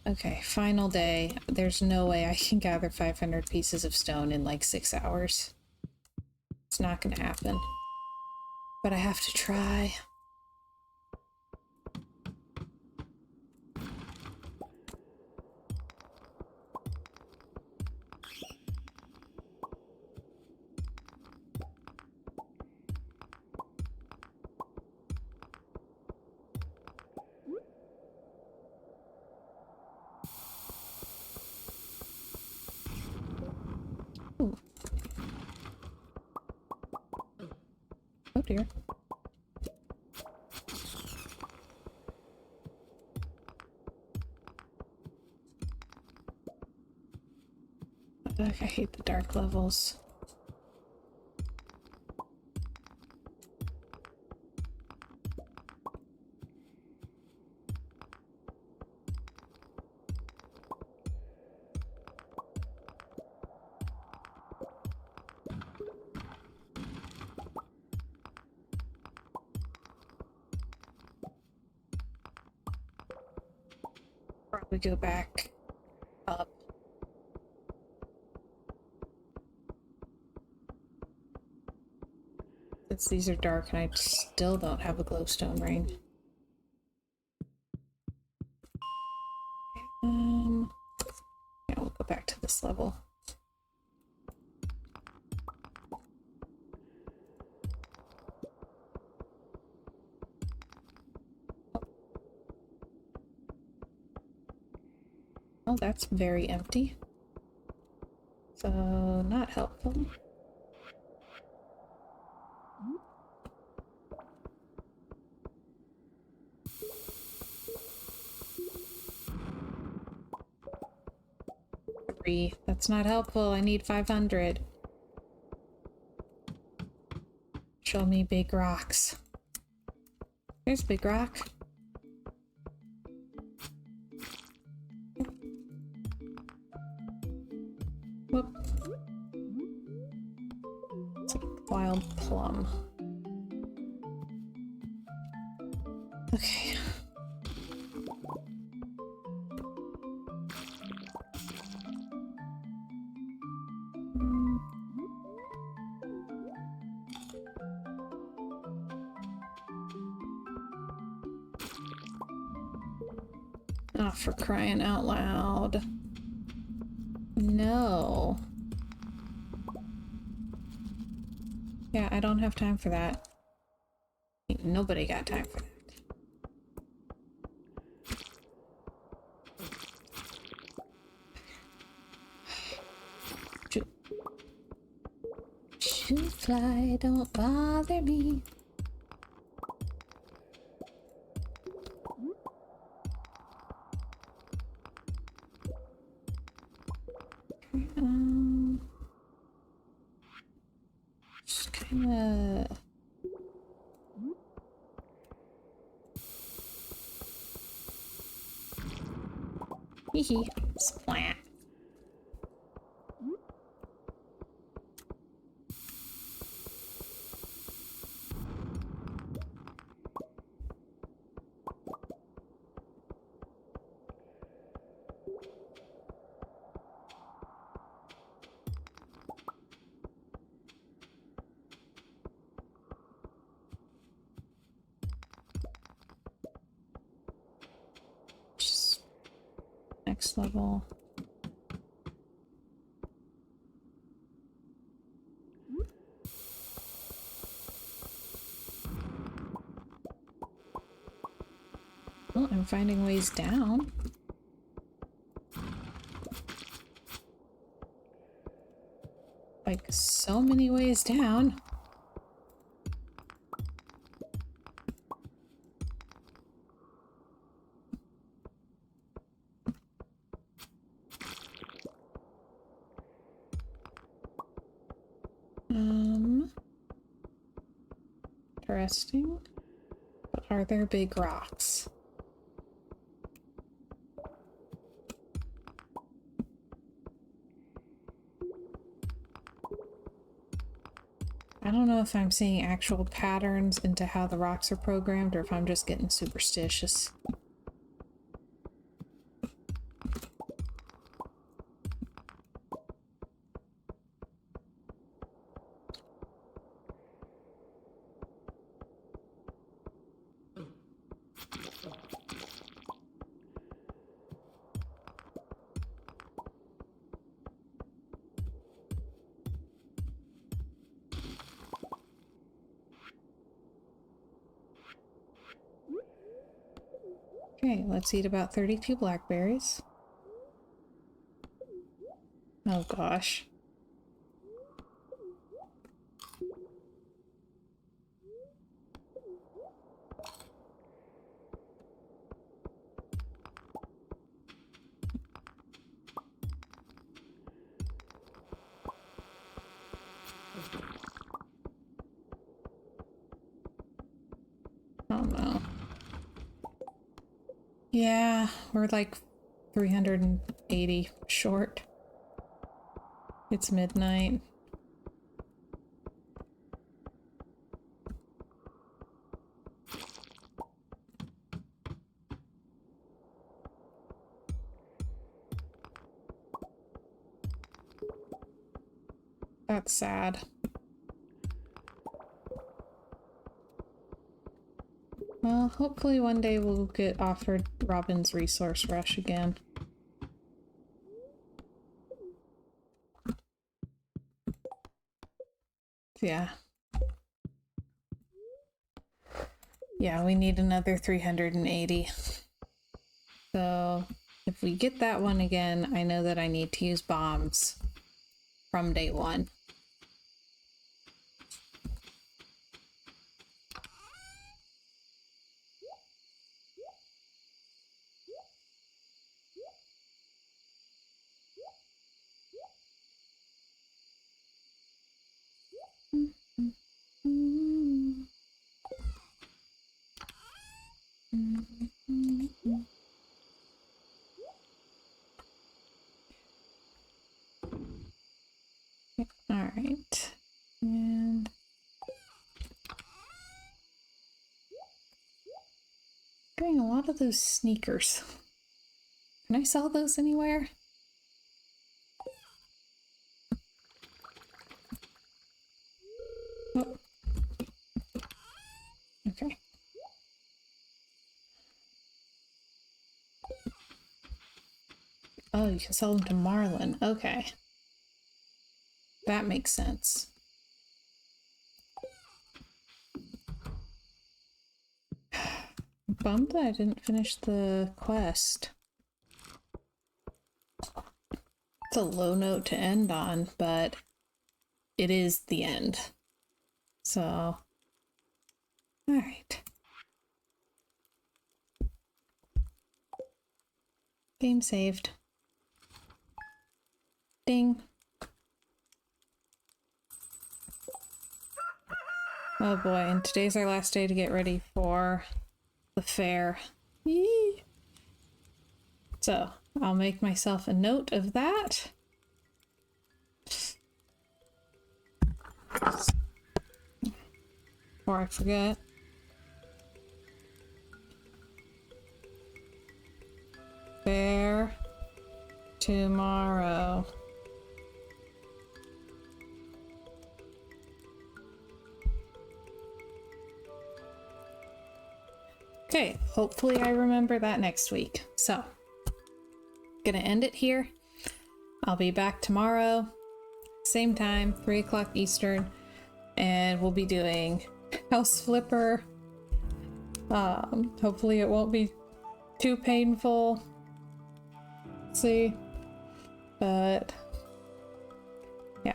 Okay, final day. There's no way I can gather 500 pieces of stone in like 6 hours. It's not gonna happen. But I have to try. Ooh. Oh dear. Ugh, I hate the dark levels. Probably go back up. Since these are dark and I still don't have a glowstone ring. Yeah, we'll go back to this level. Oh, that's very empty. So, not helpful. That's not helpful. I need 500. Show me big rocks. There's a big rock. Whoop. It's a wild plum. Okay. Oh, for crying out loud. No. Yeah, I don't have time for that. Ain't nobody got time for that. Shoot fly, don't bother me. Just kinda... Hee splat. Just next level. Well, I'm finding ways down. Like, so many ways down. Interesting. But are there big rocks? I don't know if I'm seeing actual patterns into how the rocks are programmed or if I'm just getting superstitious. Okay, let's eat about 32 blackberries. Oh gosh. Oh no. Yeah, we're like 380 short. It's midnight. That's sad. Well, hopefully one day we'll get offered Robin's Resource Rush again. Yeah. Yeah, we need another 380. So if we get that one again, I know that I need to use bombs from day one. All right, and getting a lot of those sneakers. Can I sell those anywhere? Oh. Okay. Oh, you can sell them to Marlin. Okay. That makes sense. Bummed that I didn't finish the quest. It's a low note to end on, but it is the end. So, alright. Game saved. Ding. Oh boy, and today's our last day to get ready for the fair. Yee. So, I'll make myself a note of that. Before I forget. Fair tomorrow. Okay, hopefully I remember that next week. So, gonna end it here. I'll be back tomorrow, same time, 3 o'clock Eastern, and we'll be doing House Flipper. Hopefully it won't be too painful. See, but yeah,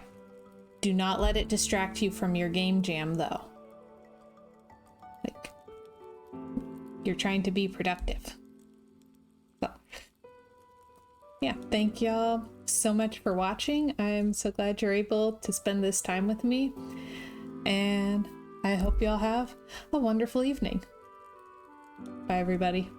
do not let it distract you from your game jam though. Like, you're trying to be productive. So yeah, thank y'all so much for watching. I'm so glad you're able to spend this time with me, and I hope y'all have a wonderful evening. Bye everybody.